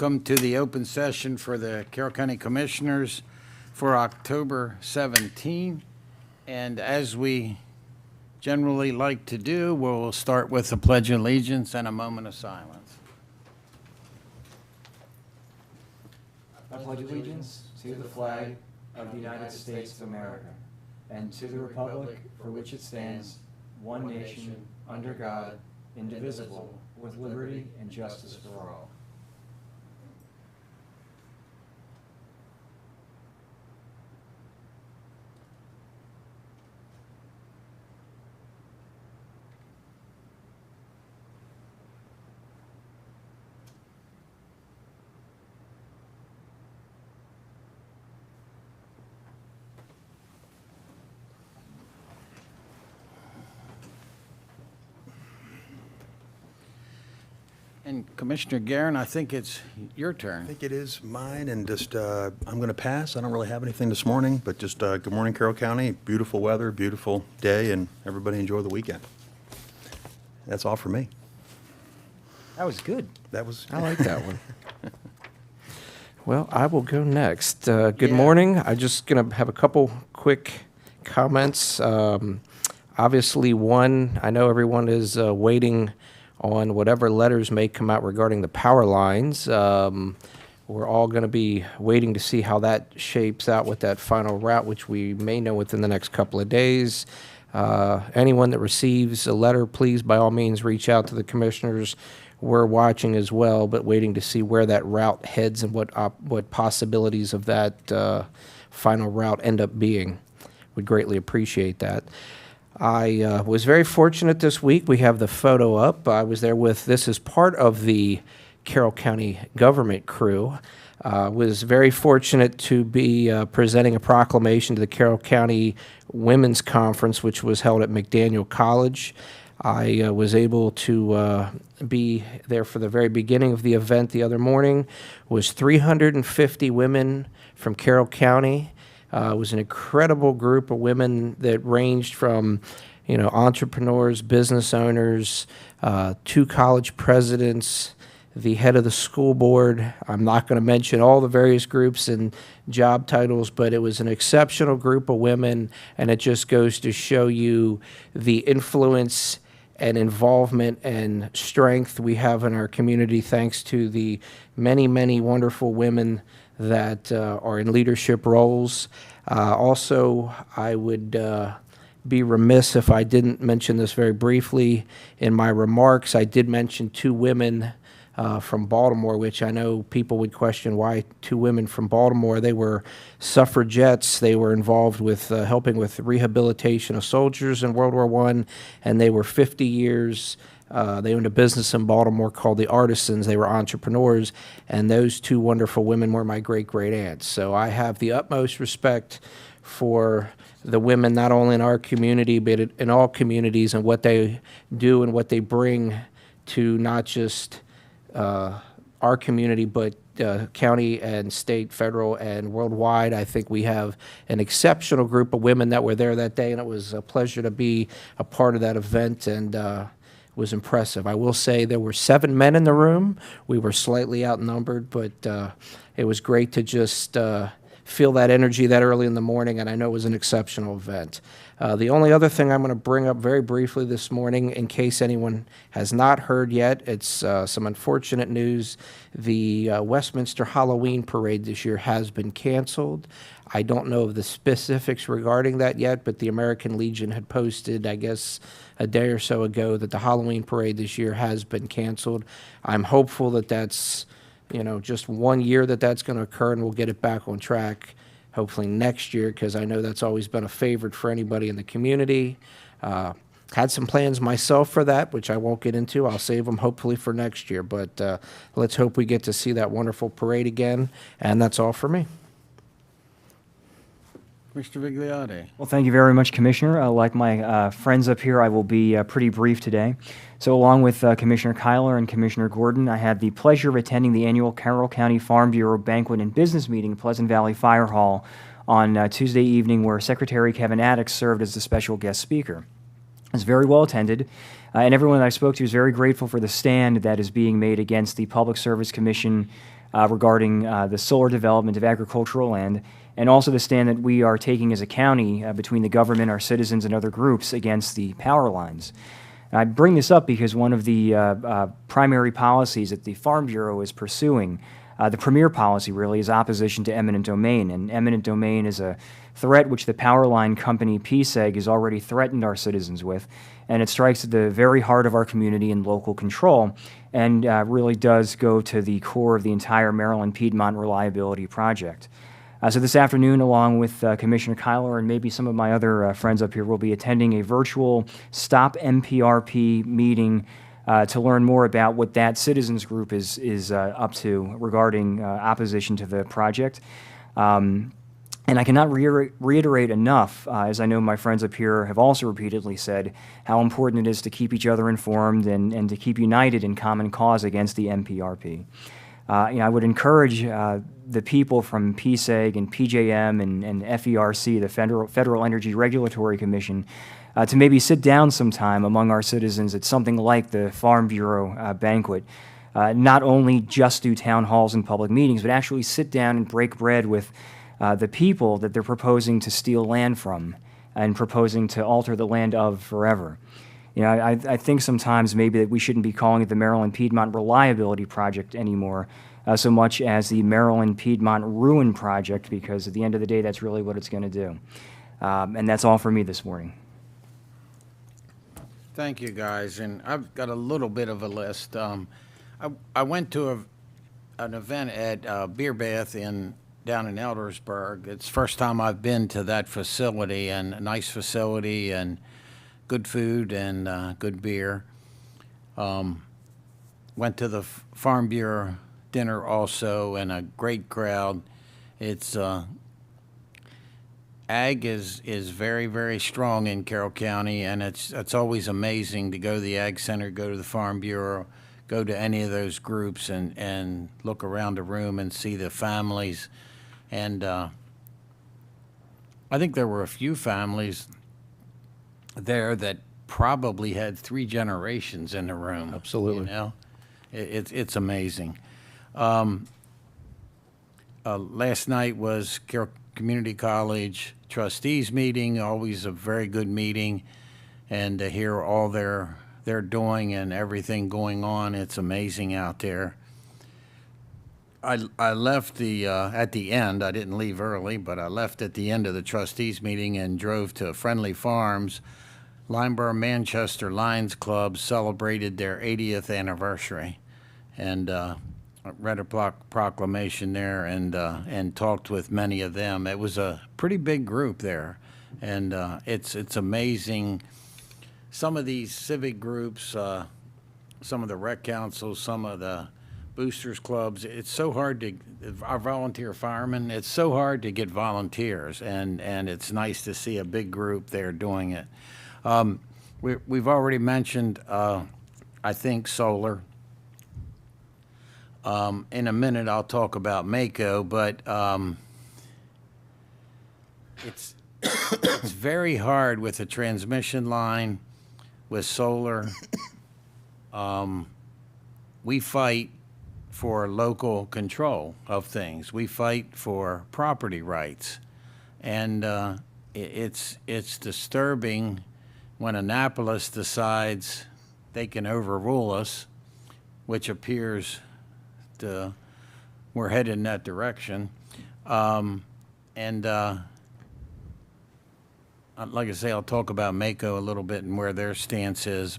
Welcome to the open session for the Carroll County Commissioners for October 17. And as we generally like to do, we'll start with the Pledge of Allegiance and a moment of silence. I pledge allegiance to the flag of the United States of America and to the republic for which it stands, one nation, under God, indivisible, with liberty and justice for all. And Commissioner Guerin, I think it's your I turn. think it is mine, and just, I'm going to pass. I don't really have anything this morning, but just, good morning, Carroll County. Beautiful weather, beautiful day, and everybody enjoy the weekend. That's all for me. That was good. That was, I like that one. Well, I will go next. Good Yeah. morning. I'm just going to have a couple quick comments. Obviously, one, I know everyone is waiting on whatever letters may come out regarding the power lines. We're all going to be waiting to see how that shapes out with that final route, which we may know within the next couple of days. Anyone that receives a letter, please, by all means, reach out to the commissioners. We're watching as well, but waiting to see where that route heads and what possibilities of that final route end up being. Would greatly appreciate that. I was very fortunate this week. We have the photo up. I was there with, this is part of the Carroll County government crew. Was very fortunate to be presenting a proclamation to the Carroll County Women's Conference, which was held at McDaniel College. I was able to be there for the very beginning of the event the other morning. It was 350 women from Carroll County. It was an incredible group of women that ranged from, entrepreneurs, business owners, 2 college presidents, the head of the school board. I'm not going to mention all the various groups and job titles, but it was an exceptional group of women, and it just goes to show you the influence and involvement and strength we have in our community thanks to the many, many wonderful women that are in leadership roles. Also, I would be remiss if I didn't mention this very briefly in my remarks. I did mention 2 women from Baltimore, which I know people would question why 2 women from Baltimore. They were suffragettes. They were involved with helping with rehabilitation of soldiers in World War I, and they were 50 years. They owned a business in Baltimore called the Artisans. They were entrepreneurs, and those 2 wonderful women were my great-great aunts. So I have the utmost respect for the women, not only in our community, but in all communities, and what they do and what they bring to not just our community, but county and state, federal, and worldwide. I think we have an exceptional group of women that were there that day, and it was a pleasure to be a part of that event, and was impressive. I will say there were 7 men in the room. We were slightly outnumbered, but it was great to just feel that energy that early in the morning, and I know it was an exceptional event. The only other thing I'm going to bring up very briefly this morning, in case anyone has not heard yet, it's some unfortunate news. The Westminster Halloween Parade this year has been canceled. I don't know of the specifics regarding that yet, but the American Legion had posted, I guess, a day or so ago that the Halloween Parade this year has been canceled. I'm hopeful that that's, just 1 year that's going to occur, and we'll get it back on track hopefully next year, because I know that's always been a favorite for anybody in the community. Had some plans myself for that, which I won't get into. I'll save them hopefully for next year, but let's hope we get to see that wonderful parade again, and that's all for me. Mr. Vigliotti. Well, thank you very much, Commissioner. Like my friends up here, I will be pretty brief today. So along with Commissioner Kyler and Commissioner Gordon, I had the pleasure of attending the annual Carroll County Farm Bureau Banquet and Business Meeting at Pleasant Valley Fire Hall on Tuesday evening, where Secretary Kevin Addix served as the special guest speaker. It was very well attended, and everyone that I spoke to was very grateful for the stand that is being made against the Public Service Commission regarding the solar development of agricultural land, and also the stand that we are taking as a county between the government, our citizens, and other groups against the power lines. I bring this up because one of the primary policies that the Farm Bureau is pursuing, the premier policy really, is opposition to eminent domain. And eminent domain is a threat which the power line company PSEG has already threatened our citizens with, and it strikes at the very heart of our community and local control, and really does go to the core of the entire Maryland Piedmont Reliability Project. So this afternoon, along with Commissioner Kyler and maybe some of my other friends up here, we'll be attending a virtual Stop MPRP meeting to learn more about what that citizens group is up to regarding opposition to the project. And I cannot reiterate enough, as I know my friends up here have also repeatedly said, how important it is to keep each other informed and to keep united in common cause against the MPRP. I would encourage the people from PSEG and PJM and FERC, the Federal Energy Regulatory Commission, to maybe sit down sometime among our citizens at something like the Farm Bureau banquet. Not only just do town halls and public meetings, but actually sit down and break bread with the people that they're proposing to steal land from and proposing to alter the land of forever. I think sometimes maybe that we shouldn't be calling it the Maryland Piedmont Reliability Project anymore, so much as the Maryland Piedmont Ruin Project, because at the end of the day, that's really what it's going to do. And that's all for me this morning. Thank you, guys, and I've got a little bit of a list. I went to an event at Beer Bath down in Eldersburg. It's the first time I've been to that facility, and a nice facility and good food and good beer. Went to the Farm Bureau dinner also, and a great crowd. It's ag is very, very strong in Carroll County, and it's always amazing to go to the Ag Center, go to the Farm Bureau, go to any of those groups and look around the room and see the families. And I think there were a few families there that probably had 3 generations in the room. Absolutely. It's amazing. Last night was Carroll Community College trustees meeting, always a very good meeting, and to hear all they're doing and everything going on, it's amazing out there. I left at the end. I didn't leave early, but I left at the end of the trustees meeting and drove to Friendly Farms. Lyndeborough Manchester Lions Club celebrated their 80th anniversary, and read a proclamation there and talked with many of them. It was a pretty big group there, and it's amazing. Some of these civic groups, some of the rec councils, some of the boosters clubs, it's so hard to, our volunteer firemen, it's so hard to get volunteers, and it's nice to see a big group there doing it. We've already mentioned, I think, solar. In a minute, I'll talk about Mako, but it's very hard with a transmission line, with solar. We fight for local control of things. We fight for property rights, and it's disturbing when Annapolis decides they can overrule us, which appears we're headed in that direction. Like I say, I'll talk about Mako a little bit and where their stance is.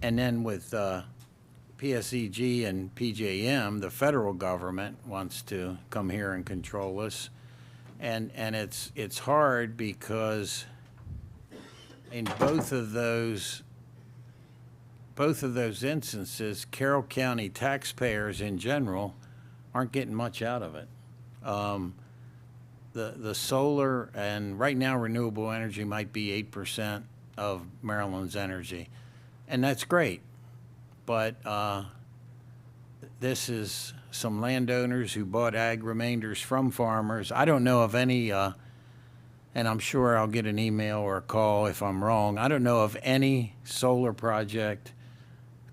And then with PSEG and PJM, the federal government wants to come here and control us. And it's hard because in both of those instances, Carroll County taxpayers in general aren't getting much out of it. The solar, and right now renewable energy might be 8% of Maryland's energy, and that's great. But this is some landowners who bought ag remainders from farmers. I don't know of any, and I'm sure I'll get an email or a call if I'm wrong. I don't know of any solar project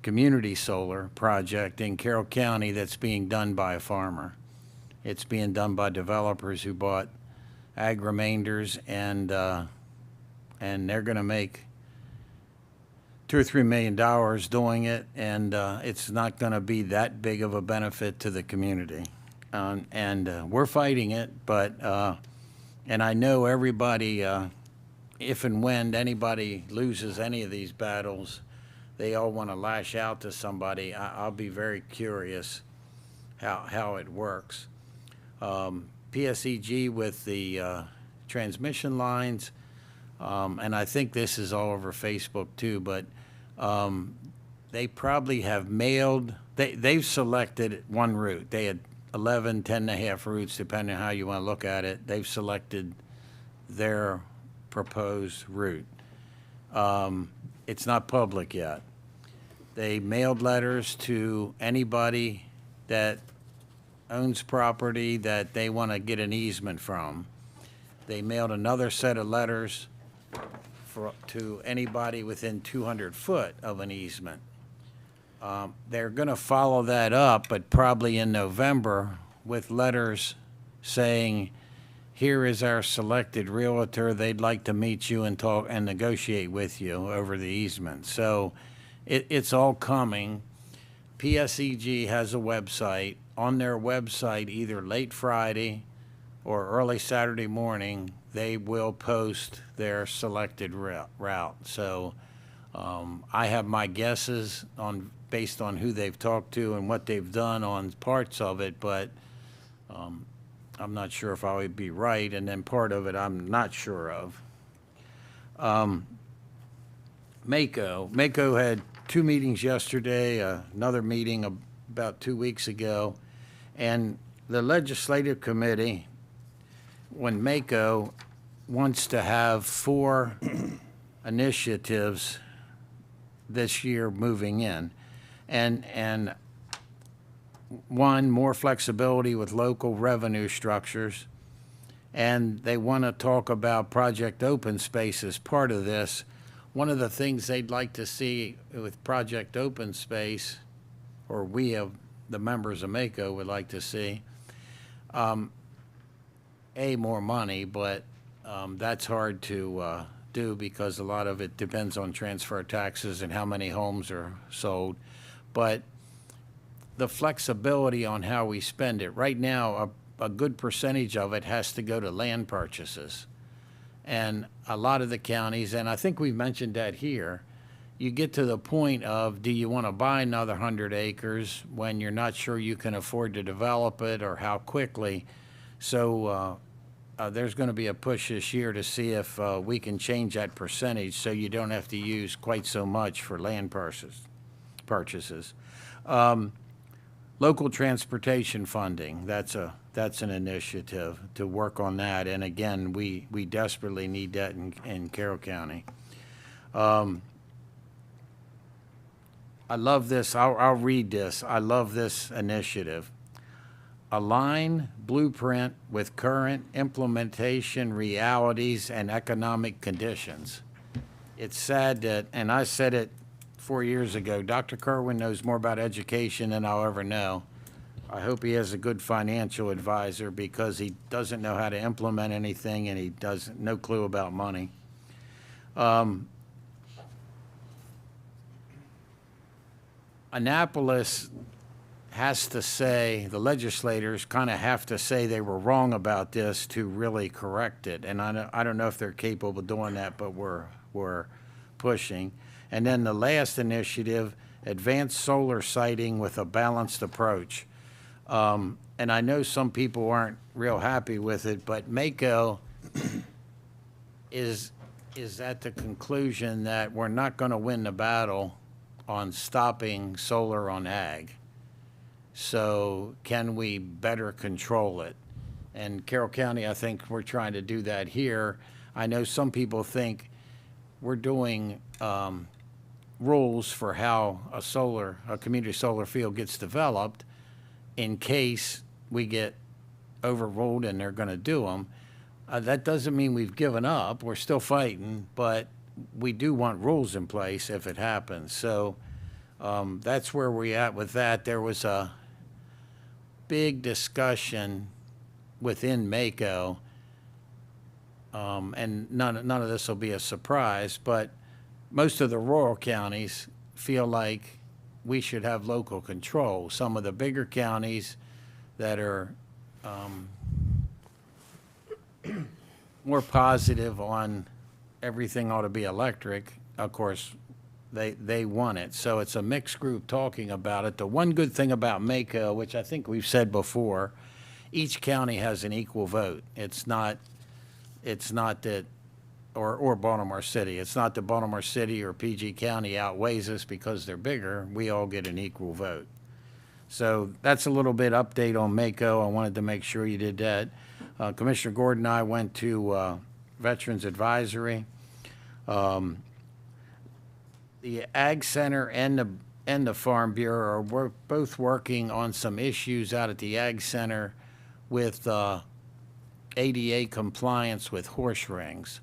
community solar project in Carroll County that's being done by a farmer. It's being done by developers who bought ag remainders, and they're going to make $2 or $3 million doing it, and it's not going to be that big of a benefit to the community. We're fighting it, but and I know everybody, if and when anybody loses any of these battles, they all want to lash out to somebody. I'll be very curious how it works. PSEG with the transmission lines, and I think this is all over Facebook too, but they probably have mailed, they've selected one route. They had 11, 10 and a half routes, depending on how you want to look at it. They've selected their proposed route. It's not public yet. They mailed letters to anybody that owns property that they want to get an easement from. They mailed another set of letters to anybody within 200 foot of an easement. They're going to follow that up, but probably in November, with letters saying, here is our selected realtor. They'd like to meet you and talk and negotiate with you over the easement. So it's all coming. PSEG has a website. On their website, either late Friday or early Saturday morning, they will post their selected route. So I have my guesses based on who they've talked to and what they've done on parts of it, but I'm not sure if I would be right, and then part of it I'm not sure of. Mako had 2 meetings yesterday, another meeting about 2 weeks ago, and the legislative committee, when Mako wants to have 4 initiatives this year moving in, and one, more flexibility with local revenue structures, and they want to talk about Project Open Space as part of this. One of the things they'd like to see with Project Open Space, or we of the members of Mako would like to see, more money, but that's hard to do because a lot of it depends on transfer taxes and how many homes are sold. But the flexibility on how we spend it. Right now, a good percentage of it has to go to land purchases. And a lot of the counties, and I think we've mentioned that here, you get to the point of, do you want to buy another 100 acres when you're not sure you can afford to develop it or how quickly? So there's going to be a push this year to see if we can change that percentage so you don't have to use quite so much for land purchases. Local transportation funding, that's an initiative to work on that. And again, we desperately need that in Carroll County. I love this. I'll read this. I love this initiative. Align blueprint with current implementation realities and economic conditions. It's sad that, and I said it 4 years ago, Dr. Kerwin knows more about education than I'll ever know. I hope he has a good financial advisor because he doesn't know how to implement anything and he doesn't no clue about money. Annapolis has to say, the legislators kind of have to say they were wrong about this to really correct it. And I don't know if they're capable of doing that, but we're pushing. And then the last initiative, advanced solar siting with a balanced approach. And I know some people aren't real happy with it, but Mako is at the conclusion that we're not going to win the battle on stopping solar on ag. So can we better control it? And Carroll County, I think we're trying to do that here. I know some people think we're doing rules for how a community solar field gets developed in case we get overruled and they're going to do them. That doesn't mean we've given up. We're still fighting, but we do want rules in place if it happens. So That's where we at with that. There was a big discussion within Mako, and none of this will be a surprise, but most of the rural counties feel like we should have local control. Some of the bigger counties that are more positive on everything ought to be electric, of course, they want it. So it's a mixed group talking about it. The one good thing about Mako, which I think we've said before, each county has an equal vote. It's not that, or Baltimore City. It's not that Baltimore City or PG County outweighs us because they're bigger. We all get an equal vote. So that's a little bit update on Mako. I wanted to make sure you did that. Commissioner Gordon and I went to Veterans Advisory. The Ag Center and the Farm Bureau are both working on some issues out at the Ag Center with ADA compliance with horse rings.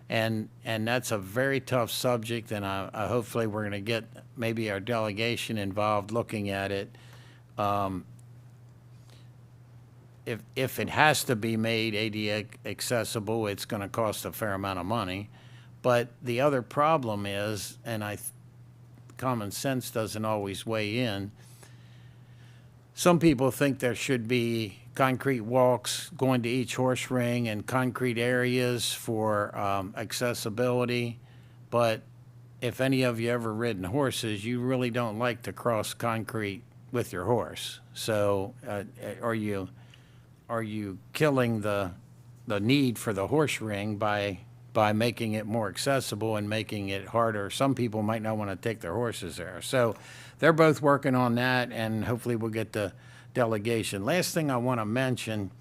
And that's a very tough subject, and I hopefully we're going to get maybe our delegation involved looking at it. If it has to be made ADA accessible, it's going to cost a fair amount of money. But the other problem is, and common sense doesn't always weigh in, some people think there should be concrete walks going to each horse ring and concrete areas for accessibility. But if any of you ever ridden horses, you really don't like to cross concrete with your horse. So are you killing the need for the horse ring by making it more accessible and making it harder? Some people might not want to take their horses there. So they're both working on that, and hopefully we'll get the delegation. Last thing I want to mention,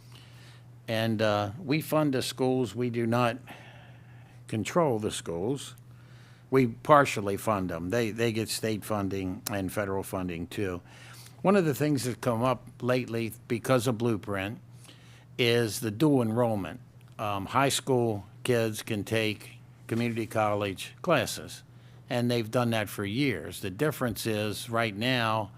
and we fund the schools. We do not control the schools. We partially fund them. They get state funding and federal funding too. One of the things that's come up lately because of Blueprint is the dual enrollment. High school kids can take community college classes, and they've done that for years. The difference is right now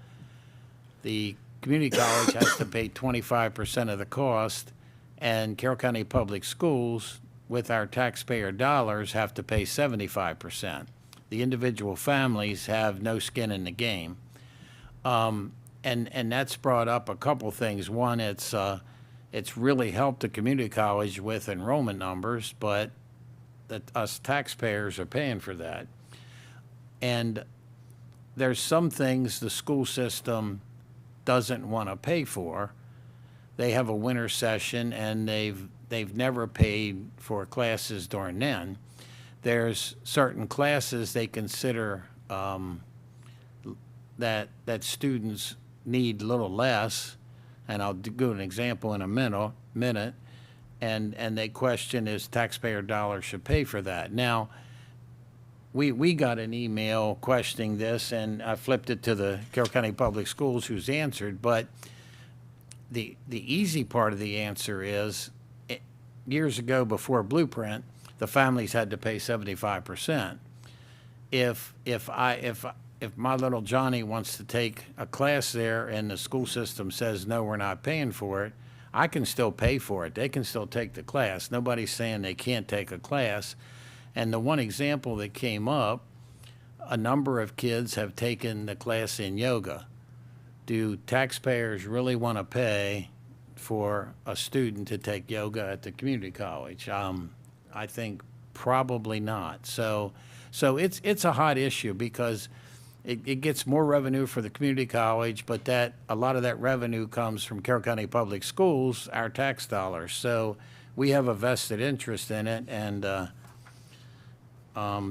the community college has to pay 25% of the cost, and Carroll County Public Schools, with our taxpayer dollars, have to pay 75%. The individual families have no skin in the game. And that's brought up a couple things. One, it's really helped the community college with enrollment numbers, but that us taxpayers are paying for that. And there's some things the school system doesn't want to pay for. They have a winter session, and they've never paid for classes during then. There's certain classes they consider that students need a little less, and I'll give an example in a minute, and they question is taxpayer dollars should pay for that. Now, we got an email questioning this, and I flipped it to the Carroll County Public Schools, who's answered, but the easy part of the answer is years ago before Blueprint, the families had to pay 75%. If my little Johnny wants to take a class there and the school system says, no, we're not paying for it, I can still pay for it. They can still take the class. Nobody's saying they can't take a class. And the one example that came up, a number of kids have taken the class in yoga. Do taxpayers really want to pay for a student to take yoga at the community college? I think probably not. So it's a hot issue because it gets more revenue for the community college, but a lot of that revenue comes from Carroll County Public Schools, our tax dollars. So we have a vested interest in it, and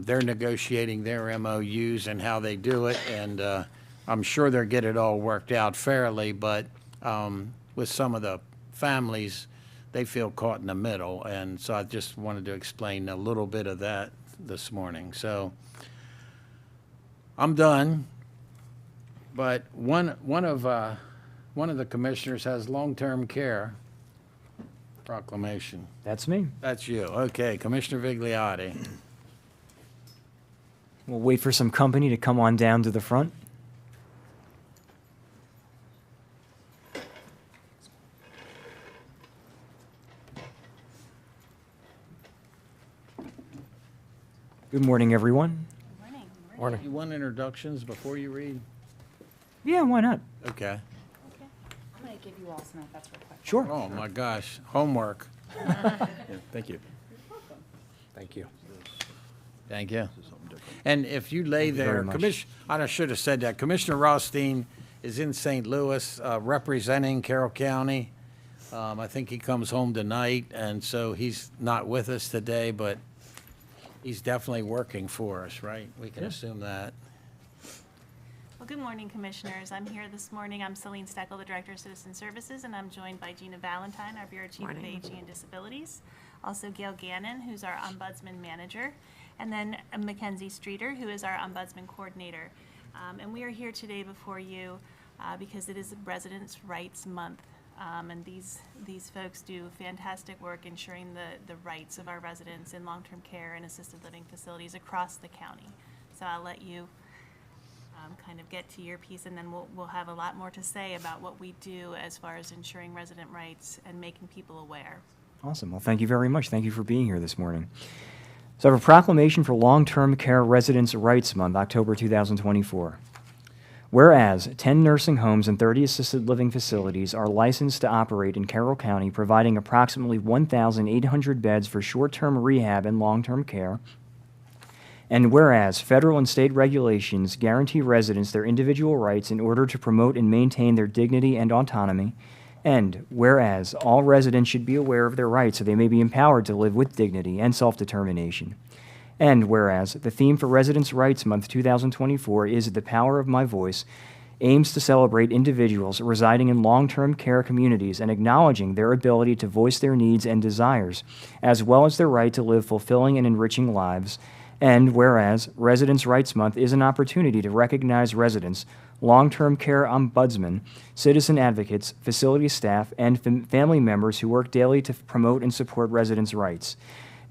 they're negotiating their MOUs and how they do it, and I'm sure they'll get it all worked out fairly, but with some of the families, they feel caught in the middle, and so I just wanted to explain a little bit of that this morning. So I'm done, but one of the commissioners has long-term care proclamation. That's me. That's you. Okay, Commissioner Vigliotti. We'll wait for some company to come on down to the front. Good morning, everyone. Morning. You want introductions before you read? Yeah, why not? Okay. Okay. I'm going to give you all some if that's real quick. Sure. Oh, my gosh, homework. Yeah, thank you. Thank you. Thank you. And if you lay Thank you very there, much. I should have said that. Commissioner Rothstein is in St. Louis representing Carroll County. I think he comes home tonight, and so he's not with us today, but he's definitely working for us, right? We can assume that. Well, good morning, Commissioners. I'm here this morning. I'm Celine Steckel, the Director of Citizen Services, and I'm joined by Gina Valentine, our Bureau Chief of Aging and Disabilities. Also Gail Gannon, who's our Ombudsman Manager, and then Mackenzie Streeter, who is our Ombudsman Coordinator. And we are here today before you because it is Residents' Rights Month. And these folks do fantastic work ensuring the rights of our residents in long-term care and assisted living facilities across the county. So I'll let you kind of get to your piece, and then we'll have a lot more to say about what we do as far as ensuring resident rights and making people aware. Awesome. Well, thank you very much. Thank you for being here this morning. So I have a proclamation for Long-Term Care Residents' Rights Month, October 2024. Whereas 10 nursing homes and 30 assisted living facilities are licensed to operate in Carroll County, providing approximately 1,800 beds for short-term rehab and long-term care. And whereas federal and state regulations guarantee residents their individual rights in order to promote and maintain their dignity and autonomy. And whereas all residents should be aware of their rights so they may be empowered to live with dignity and self-determination. And whereas the theme for Residents' Rights Month 2024 is The Power of My Voice, aims to celebrate individuals residing in long-term care communities and acknowledging their ability to voice their needs and desires, as well as their right to live fulfilling and enriching lives. And whereas Residents' Rights Month is an opportunity to recognize residents, long-term care ombudsmen, citizen advocates, facility staff, and family members who work daily to promote and support residents' rights.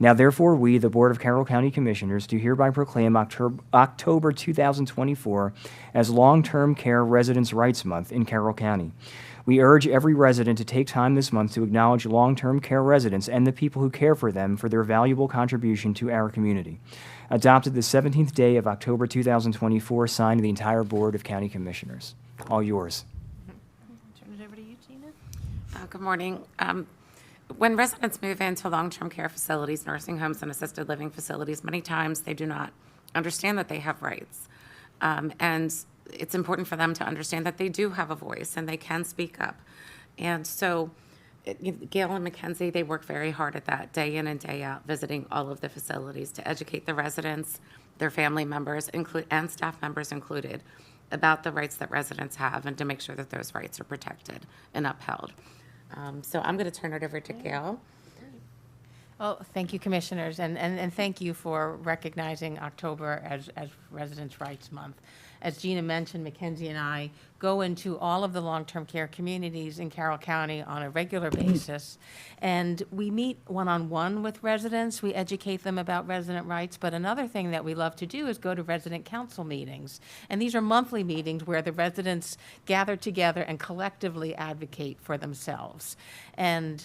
Now, therefore, we, the Board of Carroll County Commissioners, do hereby proclaim October 2024 as Long-Term Care Residents' Rights Month in Carroll County. We urge every resident to take time this month to acknowledge long-term care residents and the people who care for them for their valuable contribution to our community. Adopted the 17th day of October 2024, signed the entire Board of County Commissioners. All yours. Turn it over to you, Gina. Good morning. When residents move into long-term care facilities, nursing homes, and assisted living facilities, many times they do not understand that they have rights. And it's important for them to understand that they do have a voice and they can speak up. And so Gail and Mackenzie, they work very hard at that day in and day out, visiting all of the facilities to educate the residents, their family members, and staff members included, about the rights that residents have and to make sure that those rights are protected and upheld. So I'm going to turn it over to Gail. Well, thank you, Commissioners, and thank you for recognizing October as Residents' Rights Month. As Gina mentioned, Mackenzie and I go into all of the long-term care communities in Carroll County on a regular basis, and we meet one-on-one with residents. We educate them about resident rights, but another thing that we love to do is go to resident council meetings. And these are monthly meetings where the residents gather together and collectively advocate for themselves. And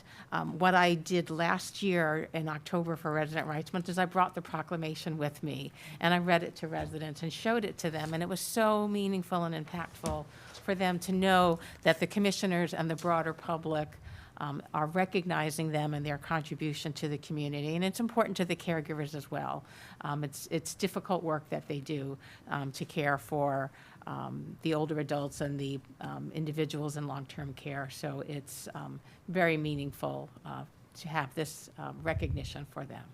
what I did last year in October for Resident Rights Month is I brought the proclamation with me, and I read it to residents and showed it to them, and it was so meaningful and impactful for them to know that the commissioners and the broader public are recognizing them and their contribution to the community. And it's important to the caregivers as well. It's difficult work that they do to care for the older adults and the individuals in long-term care. So it's very meaningful to have this recognition for them.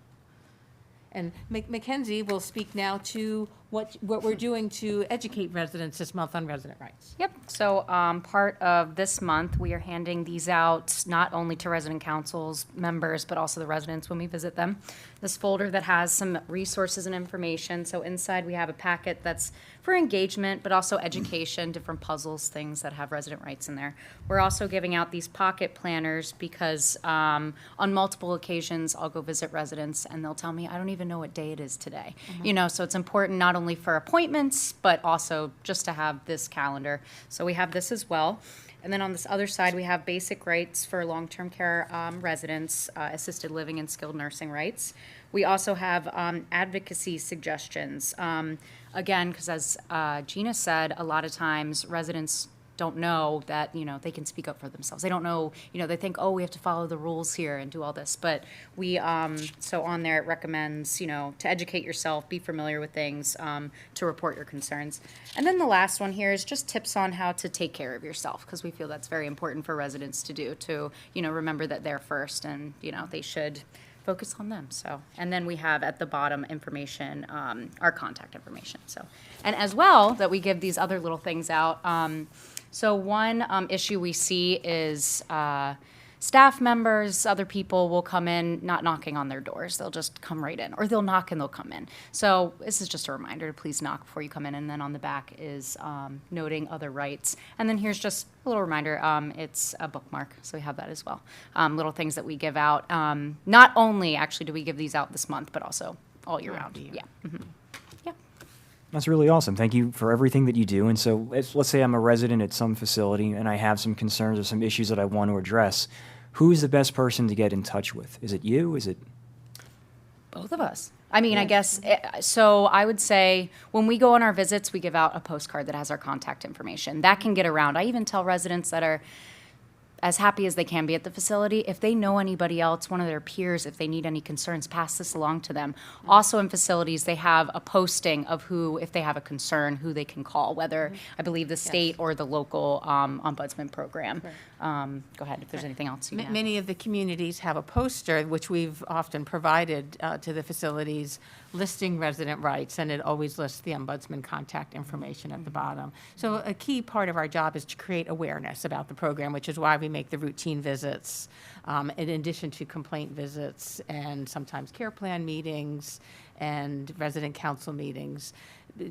And Mackenzie will speak now to what we're doing to educate residents this month on resident rights. Yep, so part of this month, we are handing these out not only to resident councils members, but also the residents when we visit them. This folder that has some resources and information. So inside we have a packet that's for engagement, but also education, different puzzles, things that have resident rights in there. We're also giving out these pocket planners because on multiple occasions, I'll go visit residents and they'll tell me, I don't even know what day it is today. You know, so it's important not only for appointments, but also just to have this calendar. So we have this as well. And then on this other side, we have basic rights for long-term care residents, assisted living and skilled nursing rights. We also have advocacy suggestions. Again, because as Gina said, a lot of times residents don't know that, they can speak up for themselves. They don't know, they think, oh, we have to follow the rules here and do all this. But we, so on there, it recommends, to educate yourself, be familiar with things, to report your concerns. And then the last one here is just tips on how to take care of yourself, because we feel that's very important for residents to do, to, remember that they're first and, they should focus on them. So, and then we have at the bottom information, our contact information. So, and as well, that we give these other little things out. So one issue we see is staff members, other people will come in not knocking on their doors. They'll just come right in, or they'll knock and they'll come in. So this is just a reminder to please knock before you come in. And then on the back is noting other rights. And then here's just a little reminder. It's a bookmark, so we have that as well. Little things that we give out. Not only actually do we give these out this month, but also all year round. Yeah. Mhm. Yeah. That's really awesome. Thank you for everything that you do. And so let's say I'm a resident at some facility and I have some concerns or some issues that I want to address. Who's the best person to get in touch with? Is it you? Is it? Both of us. I mean, I guess, so I would say when we go on our visits, we give out a postcard that has our contact information. That can get around. I even tell residents that are as happy as they can be at the facility, if they know anybody else, one of their peers, if they need any concerns, pass this along to them. Also in facilities, they have a posting of who, if they have a concern, who they can call, whether, I believe, the state or the local ombudsman program. Go ahead, if there's anything else you can add. Many of the communities have a poster, which we've often provided to the facilities, listing resident rights, and it always lists the ombudsman contact information at the bottom. So a key part of our job is to create awareness about the program, which is why we make the routine visits, in addition to complaint visits and sometimes care plan meetings and resident council meetings,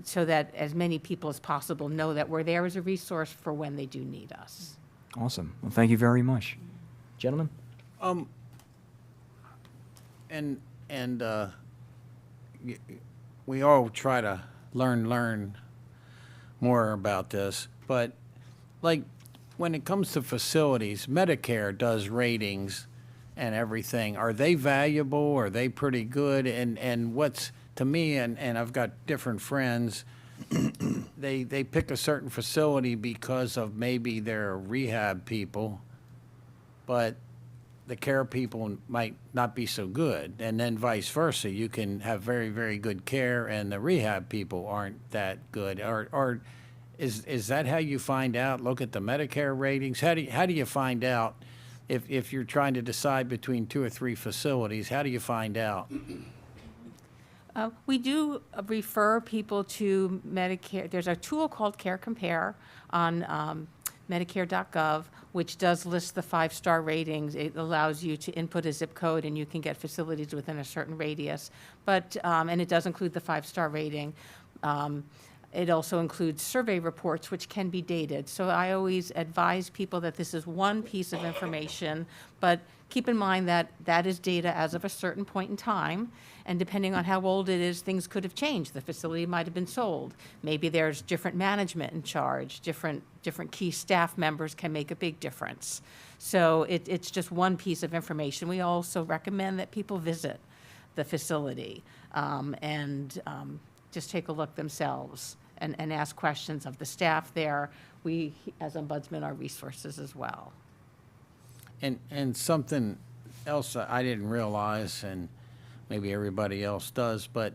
so that as many people as possible know that we're there as a resource for when they do need us. Awesome. Well, thank you very much. Gentlemen? We all try to learn more about this, but like when it comes to facilities, Medicare does ratings and everything. Are they valuable? Are they pretty good? And what's, to me, and I've got different friends, they pick a certain facility because of maybe their rehab people, but the care people might not be so good, and then vice versa. You can have very, very good care, and the rehab people aren't that good. Or is that how you find out? Look at the Medicare ratings. How do you find out if you're trying to decide between 2 or 3 facilities? How do you find out? We do refer people to Medicare. There's a tool called Care Compare on Medicare.gov, which does list the 5-star ratings. It allows you to input a zip code, and you can get facilities within a certain radius. But and it does include the 5-star rating. It also includes survey reports, which can be dated. So I always advise people that this is one piece of information, but keep in mind that that is data as of a certain point in time, and depending on how old it is, things could have changed. The facility might have been sold. Maybe there's different management in charge. Different key staff members can make a big difference. So it's just one piece of information. We also recommend that people visit the facility and just take a look themselves and ask questions of the staff there. We, as Ombudsman, are resources as well. And something else I didn't realize, and maybe everybody else does, but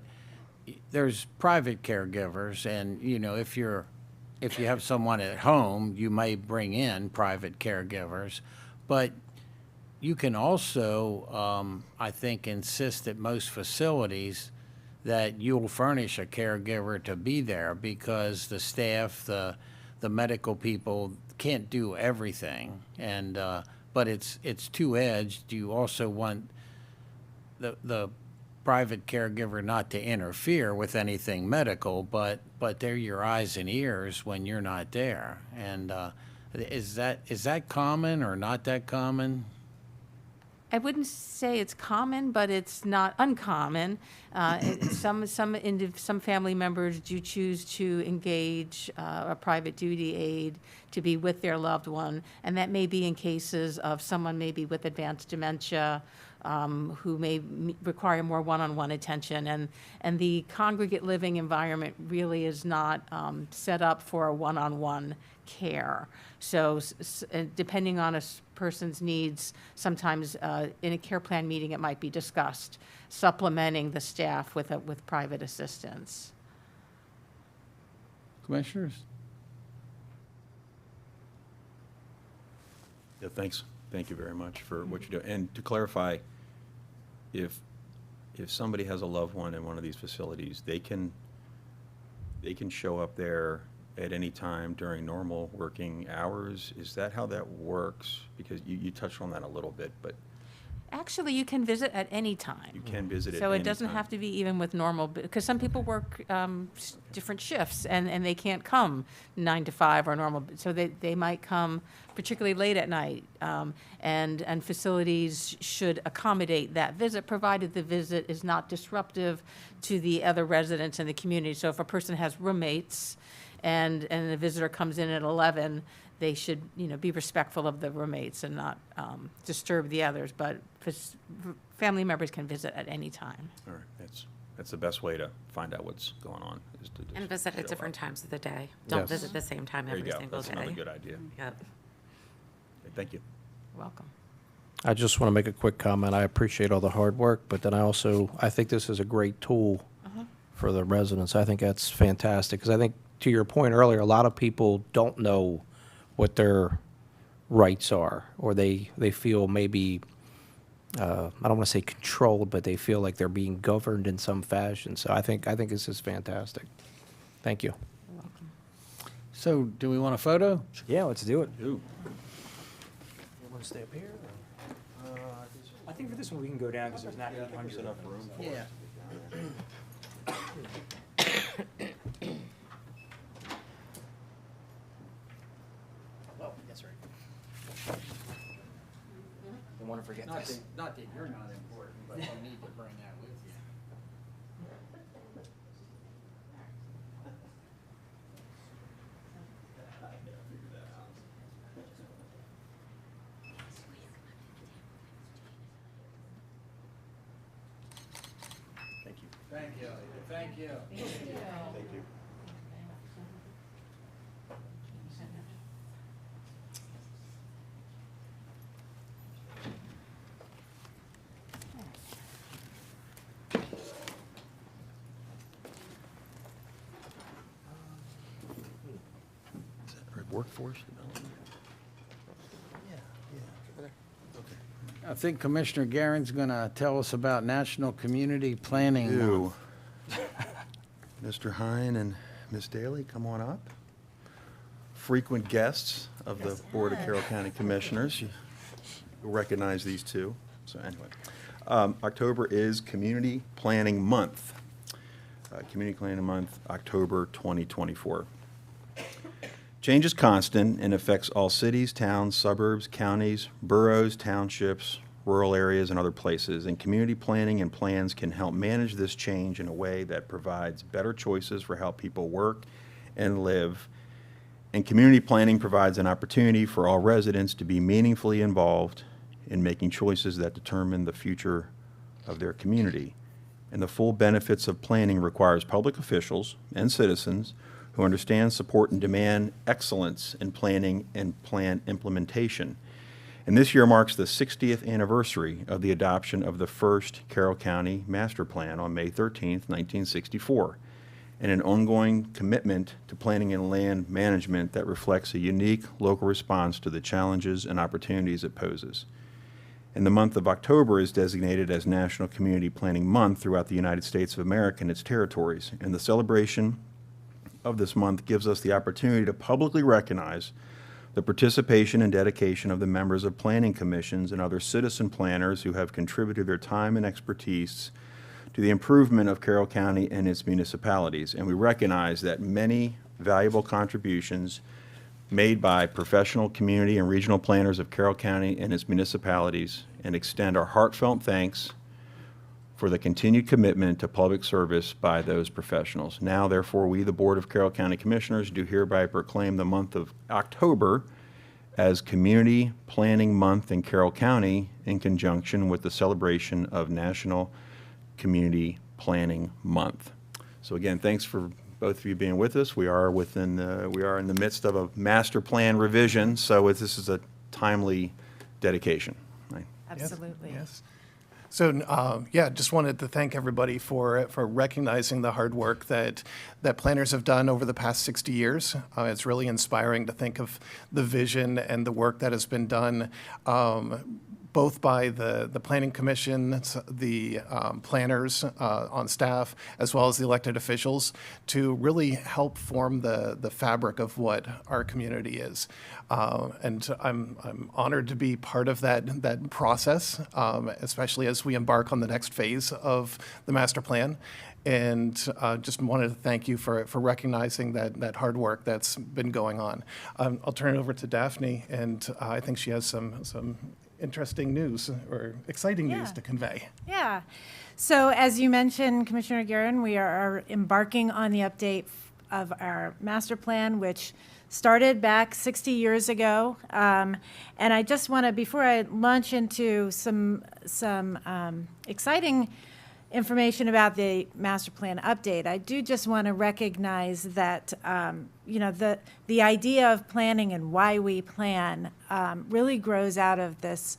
there's private caregivers, and if you have someone at home, you may bring in private caregivers, but you can also, I think, insist at most facilities that you'll furnish a caregiver to be there, because the staff, the medical people can't do everything, and but it's two-edged. You also want the private caregiver not to interfere with anything medical, but they're your eyes and ears when you're not there. And is that common or not that common? I wouldn't say it's common, but it's not uncommon. Some family members do choose to engage a private duty aide to be with their loved one, and that may be in cases of someone maybe with advanced dementia who may require more one-on-one attention. And the congregate living environment really is not set up for a one-on-one care. So depending on a person's needs, sometimes in a care plan meeting, it might be discussed, supplementing the staff with private assistance. Commissioners? Yeah, thanks. Thank you very much for what you do. And to clarify, if somebody has a loved one in one of these facilities, they can show up there at any time during normal working hours? Is that how that works? Because you touched on that a little bit, but Actually, you can visit at any time. you can visit at So any it doesn't time. have to be even with normal, because some people work different shifts, and they can't come 9 to 5 or normal, so they might come particularly late at night. And facilities should accommodate that visit, provided the visit is not disruptive to the other residents in the community. So if a person has roommates and a visitor comes in at 11, they should, be respectful of the roommates and not disturb the others. But family members can visit at any time. All right, that's the best way to find out what's going on, is to just And visit show at different up. times of the day. Don't Yes. visit the same time There you every go. single That's day. another good idea. Yep. Okay, thank you. Welcome. I just want to make a quick comment. I appreciate all the hard work, but then I think this is a great tool for the residents. I think that's fantastic, because I think, to your point earlier, a lot of people don't know what their rights are, or they feel maybe, I don't want to say controlled, but they feel like they're being governed in some fashion. So I think this is fantastic. Thank you. So do we want a photo? Yeah, let's do it. Ooh. You want to stay up here? I think for this one, we can go down because there's not 800. enough room for Yeah. Oh, that's right. Don't want to forget this. Not that you're not important, but you need to bring that with you. Thank you. Thank you. Thank you. Thank you. Is that right, workforce development? I think Commissioner Garen's going to tell us about National Community Planning Ew. Month. Mr. Hine and Ms. Daly, come on up. Frequent guests of the Board of Carroll County Commissioners. You recognize these two. So anyway, October is Community Planning Month. Community Planning Month, October 2024. Change is constant and affects all cities, towns, suburbs, counties, boroughs, townships, rural areas, and other places. And community planning and plans can help manage this change in a way that provides better choices for how people work and live. And community planning provides an opportunity for all residents to be meaningfully involved in making choices that determine the future of their community. And the full benefits of planning requires public officials and citizens who understand, support, and demand excellence in planning and plan implementation. And this year marks the 60th anniversary of the adoption of the first Carroll County Master Plan on May 13th, 1964, and an ongoing commitment to planning and land management that reflects a unique local response to the challenges and opportunities it poses. And the month of October is designated as National Community Planning Month throughout the United States of America and its territories. And the celebration of this month gives us the opportunity to publicly recognize the participation and dedication of the members of planning commissions and other citizen planners who have contributed their time and expertise to the improvement of Carroll County and its municipalities. And we recognize that many valuable contributions made by professional community and regional planners of Carroll County and its municipalities, and extend our heartfelt thanks for the continued commitment to public service by those professionals. Now, therefore, we, the Board of Carroll County Commissioners, do hereby proclaim the month of October as Community Planning Month in Carroll County in conjunction with the celebration of National Community Planning Month. So again, thanks for both of you being with us. We are in the midst of a master plan revision, so this is a timely dedication. Right. Absolutely. Yes. So, yeah, just wanted to thank everybody for recognizing the hard work that planners have done over the past 60 years. It's really inspiring to think of the vision and the work that has been done, both by the Planning Commission, the planners on staff, as well as the elected officials, to really help form the fabric of what our community is. And I'm honored to be part of that process, especially as we embark on the next phase of the master plan. And just wanted to thank you for recognizing that hard work that's been going on. I'll turn it over to Daphne, and I think she has some interesting news or exciting news to convey. Yeah. So as you mentioned, Commissioner Guerin, we are embarking on the update of our master plan, which started back 60 years ago. And I just want to, before I launch into some exciting information about the master plan update, I do just want to recognize that, the idea of planning and why we plan really grows out of this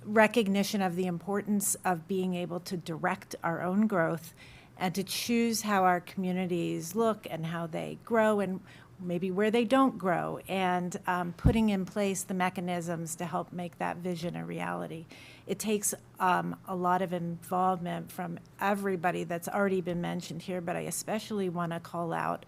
recognition of the importance of being able to direct our own growth and to choose how our communities look and how they grow and maybe where they don't grow, and putting in place the mechanisms to help make that vision a reality. It takes a lot of involvement from everybody that's already been mentioned here, but I especially want to call out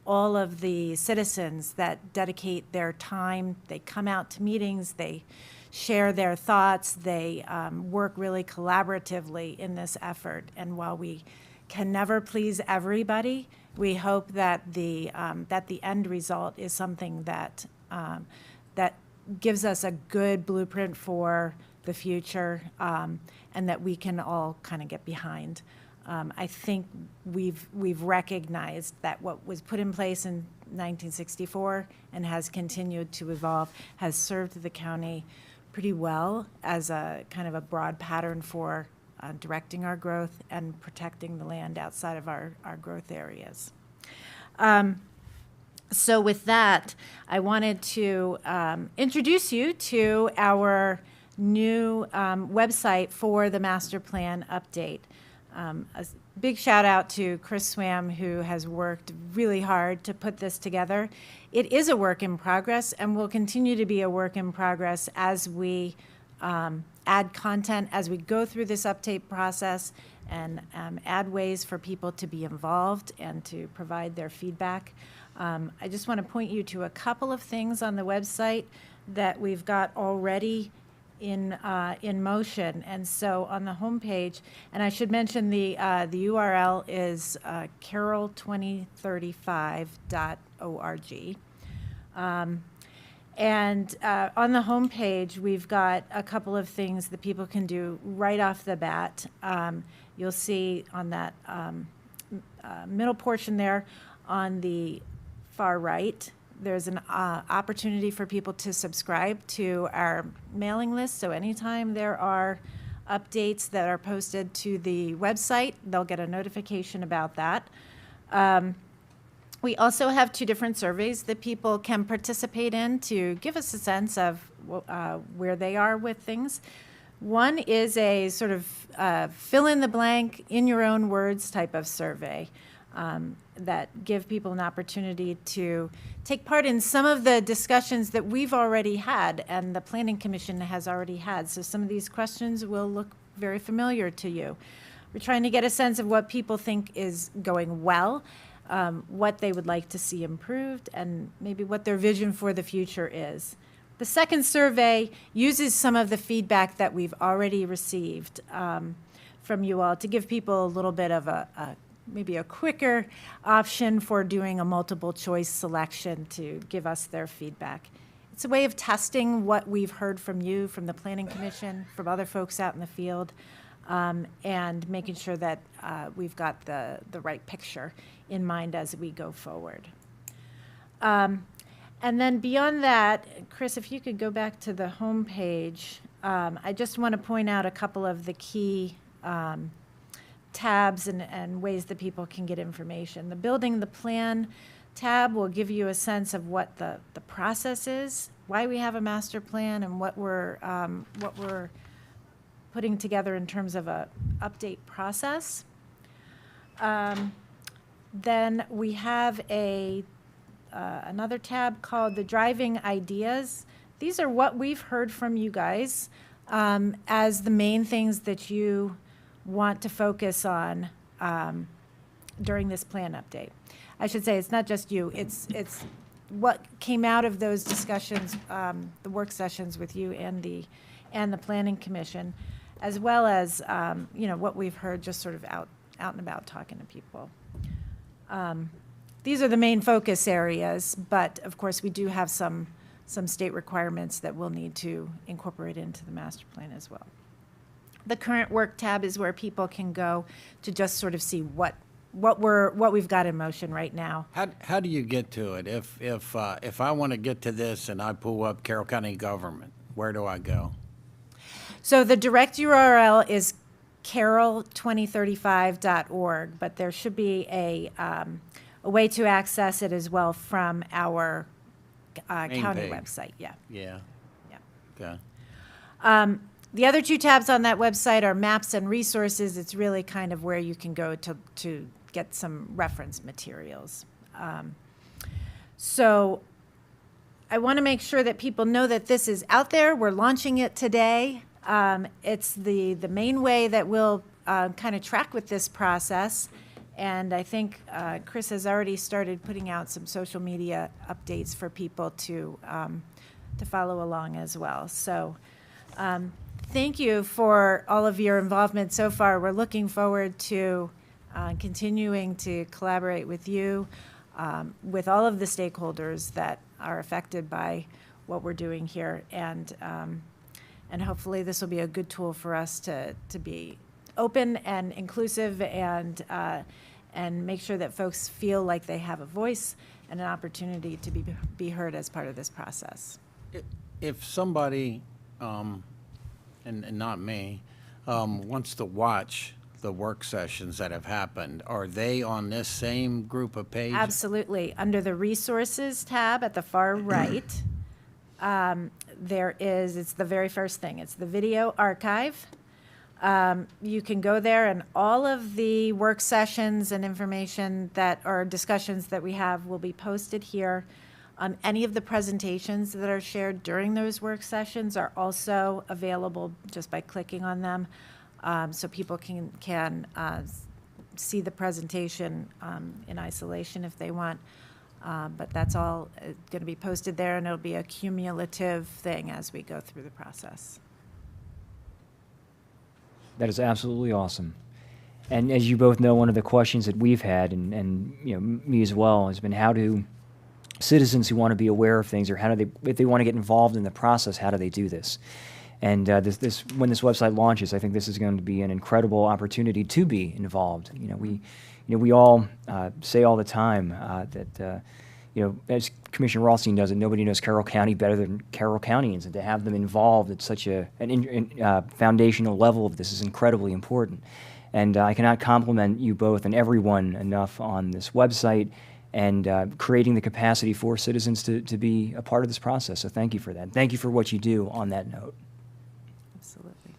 all of the citizens that dedicate their time. They come out to meetings, they share their thoughts, they work really collaboratively in this effort. And while we can never please everybody, we hope that the end result is something that gives us a good blueprint for the future, and that we can all kind of get behind. I think we've recognized that what was put in place in 1964 and has continued to evolve has served the county pretty well as a kind of a broad pattern for directing our growth and protecting the land outside of our growth areas. So with that, I wanted to introduce you to our new website for the master plan update. A big shout out to Chris Swam, who has worked really hard to put this together. It is a work in progress and will continue to be a work in progress as we add content, as we go through this update process and add ways for people to be involved and to provide their feedback. I just want to point you to a couple of things on the website that we've got already in motion. And so on the homepage, and I should mention the URL is carroll2035.org. And on the homepage, we've got a couple of things that people can do right off the bat. You'll see on that middle portion there on the far right, there's an opportunity for people to subscribe to our mailing list. So anytime there are updates that are posted to the website, they'll get a notification about that. We also have two different surveys that people can participate in to give us a sense of where they are with things. One is a sort of fill in the blank, in your own words type of survey that give people an opportunity to take part in some of the discussions that we've already had and the Planning Commission has already had. So some of these questions will look very familiar to you. We're trying to get a sense of what people think is going well, what they would like to see improved, and maybe what their vision for the future is. The second survey uses some of the feedback that we've already received from you all to give people a little bit of maybe a quicker option for doing a multiple choice selection to give us their feedback. It's a way of testing what we've heard from you, from the Planning Commission, from other folks out in the field, and making sure that we've got the right picture in mind as we go forward. And then beyond that, Chris, if you could go back to the homepage, I just want to point out a couple of the key tabs and ways that people can get information. The Building the Plan tab will give you a sense of what the process is, why we have a master plan, and what we're putting together in terms of a update process. Then we have another tab called the Driving Ideas. These are what we've heard from you guys as the main things that you want to focus on during this plan update. I should say it's not just you. It's what came out of those discussions, the work sessions with you and the Planning Commission, as well as what we've heard just sort of out and about talking to people. These are the main focus areas, but of course we do have some state requirements that we'll need to incorporate into the master plan as well. The current work tab is where people can go to just sort of see what we've got in motion right now. How do you get to it? If I want to get to this and I pull up Carroll County Government, where do I go? So the direct URL is carroll2035.org, but there should be a way to access it as well from our county page. website. Yeah. Yeah. Yeah. Okay. The other two tabs on that website are maps and resources. It's really kind of where you can go to get some reference materials. So I want to make sure that people know that this is out there. We're launching it today. It's the main way that we'll kind of track with this process. And I think Chris has already started putting out some social media updates for people to follow along as well. So thank you for all of your involvement so far. We're looking forward to continuing to collaborate with you, with all of the stakeholders that are affected by what we're doing here. And hopefully this will be a good tool for us to be open and inclusive and make sure that folks feel like they have a voice and an opportunity to be heard as part of this process. If somebody, and not me, wants to watch the work sessions that have happened, are they on this same group of pages? Absolutely. Under the Resources tab at the far right, it's the very first thing. It's the video archive. You can go there, and all of the work sessions and information discussions that we have will be posted here. Any of the presentations that are shared during those work sessions are also available just by clicking on them, so people can see the presentation in isolation if they want. But that's all going to be posted there, and it'll be a cumulative thing as we go through the process. That is absolutely awesome. And as you both know, one of the questions that we've had, and me as well, has been how do citizens who want to be aware of things, or if they want to get involved in the process, how do they do this? And when this website launches, I think this is going to be an incredible opportunity to be involved. We all say all the time that as Commissioner Rothstein does it, nobody knows Carroll County better than Carroll Countyans, and to have them involved at such a foundational level of this is incredibly important. And I cannot compliment you both and everyone enough on this website and creating the capacity for citizens to be a part of this process. So thank you for that. Thank you for what you do on that note. Absolutely.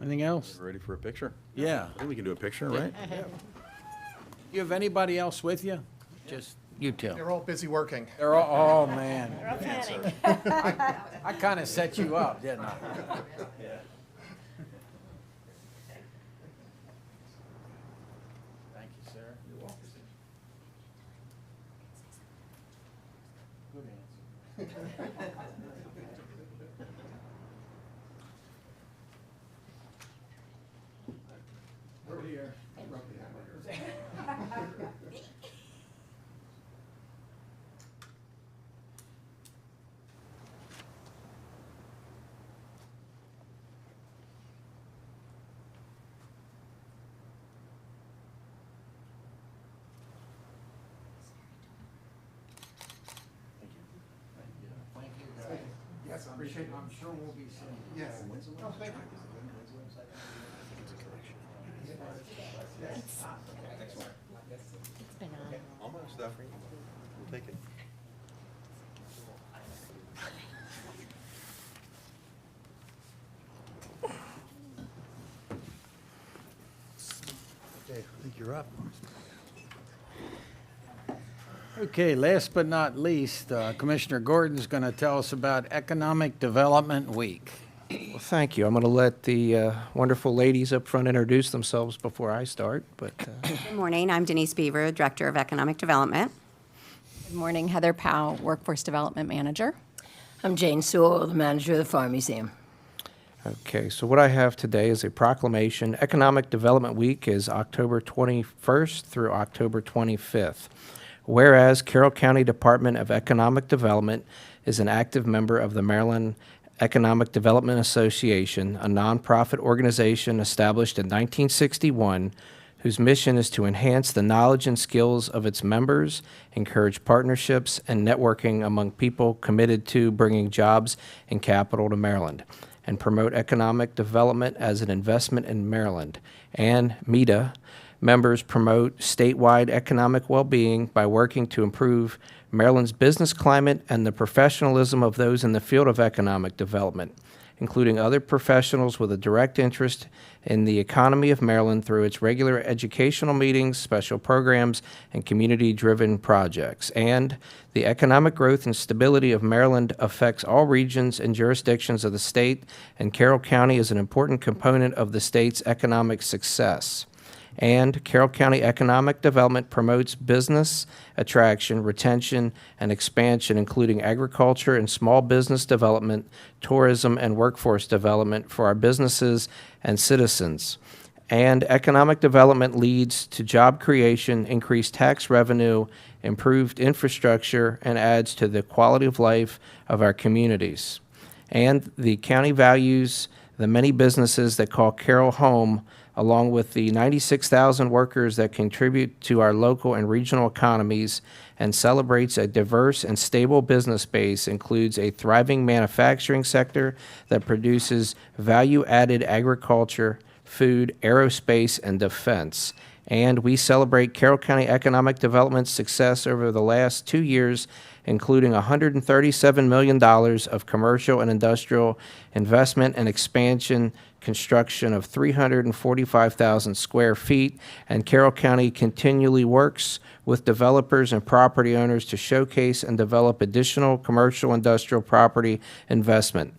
Anything else? Ready for a picture? Yeah. I think we can do a picture, right? You have anybody else with you? Just you two. They're all busy working. They're all, oh, man. They're all planning. I kind of set you up, didn't I? Thank you, sir. You're welcome. Good answer. Over here. appreciate it. I'm sure we'll be seeing you. Almost, Duffy. We'll take it. Okay, I think you're up. Okay, last but not least, Commissioner Gordon's going to tell us about Economic Development Week. Well, thank you. I'm going to let the wonderful ladies up front introduce themselves before I start, but Good morning. I'm Denise Beaver, Director of Economic Development. Good morning, Heather Powell, Workforce Development Manager. I'm Jane Sewell, the manager of the Farm Museum. okay, so what I have today is a proclamation. Economic Development Week is October 21st through October 25th. Whereas Carroll County Department of Economic Development is an active member of the Maryland Economic Development Association, a nonprofit organization established in 1961 whose mission is to enhance the knowledge and skills of its members, encourage partnerships and networking among people committed to bringing jobs and capital to Maryland, and promote economic development as an investment in Maryland. And MEDA members promote statewide economic well-being by working to improve Maryland's business climate and the professionalism of those in the field of economic development, including other professionals with a direct interest in the economy of Maryland through its regular educational meetings, special programs, and community-driven projects. And the economic growth and stability of Maryland affects all regions and jurisdictions of the state, and Carroll County is an important component of the state's economic success. And Carroll County Economic Development promotes business attraction, retention, and expansion, including agriculture and small business development, tourism, and workforce development for our businesses and citizens. And economic development leads to job creation, increased tax revenue, improved infrastructure, and adds to the quality of life of our communities. And the county values the many businesses that call Carroll home, along with the 96,000 workers that contribute to our local and regional economies, and celebrates a diverse and stable business base, includes a thriving manufacturing sector that produces value-added agriculture, food, aerospace, and defense. And we celebrate Carroll County economic development's success over the last 2 years, including $137 million of commercial and industrial investment and expansion, construction of 345,000 square feet, and Carroll County continually works with developers and property owners to showcase and develop additional commercial industrial property investment.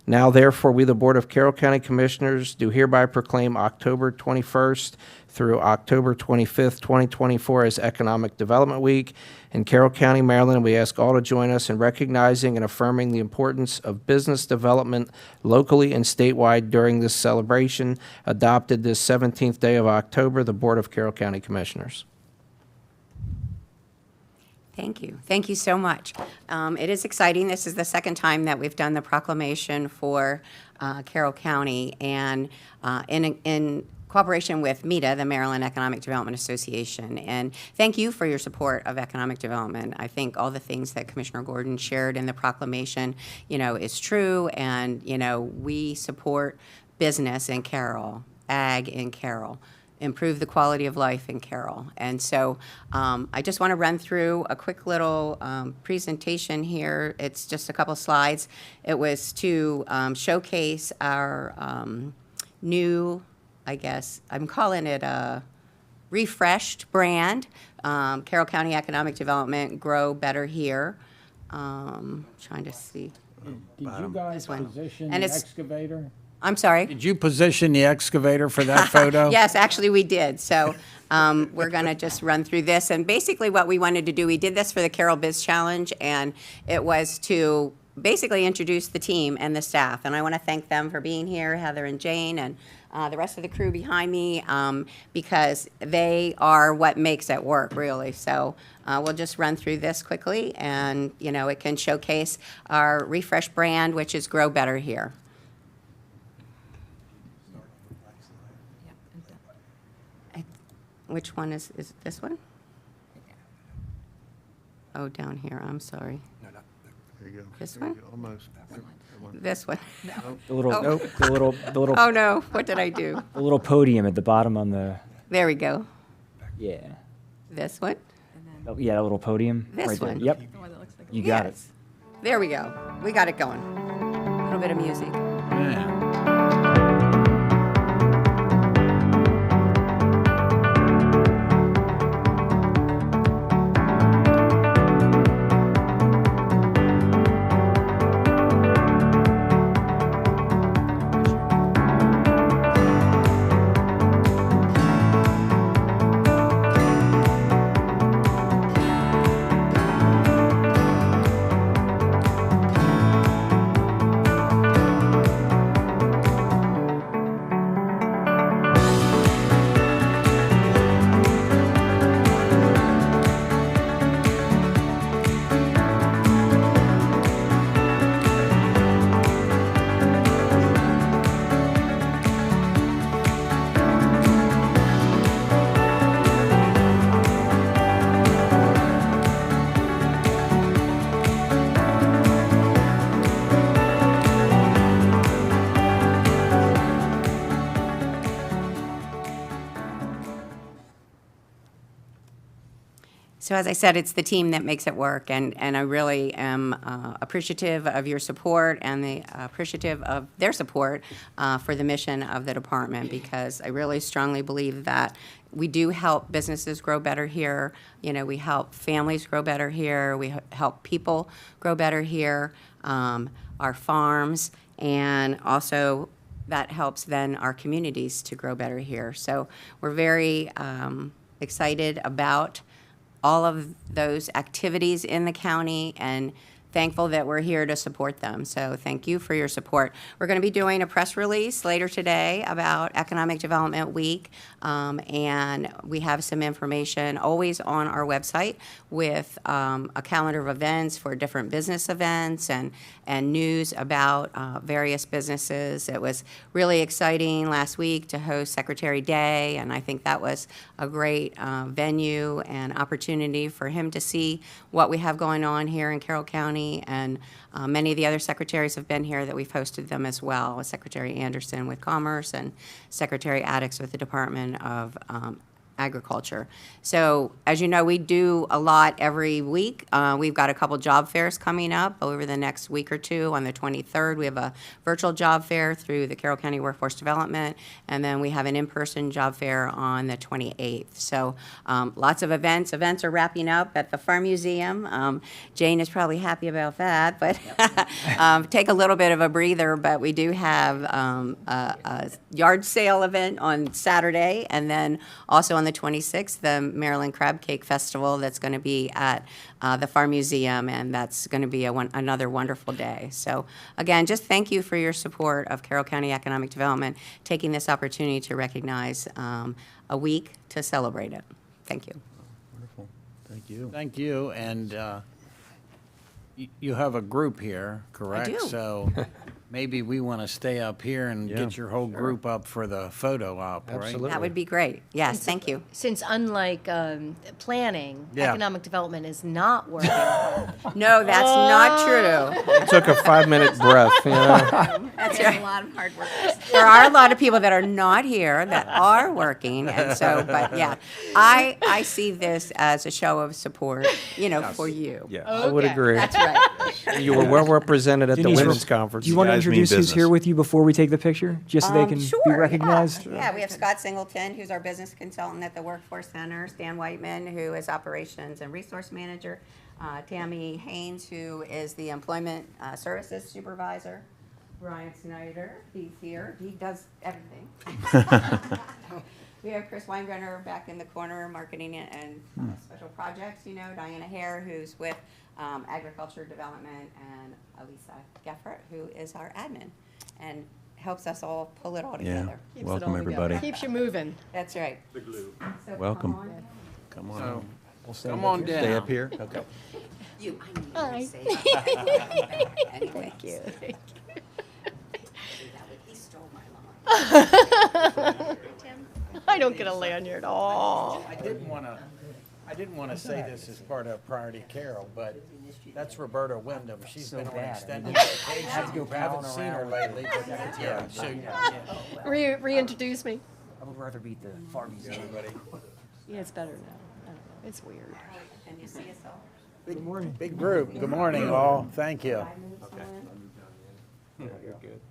Now, therefore, we, the Board of Carroll County Commissioners, do hereby proclaim October 21st through October 25th, 2024 as Economic Development Week in Carroll County, Maryland. We ask all to join us in recognizing and affirming the importance of business development locally and statewide during this celebration, adopted this 17th day of October, the Board of Carroll County Commissioners. Thank you. Thank you so much. It is exciting. This is the second time that we've done the proclamation for Carroll County, and in cooperation with MEDA, the Maryland Economic Development Association. And thank you for your support of economic development. I think all the things that Commissioner Gordon shared in the proclamation, is true. And, we support business in Carroll, ag in Carroll, improve the quality of life in Carroll. And so I just want to run through a quick little presentation here. It's just a couple slides. It was to showcase our new, I guess, I'm calling it a refreshed brand, Carroll County Economic Development, Grow Better Here. Trying to see. Did you guys position And the it's- excavator? I'm sorry? Did you position the excavator for that photo? Yes, actually, we did. So we're going to just run through this. And basically what we wanted to do, we did this for the Carroll Biz Challenge, and it was to basically introduce the team and the staff. And I want to thank them for being here, Heather and Jane, and the rest of the crew behind me, because they are what makes it work, really. So we'll just run through this quickly, and, it can showcase our refresh brand, which is Grow Better Here. Which one is this one? Oh, down here, I'm sorry. There you go. This There you one? go. Almost. This one. The little, Oh. the little, Oh, no, what did I do? the little podium at the bottom on the, There we go. yeah. This one? Oh, yeah, that little podium. This right there. one? Yep. You got it. Yes. There we go. We got it going. A little bit of music. Yeah. So as I said, it's the team that makes it work, and I really am appreciative of your support and appreciative of their support for the mission of the department, because I really strongly believe that we do help businesses grow better here. You know, we help families grow better here. We help people grow better here, our farms, and also that helps then our communities to grow better here. So we're very excited about all of those activities in the county and thankful that we're here to support them. So thank you for your support. We're going to be doing a press release later today about Economic Development Week, and we have some information always on our website with a calendar of events for different business events and news about various businesses. It was really exciting last week to host Secretary Day, and I think that was a great venue and opportunity for him to see what we have going on here in Carroll County. And many of the other secretaries have been here that we've hosted them as well, with Secretary Anderson with Commerce and Secretary Addix with the Department of Agriculture. So as you know, we do a lot every week. We've got a couple job fairs coming up over the next week or two. On the 23rd, we have a virtual job fair through the Carroll County Workforce Development, and then we have an in-person job fair on the 28th. So lots of events. Events are wrapping up at the Farm Museum. Jane is probably happy about that, but take a little bit of a breather. But we do have a yard sale event on Saturday, and then also on the 26th, the Maryland Crab Cake Festival that's going to be at the Farm Museum, and that's going to be another wonderful day. So again, just thank you for your support of Carroll County Economic Development, taking this opportunity to recognize a week to celebrate it. Thank you. Wonderful. Thank you. Thank you, and you have a group here, correct? do. So maybe we want to stay up here and Yeah, get your whole group up for the photo op, right? Absolutely. That would be great. Yes, thank you. Since unlike planning, Yeah. economic development is not working. No, that's not true. I took a 5-minute breath, you know. That's right. A lot of hard workers. There are a lot of people that are not here that are working, and so, but yeah, I see this as a show of support, you know, for you. Yeah. I would Okay, agree. That's right. You were well represented at the Denise, women's conference. Do you want to guys mean introduce who's here business. with you before we take the picture, just so they can Sure, be yeah. recognized? Yeah, we have Scott Singleton, who's our business consultant at the Workforce Center, Stan Whiteman, who is operations and resource manager, Tammy Haynes, who is the employment services supervisor, Brian Snyder, he's here, he does everything. We have Chris Weinbrenner back in the corner, marketing and special projects, you know, Diana Hare, who's with agriculture development, and Elisa Geffert, who is our admin, and helps us all pull it all Yeah. together. Keeps it Welcome, all together. everybody. Keeps you moving. That's right. The glue. So Welcome. Come on. Come on. So, come on down. Stay up here? Okay. You, I knew you would say that. Anyway. Thank you. He stole my line. I don't get a lanyard. Oh. I didn't want to I didn't want to say this as part of Priority Carol, but that's Roberta Wyndham. She's been on extended vacation. I haven't seen her lately, but yeah, so, Reintroduce me. I would rather beat the Farm Museum. Yeah, it's better now. I don't know. It's weird. Can you see us all? big group. Good morning, all. Thank you. You're good.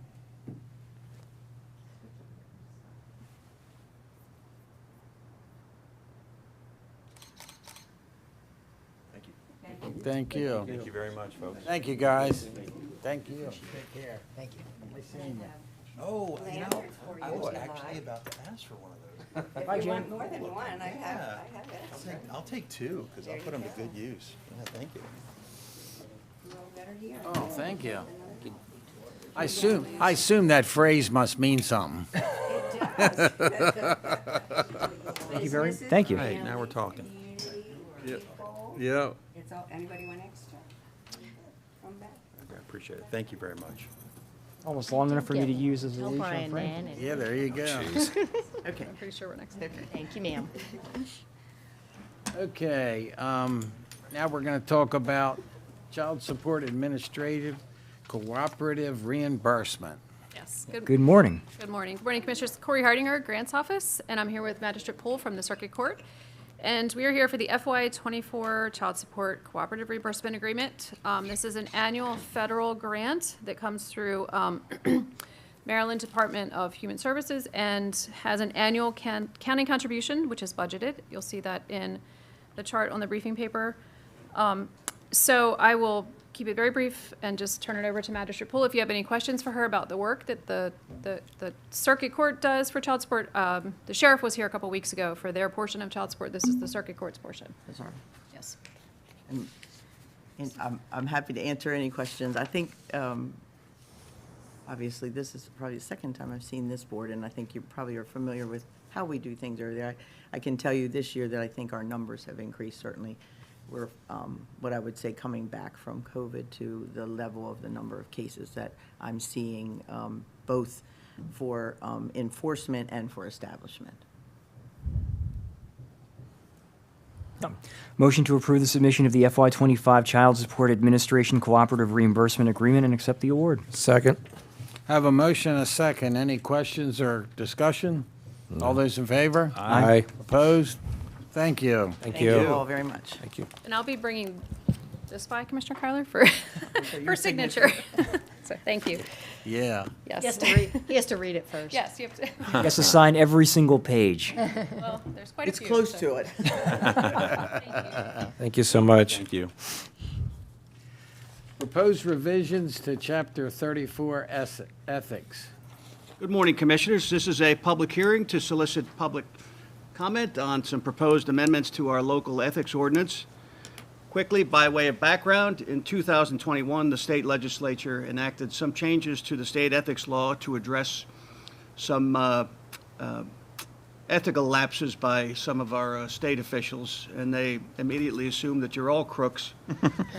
Thank you. Thank you very much, folks. Thank you, guys. Thank you. Take care. Thank you. Nice seeing you. Oh, you know, I was actually about to ask for one of those. If you want more than one, I have it. I'll take two, because I'll put them to good use. Yeah, thank you. Oh, thank you. I assume that phrase must mean something. Thank you very, thank you. Right, now we're talking. Yeah. It's all, anybody want extra? From back? I appreciate it. Thank you very much. Almost long enough for me to use as a No, leash Brian, on Frank. man. Yeah, there you go. Okay. I'm pretty sure we're next. Thank you, ma'am. Okay, now we're going to talk about child support administrative cooperative reimbursement. Yes. Good morning. Good morning. Good morning, Commissioners. Corey Hardinger, Grants Office, and I'm here with Magistrate Poole from the Circuit Court. And we are here for the FY24 Child Support Cooperative Reimbursement Agreement. This is an annual federal grant that comes through Maryland Department of Human Services and has an annual county contribution, which is budgeted. You'll see that in the chart on the briefing paper. So I will keep it very brief and just turn it over to Magistrate Poole. If you have any questions for her about the work that the Circuit Court does for child support, the sheriff was here a couple weeks ago for their portion of child support. This is the Circuit Court's portion. That's all right. Yes. And I'm happy to answer any questions. I think, obviously, this is probably the second time I've seen this board, and I think you probably are familiar with how we do things over there. I can tell you this year that I think our numbers have increased, certainly. We're, what I would say, coming back from COVID to the level of the number of cases that I'm seeing, both for enforcement and for establishment. Motion to approve the submission of the FY25 Child Support Administration Cooperative Reimbursement Agreement and accept the award. Second. Have a motion and a second. Any questions or discussion? All those in favor? Aye. Opposed? Thank you. Thank you you. all very much. Thank you. And I'll be bringing this by Commissioner Kyler for, for signature. So, thank you. Yeah. Yes. He has to read it first. Yes, you have to. He has to sign every single page. Well, there's quite a It's few. close so- to it. Thank you so much. Thank you. Proposed revisions to Chapter 34 Ethics. Good morning, Commissioners. This is a public hearing to solicit public comment on some proposed amendments to our local ethics ordinance. Quickly, by way of background, in 2021, the state legislature enacted some changes to the state ethics law to address some ethical lapses by some of our state officials, and they immediately assume that you're all crooks.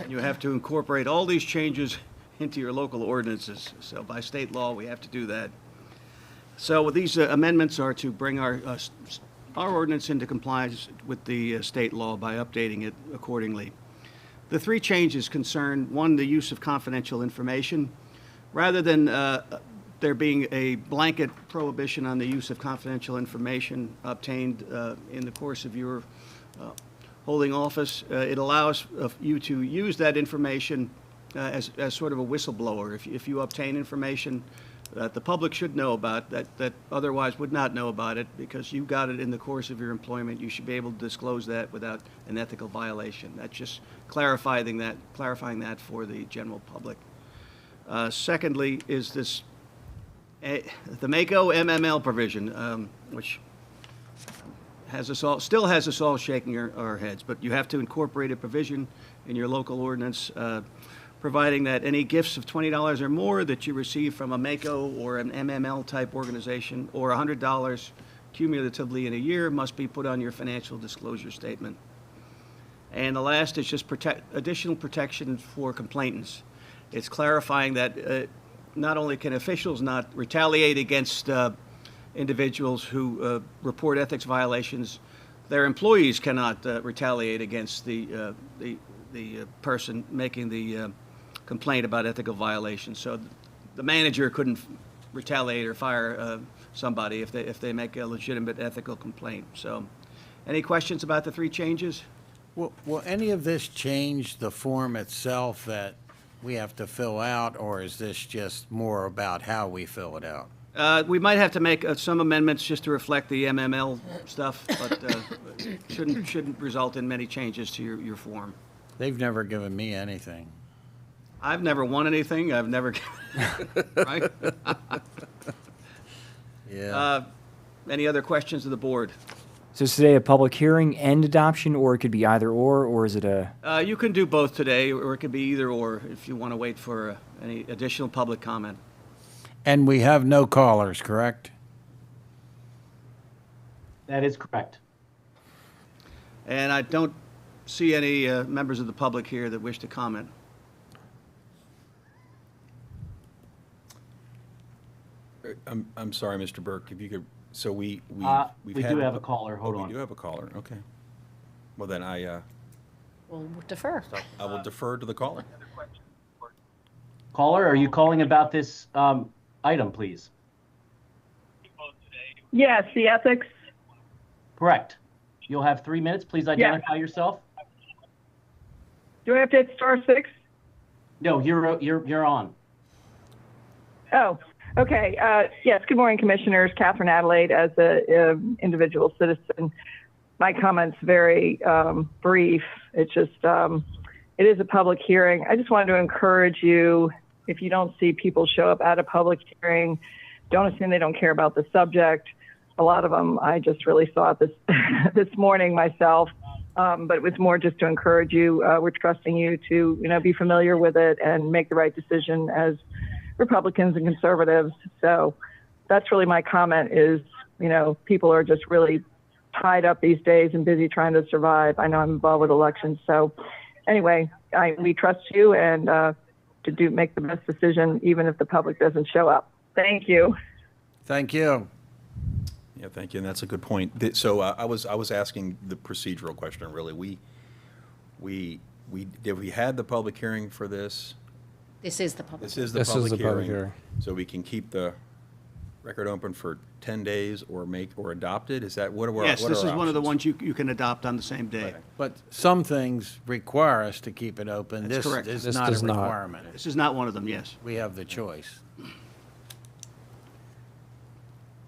You have to incorporate all these changes into your local ordinances. So by state law, we have to do that. So these amendments are to bring our ordinance into compliance with the state law by updating it accordingly. The three changes concern, one, the use of confidential information. Rather than there being a blanket prohibition on the use of confidential information obtained in the course of your holding office, it allows you to use that information as sort of a whistleblower. If you obtain information that the public should know about, that otherwise would not know about it, because you got it in the course of your employment, you should be able to disclose that without an ethical violation. That's just clarifying that for the general public. Secondly is this, the MACO MML provision, which still has us all shaking our heads, but you have to incorporate a provision in your local ordinance providing that any gifts of $20 or more that you receive from a MACO or an MML type organization, or $100 cumulatively in a year, must be put on your financial disclosure statement. And the last is just additional protection for complainants. It's clarifying that not only can officials not retaliate against individuals who report ethics violations, their employees cannot retaliate against the person making the complaint about ethical violations. So the manager couldn't retaliate or fire somebody if they make a legitimate ethical complaint. So, any questions about the three changes? Will any of this change the form itself that we have to fill out, or is this just more about how we fill it out? We might have to make some amendments just to reflect the MML stuff, but shouldn't result in many changes to your form. They've never given me anything. I've never won anything. I've never, right? Yeah. Any other questions of the board? So is today a public hearing and adoption, or it could be either or is it a? You can do both today, or it could be either or if you want to wait for any additional public comment. And we have no callers, correct? That is correct. And I don't see any members of the public here that wish to comment. I'm sorry, Mr. Burke, if you could, so we've We had. do have a caller, hold on. We do have a caller, okay. Well, then We'll defer. I will defer to the caller. Caller, are you calling about this item, please? Yes, the ethics. Correct. You'll have 3 minutes. Please identify yourself. Do I have to hit *6? No, you're on. Oh, okay. Yes, good morning, Commissioners. Catherine Adelaide, as an individual citizen. My comment's very brief. It's just, it is a public hearing. I just wanted to encourage you, if you don't see people show up at a public hearing, don't assume they don't care about the subject. A lot of them, I just really saw it this morning myself. But it was more just to encourage you. We're trusting you to, be familiar with it and make the right decision as Republicans and conservatives. So that's really my comment is, people are just really tied up these days and busy trying to survive. I know I'm involved with elections. So anyway, we trust you and to make the best decision, even if the public doesn't show up. Thank you. Thank you. Yeah, thank you, and that's a good point. So I was asking the procedural question, really. We had the public hearing for this. This is the public. This is the This is public the public hearing. hearing. So we can keep the record open for 10 days or adopt it? Is that, what are our Yes, this is one of the options? ones you can adopt on the same day. But some things require us to keep it open. That's correct. This This is not a does not. requirement. This is not one of them, yes. We have the choice.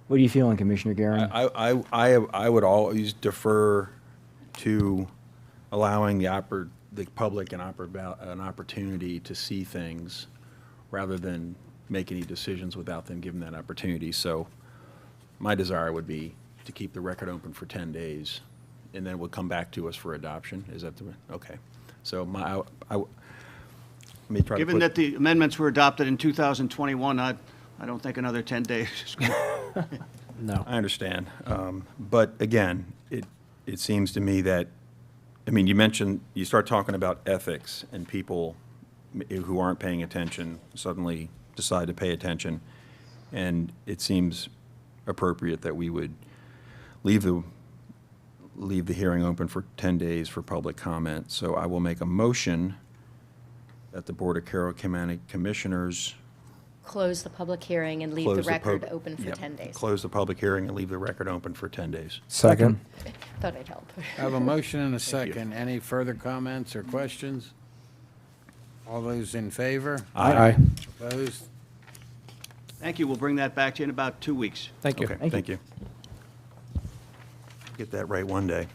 What are you feeling, Commissioner Garing? I would always defer to allowing the public an opportunity to see things rather than make any decisions without them given that opportunity. So my desire would be to keep the record open for 10 days and then it would come back to us for adoption. Is that okay. So let me try Given that the amendments were adopted in 2021, I don't think another 10 days is going to... No. I understand. But again, it seems to me that, you start talking about ethics and people who aren't paying attention suddenly decide to pay attention. And it seems appropriate that we would leave the hearing open for 10 days for public comment. So I will make a motion that the Board of Carroll County Commissioners Close the public hearing and leave the close record open for yep, 10 days. Close the public hearing and leave the record open for 10 days. Second. Thought I'd help. I have a motion and a second. Any further comments or questions? All those in favor? Aye. Opposed? Thank you. We'll bring that back to you in about 2 weeks. Thank you. Okay, thank you. Get that right one day.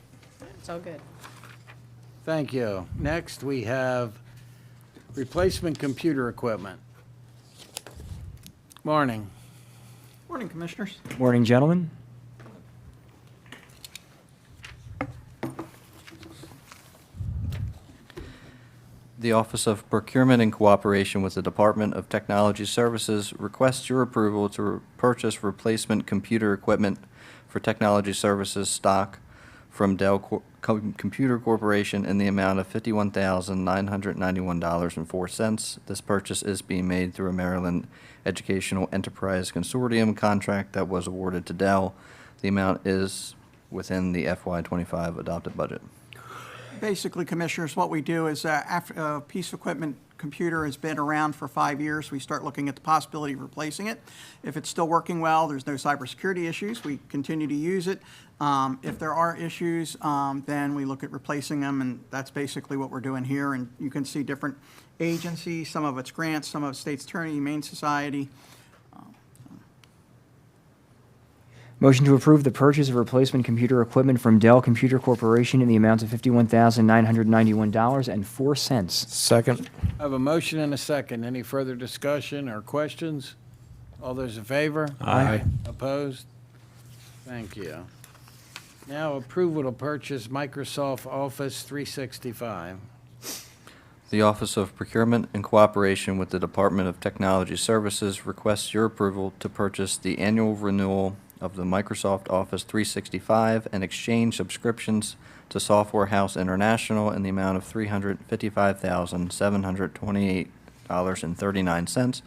It's all good. Thank you. Next, we have replacement computer equipment. Morning. Morning, Commissioners. Morning, gentlemen. The Office of Procurement in cooperation with the Department of Technology Services requests your approval to purchase replacement computer equipment for technology services stock from Dell Computer Corporation in the amount of $51,991.04. This purchase is being made through a Maryland Educational Enterprise Consortium contract that was awarded to Dell. The amount is within the FY25 adopted budget. Basically, Commissioners, what we do is after a piece of equipment, computer has been around for 5 years, we start looking at the possibility of replacing it. If it's still working well, there's no cybersecurity issues, we continue to use it. If there are issues, then we look at replacing them, and that's basically what we're doing here. And you can see different agencies, some of it's grants, some of it's State's Attorney, Humane Society. Motion to approve the purchase of replacement computer equipment from Dell Computer Corporation in the amount of $51,991.04. Second. I have a motion and a second. Any further discussion or questions? All those in favor? Aye. Opposed? Thank you. Now approval to purchase Microsoft Office 365. The Office of Procurement, in cooperation with the Department of Technology Services, requests your approval to purchase the annual renewal of the Microsoft Office 365 and exchange subscriptions to Software House International in the amount of $355,728.39.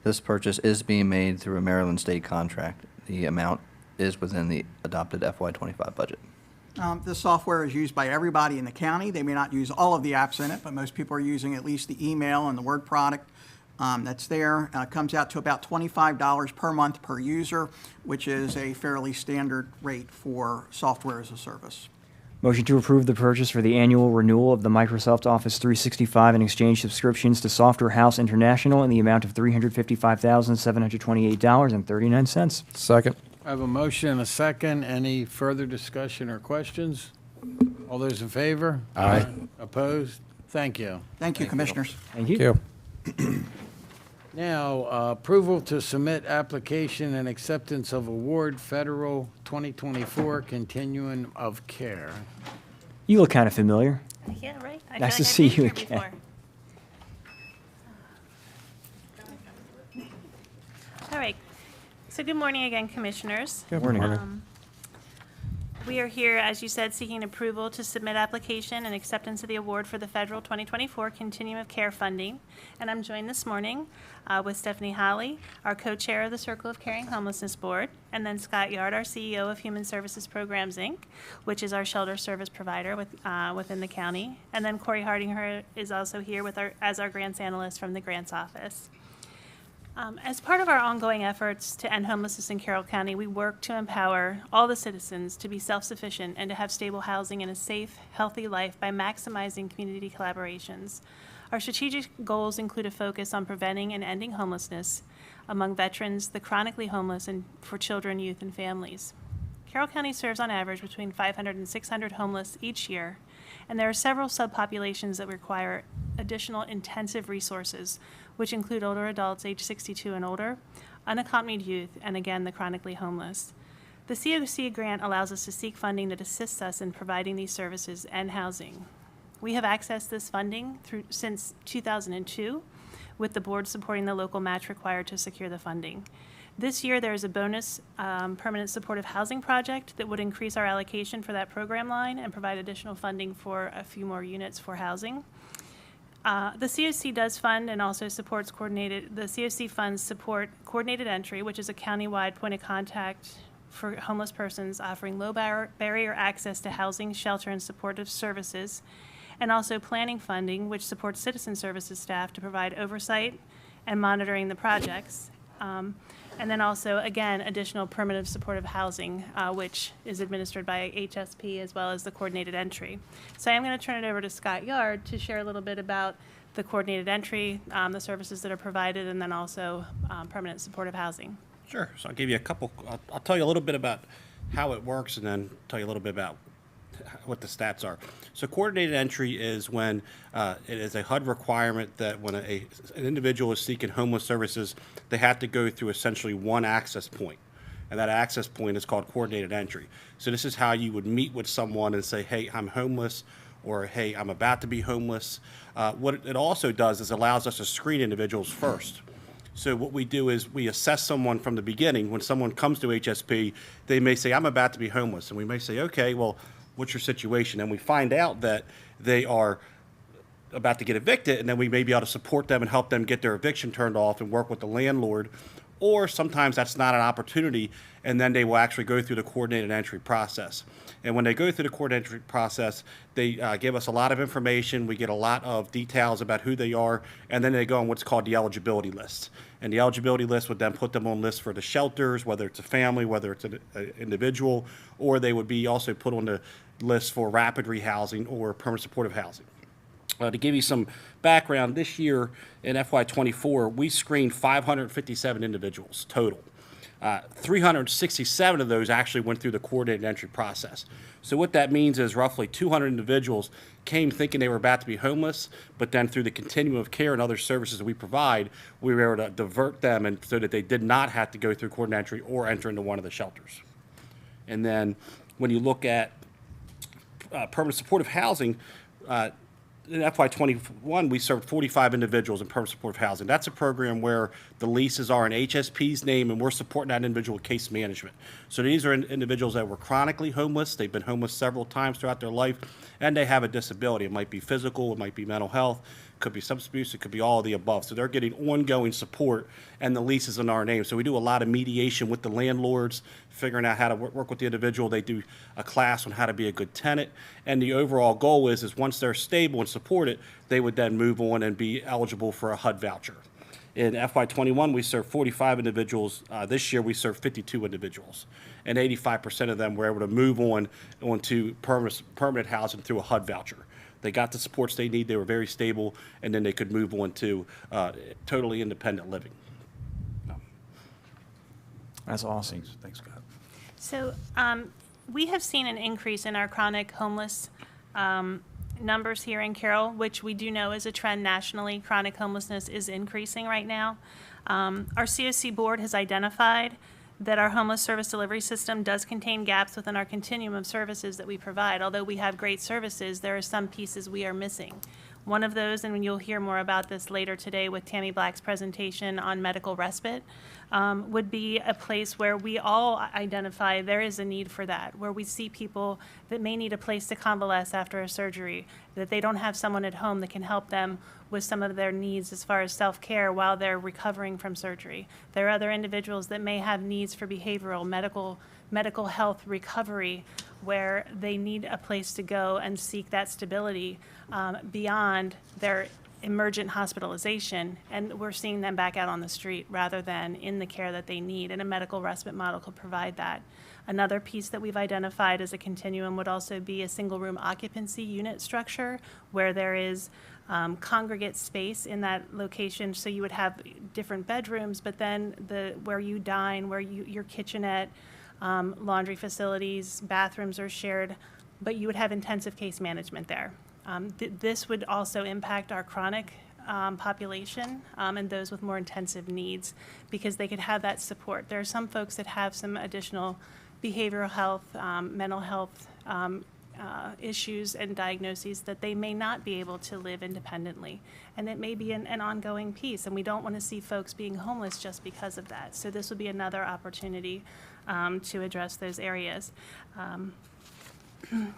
This purchase is being made through a Maryland state contract. The amount is within the adopted FY25 budget. This software is used by everybody in the county. They may not use all of the apps in it, but most people are using at least the email and the Word product that's there. Comes out to about $25 per month per user, which is a fairly standard rate for software as a service. Motion to approve the purchase for the annual renewal of the Microsoft Office 365 and exchange subscriptions to Software House International in the amount of $355,728.39. Second. I have a motion and a second. Any further discussion or questions? All those in favor? Aye. Opposed? Thank you. Thank you, Commissioners. Thank you. Thank you. Now, approval to submit application and acceptance of award federal 2024 Continuum of Care. You look kind of familiar. Yeah, right. I Nice feel to like see I've been you here again. before. All right. So good morning again, Commissioners. Good morning. We are here, as you said, seeking approval to submit application and acceptance of the award for the federal 2024 Continuum of Care funding. And I'm joined this morning with Stephanie Holly, our co-chair of the Circle of Caring Homelessness Board, and then Scott Yard, our CEO of Human Services Programs, Inc., which is our shelter service provider within the county. And then Corey Hardinger is also here as our grants analyst from the grants office. As part of our ongoing efforts to end homelessness in Carroll County, we work to empower all the citizens to be self-sufficient and to have stable housing and a safe, healthy life by maximizing community collaborations. Our strategic goals include a focus on preventing and ending homelessness among veterans, the chronically homeless, and for children, youth, and families. Carroll County serves on average between 500 and 600 homeless each year, and there are several subpopulations that require additional intensive resources, which include older adults age 62 and older, unaccompanied youth, and again, the chronically homeless. The COC grant allows us to seek funding that assists us in providing these services and housing. We have accessed this funding since 2002, with the board supporting the local match required to secure the funding. This year, there is a bonus permanent supportive housing project that would increase our allocation for that program line and provide additional funding for a few more units for housing. The COC does fund and also supports the COC funds support coordinated entry, which is a countywide point of contact for homeless persons offering low barrier access to housing, shelter, and supportive services, and also planning funding, which supports citizen services staff to provide oversight and monitoring the projects. And then also, again, additional permanent supportive housing, which is administered by HSP as well as the coordinated entry. So I'm going to turn it over to Scott Yard to share a little bit about the coordinated entry, the services that are provided, and then also permanent supportive housing. Sure. So I'll give you I'll tell you a little bit about how it works and then tell you a little bit about what the stats are. So coordinated entry is when it is a HUD requirement that when an individual is seeking homeless services, they have to go through essentially one access point. And that access point is called coordinated entry. So this is how you would meet with someone and say, hey, I'm homeless, or hey, I'm about to be homeless. What it also does is allows us to screen individuals first. So what we do is we assess someone from the beginning. When someone comes to HSP, they may say, I'm about to be homeless. And we may say, okay, well, what's your situation? And we find out that they are about to get evicted, and then we may be able to support them and help them get their eviction turned off and work with the landlord or sometimes that's not an opportunity, and then they will actually go through the coordinated entry process. And when they go through the coordinated entry process, they give us a lot of information. We get a lot of details about who they are, and then they go on what's called the eligibility list. And the eligibility list would then put them on lists for the shelters, whether it's a family, whether it's an individual, or they would be also put on the list for rapid rehousing or permanent supportive housing. To give you some background, this year in FY24, we screened 557 individuals total. 367 of those actually went through the coordinated entry process. So what that means is roughly 200 individuals came thinking they were about to be homeless, but then through the continuum of care and other services that we provide, we were able to divert them and so that they did not have to go through coordinated entry or enter into one of the shelters. And then when you look at permanent supportive housing, in FY21, we served 45 individuals in permanent supportive housing. That's a program where the leases are in HSP's name, and we're supporting that individual case management. So these are individuals that were chronically homeless. They've been homeless several times throughout their life, and they have a disability. It might be physical, it might be mental health, it could be substance abuse, it could be all of the above. So they're getting ongoing support, and the lease is in our name. So we do a lot of mediation with the landlords, figuring out how to work with the individual. They do a class on how to be a good tenant, and the overall goal is once they're stable and supported, they would then move on and be eligible for a HUD voucher. In FY21, we served 45 individuals. This year, we served 52 individuals, and 85% of them were able to move onto permanent housing through a HUD voucher. They got the supports they need. They were very stable, and then they could move on to totally independent living. That's awesome. Thanks, Scott. So we have seen an increase in our chronic homeless numbers here in Carroll, which we do know is a trend nationally. Chronic homelessness is increasing right now. Our COC board has identified that our homeless service delivery system does contain gaps within our continuum of services that we provide. Although we have great services, there are some pieces we are missing. One of those, and you'll hear more about this later today with Tammy Black's presentation on medical respite, would be a place where we all identify there is a need for that, where we see people that may need a place to convalesce after a surgery, that they don't have someone at home that can help them with some of their needs as far as self-care while they're recovering from surgery. There are other individuals that may have needs for behavioral, medical health recovery, where they need a place to go and seek that stability beyond their emergent hospitalization, and we're seeing them back out on the street rather than in the care that they need, and a medical respite model could provide that. Another piece that we've identified as a continuum would also be a single room occupancy unit structure where there is congregate space in that location, so you would have different bedrooms, but then where you dine, where your kitchenette, laundry facilities, bathrooms are shared, but you would have intensive case management there. This would also impact our chronic population and those with more intensive needs, because they could have that support. There are some folks that have some additional behavioral health, mental health issues and diagnoses that they may not be able to live independently. And it may be an ongoing piece, and we don't want to see folks being homeless just because of that. So this would be another opportunity to address those areas.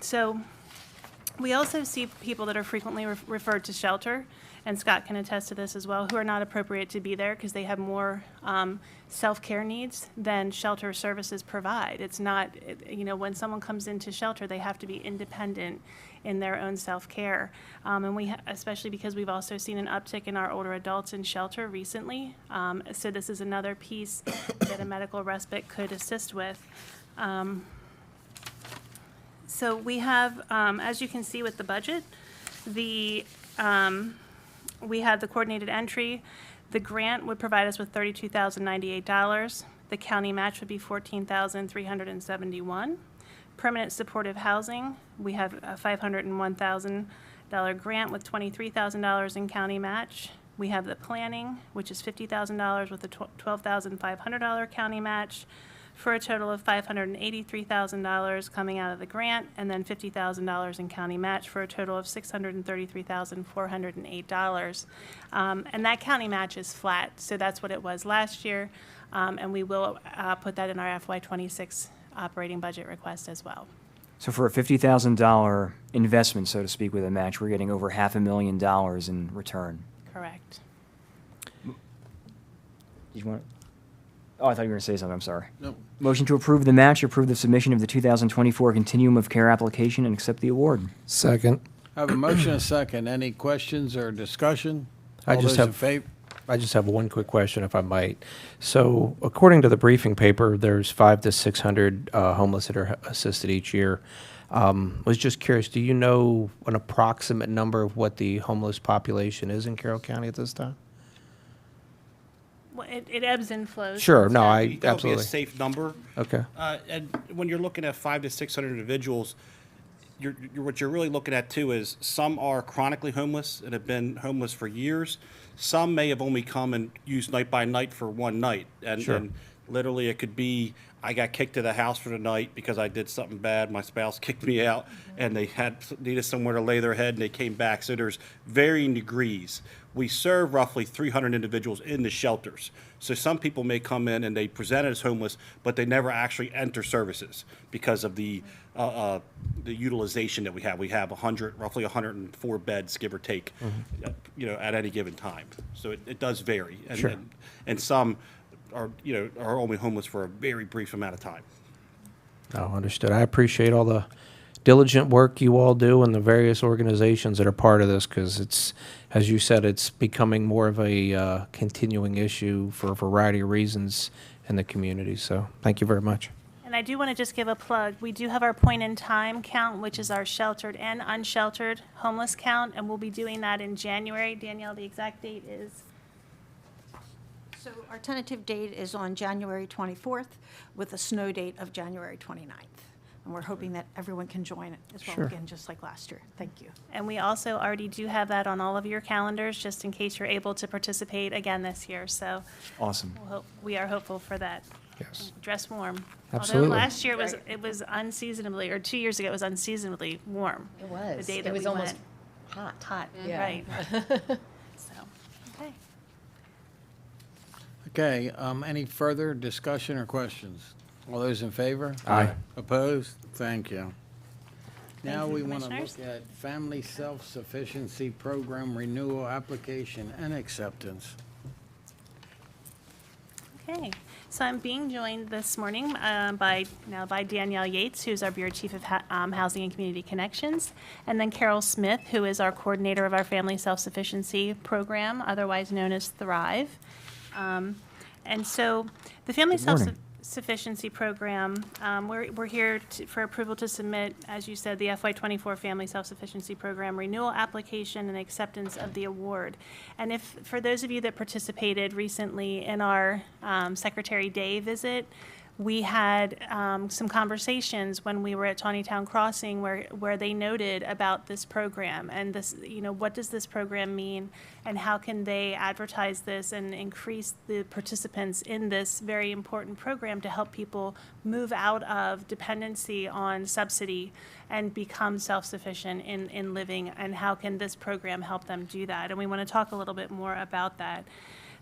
So we also see people that are frequently referred to shelter, and Scott can attest to this as well, who are not appropriate to be there because they have more self-care needs than shelter services provide. It's not, when someone comes into shelter, they have to be independent in their own self-care. And we, especially because we've also seen an uptick in our older adults in shelter recently. So this is another piece that a medical respite could assist with. So we have, as you can see with the budget, we have the coordinated entry. The grant would provide us with $32,098. The county match would be $14,371. Permanent supportive housing, we have a $501,000 grant with $23,000 in county match. We have the planning, which is $50,000 with a $12,500 county match, for a total of $583,000 coming out of the grant, and then $50,000 in county match for a total of $633,408. And that county match is flat, so that's what it was last year, and we will put that in our FY26 operating budget request as well. So for a $50,000 investment, so to speak, with a match, we're getting over $500,000 in return. Correct. Did you want Oh, I thought you were going to say something. I'm sorry. No. Motion to approve the match, approve the submission of the 2024 Continuum of Care application, and accept the award. Second. I have a motion and a second. Any questions or discussion? I All just those in have- favor? I just have one quick question, if I might. So, according to the briefing paper, there's 500 to 600 homeless that are assisted each year. Was just curious, do you know an approximate number of what the homeless population is in Carroll County at this time? Well, it ebbs and flows. Sure, no, I That'll be a absolutely. safe number. Okay. And when you're looking at 500 to 600 individuals, what you're really looking at too is some are chronically homeless and have been homeless for years. Some may have only come and used night by night for one night. And literally it could be, I got kicked to the house for the night because I did something bad. My spouse kicked me out and they needed somewhere to lay their head and they came back. So there's varying degrees. We serve roughly 300 individuals in the shelters. So some people may come in and they present as homeless, but they never actually enter services because of the utilization that we have. We have roughly 104 beds, give or take, at any given time. So it does vary. And some are only homeless for a very brief amount of time. Oh, understood. I appreciate all the diligent work you all do and the various organizations that are part of this, because it's, as you said, it's becoming more of a continuing issue for a variety of reasons in the community. So thank you very much. And I do want to just give a plug. We do have our point in time count, which is our sheltered and unsheltered homeless count, and we'll be doing that in January. Danielle, the exact date is? So our tentative date is on January 24th with a snow date of January 29th. And we're hoping that everyone can join it as well, Sure. again, just like last year. Thank you. And we also already do have that on all of your calendars, just in case you're able to participate again this year. So Awesome. we are hopeful for that. Yes. Dress warm. Absolutely. Although last year it was unseasonably, or 2 years ago, it was unseasonably warm. It was. The day It that was we almost went. hot. Hot, Yeah. right. So, okay. Okay, any further discussion or questions? All those in favor? Aye. Opposed? Thank you. Now you, we want to look Commissioners. at Family Self-Sufficiency Program Renewal Application and Acceptance. Okay, so I'm being joined this morning by Danielle Yates, who's our Bureau Chief of Housing and Community Connections, and then Carol Smith, who is our coordinator of our Family Self-Sufficiency Program, otherwise known as Thrive. And so the Family Good morning. Self-Sufficiency Program, we're here for approval to submit, as you said, the FY24 Family Self-Sufficiency Program renewal application and acceptance of the award. And if, for those of you that participated recently in our Secretary Day visit, we had some conversations when we were at Tawnytown Crossing where they noted about this program and this, what does this program mean and how can they advertise this and increase the participants in this very important program to help people move out of dependency on subsidy and become self-sufficient in living, and how can this program help them do that? And we want to talk a little bit more about that.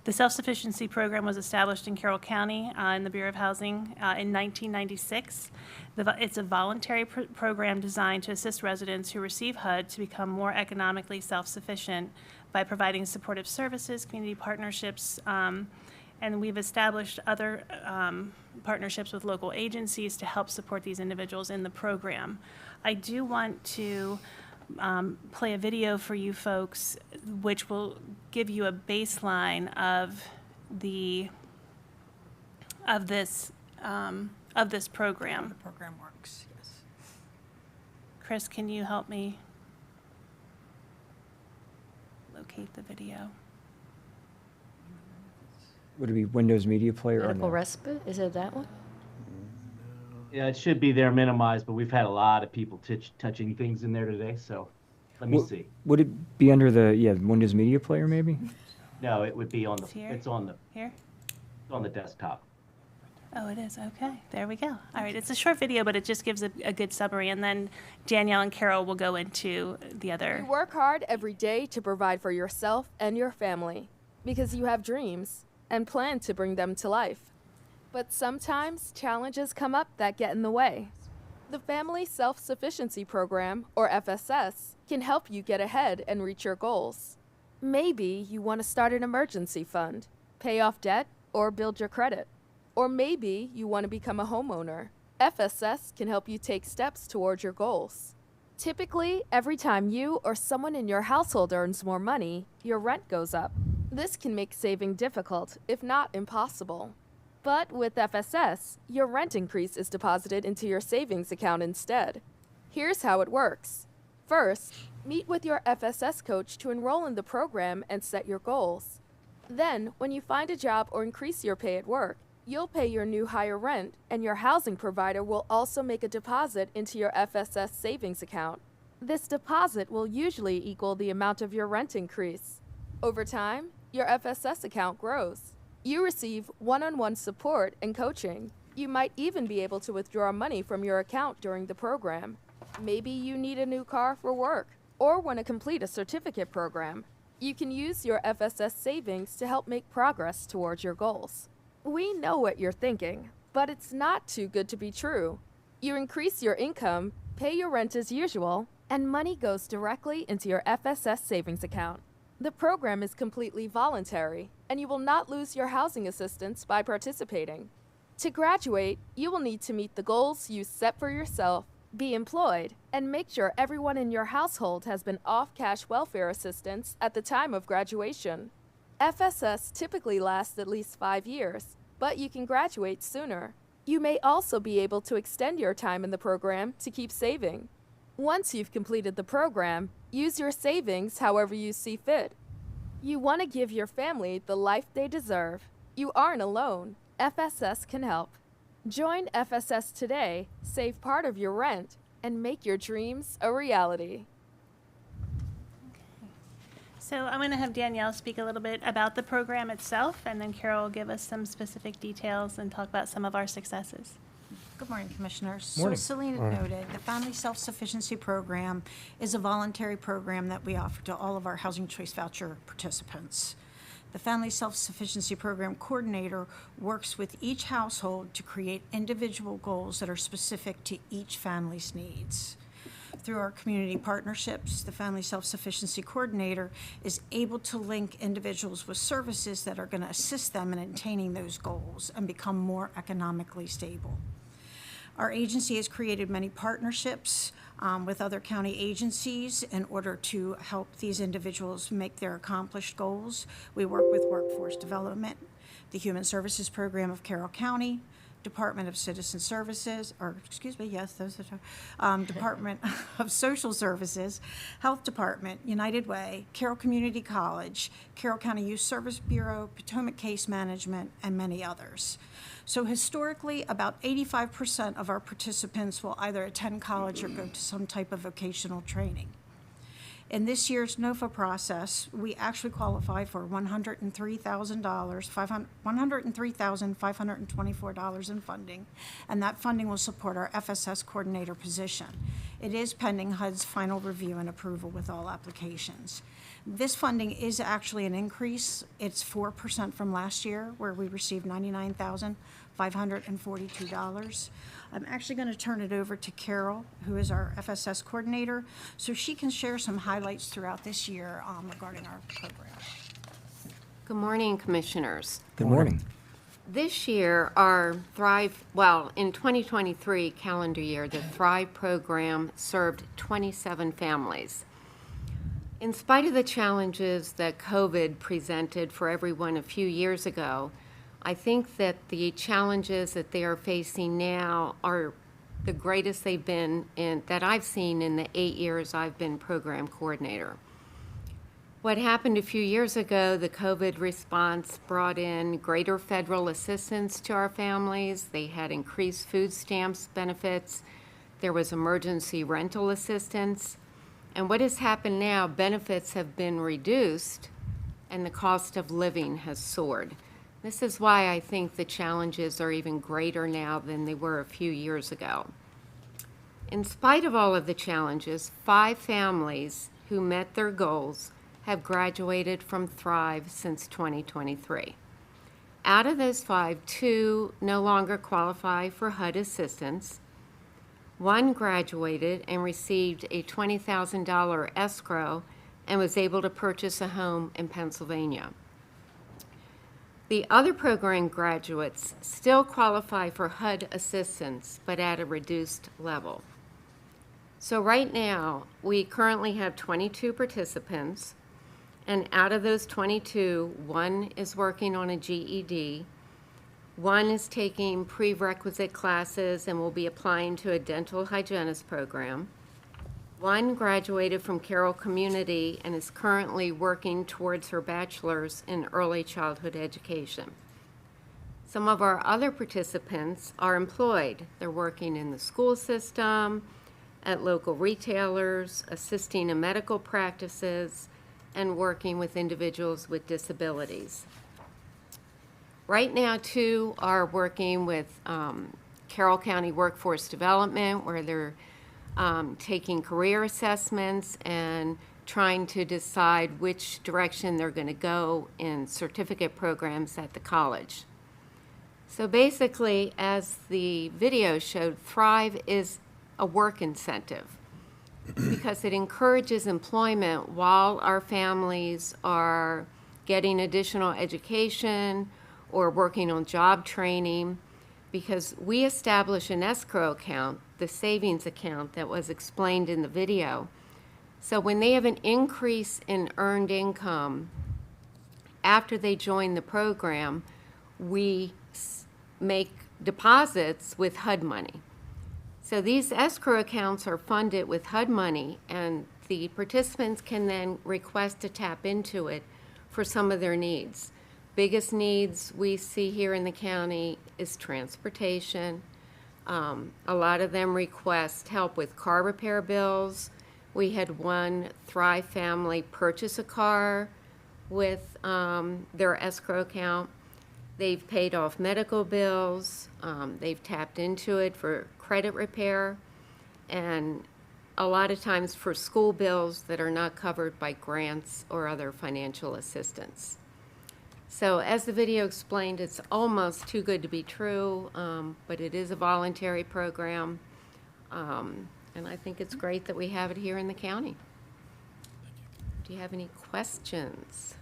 The self-sufficiency program was established in Carroll County in the Bureau of Housing in 1996. It's a voluntary program designed to assist residents who receive HUD to become more economically self-sufficient by providing supportive services, community partnerships, and we've established other partnerships with local agencies to help support these individuals in the program. I do want to play a video for you folks, which will give you a baseline of this program. The program works, yes. Chris, can you help me locate the video? Would it be Windows Media Player or Medical no? respite, is it that one? Yeah, it should be there minimized, but we've had a lot of people touching things in there today, so let me see. Would it be under the Windows Media Player maybe? No, it would be on It's here? it's on the Here? desktop. Oh, it is. Okay, there we go. All right, it's a short video, but it just gives a good summary, and then Danielle and Carol will go into the other. You work hard every day to provide for yourself and your family because you have dreams and plan to bring them to life. But sometimes challenges come up that get in the way. The Family Self-Sufficiency Program, or FSS, can help you get ahead and reach your goals. Maybe you want to start an emergency fund, pay off debt, or build your credit. Or maybe you want to become a homeowner. FSS can help you take steps towards your goals. Typically, every time you or someone in your household earns more money, your rent goes up. This can make saving difficult, if not impossible. But with FSS, your rent increase is deposited into your savings account instead. Here's how it works. First, meet with your FSS coach to enroll in the program and set your goals. Then, when you find a job or increase your pay at work, you'll pay your new higher rent, and your housing provider will also make a deposit into your FSS savings account. This deposit will usually equal the amount of your rent increase. Over time, your FSS account grows. You receive one-on-one support and coaching. You might even be able to withdraw money from your account during the program. Maybe you need a new car for work or want to complete a certificate program. You can use your FSS savings to help make progress towards your goals. We know what you're thinking, but it's not too good to be true. You increase your income, pay your rent as usual, and money goes directly into your FSS savings account. The program is completely voluntary, and you will not lose your housing assistance by participating. To graduate, you will need to meet the goals you set for yourself, be employed, and make sure everyone in your household has been off cash welfare assistance at the time of graduation. FSS typically lasts at least 5 years, but you can graduate sooner. You may also be able to extend your time in the program to keep saving. Once you've completed the program, use your savings however you see fit. You want to give your family the life they deserve. You aren't alone. FSS can help. Join FSS today, save part of your rent, and make your dreams a reality. So I'm going to have Danielle speak a little bit about the program itself, and then Carol will give us some specific details and talk about some of our successes. Good morning, Commissioners. Morning. So Selena noted, the Family Self-Sufficiency Program is a voluntary program that we offer to all of our Housing Choice Voucher participants. The Family Self-Sufficiency Program coordinator works with each household to create individual goals that are specific to each family's needs. Through our community partnerships, the Family Self-Sufficiency Coordinator is able to link individuals with services that are going to assist them in attaining those goals and become more economically stable. Our agency has created many partnerships with other county agencies in order to help these individuals make their accomplished goals. We work with Workforce Development, the Human Services Program of Carroll County, Department of Citizen Services, or excuse me, yes, those are Department of Social Services, Health Department, United Way, Carroll Community College, Carroll County Youth Service Bureau, Potomac Case Management, and many others. So historically, about 85% of our participants will either attend college or go to some type of vocational training. In this year's NOFA process, we actually qualify for $103,524 in funding, and that funding will support our FSS coordinator position. It is pending HUD's final review and approval with all applications. This funding is actually an increase. It's 4% from last year, where we received $99,542. I'm actually going to turn it over to Carol, who is our FSS coordinator, so she can share some highlights throughout this year regarding our program. Good morning, Commissioners. Good morning. This year, our in 2023 calendar year, the Thrive program served 27 families. In spite of the challenges that COVID presented for everyone a few years ago, I think that the challenges that they are facing now are the greatest they've been that I've seen in the 8 years I've been program coordinator. What happened a few years ago, the COVID response brought in greater federal assistance to our families. They had increased food stamps benefits. There was emergency rental assistance. And what has happened now, benefits have been reduced and the cost of living has soared. This is why I think the challenges are even greater now than they were a few years ago. In spite of all of the challenges, 5 families who met their goals have graduated from Thrive since 2023. Out of those 5, 2 no longer qualify for HUD assistance. 1 graduated and received a $20,000 escrow and was able to purchase a home in Pennsylvania. The other program graduates still qualify for HUD assistance, but at a reduced level. So right now, we currently have 22 participants, and out of those 22, one is working on a GED, one is taking prerequisite classes and will be applying to a dental hygienist program. One graduated from Carroll Community and is currently working towards her bachelor's in early childhood education. Some of our other participants are employed. They're working in the school system, at local retailers, assisting in medical practices, and working with individuals with disabilities. Right now, two are working with Carroll County Workforce Development, where they're taking career assessments and trying to decide which direction they're going to go in certificate programs at the college. So basically, as the video showed, Thrive is a work incentive because it encourages employment while our families are getting additional education or working on job training, because we establish an escrow account, the savings account that was explained in the video. So when they have an increase in earned income after they join the program, we make deposits with HUD money. So these escrow accounts are funded with HUD money, and the participants can then request to tap into it for some of their needs. Biggest needs we see here in the county is transportation. A lot of them request help with car repair bills. We had one Thrive family purchase a car with their escrow account. They've paid off medical bills. They've tapped into it for credit repair, and a lot of times for school bills that are not covered by grants or other financial assistance. So as the video explained, it's almost too good to be true, but it is a voluntary program, and I think it's great that we have it here in the county. Do you have any questions?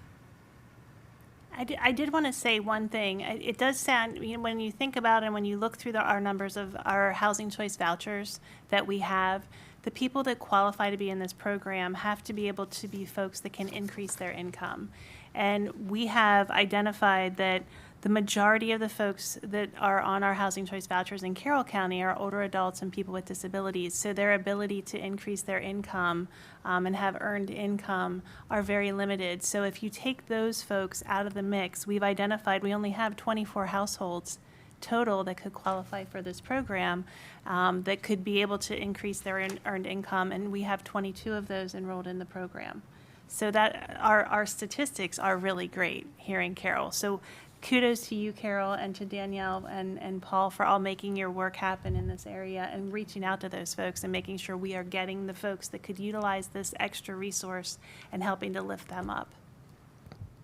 I did want to say one thing. It does sound, when you think about and when you look through our numbers of our housing choice vouchers that we have, the people that qualify to be in this program have to be able to be folks that can increase their income. And we have identified that the majority of the folks that are on our housing choice vouchers in Carroll County are older adults and people with disabilities. So their ability to increase their income and have earned income are very limited. So if you take those folks out of the mix, we've identified we only have 24 households total that could qualify for this program that could be able to increase their earned income, and we have 22 of those enrolled in the program. So that our statistics are really great here in Carroll. So kudos to you, Carol, and to Danielle and Paul for all making your work happen in this area and reaching out to those folks and making sure we are getting the folks that could utilize this extra resource and helping to lift them up.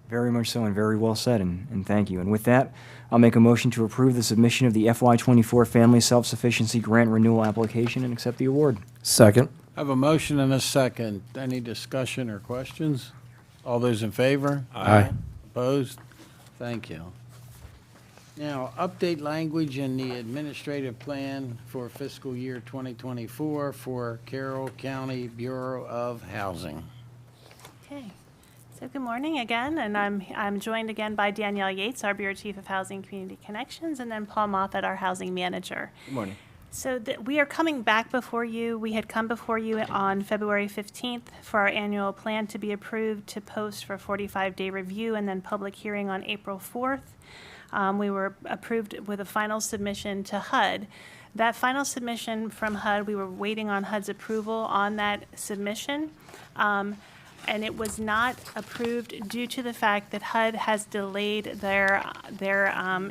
Very much so, and very well said, and thank you. And with that, I'll make a motion to approve the submission of the FY24 Family Self-Sufficiency Grant Renewal Application and accept the award. Second. I have a motion and a second. Any discussion or questions? All those in favor? Aye. Opposed? Thank you. Now, update language in the administrative plan for fiscal year 2024 for Carroll County Bureau of Housing. Okay. So good morning again, and I'm joined again by Danielle Yates, our Bureau Chief of Housing and Community Connections, and then Paul Moffett, our Housing Manager. Good morning. So we are coming back before you. We had come before you on February 15th for our annual plan to be approved to post for 45-day review and then public hearing on April 4th. We were approved with a final submission to HUD. That final submission from HUD, we were waiting on HUD's approval on that submission. And it was not approved due to the fact that HUD has delayed their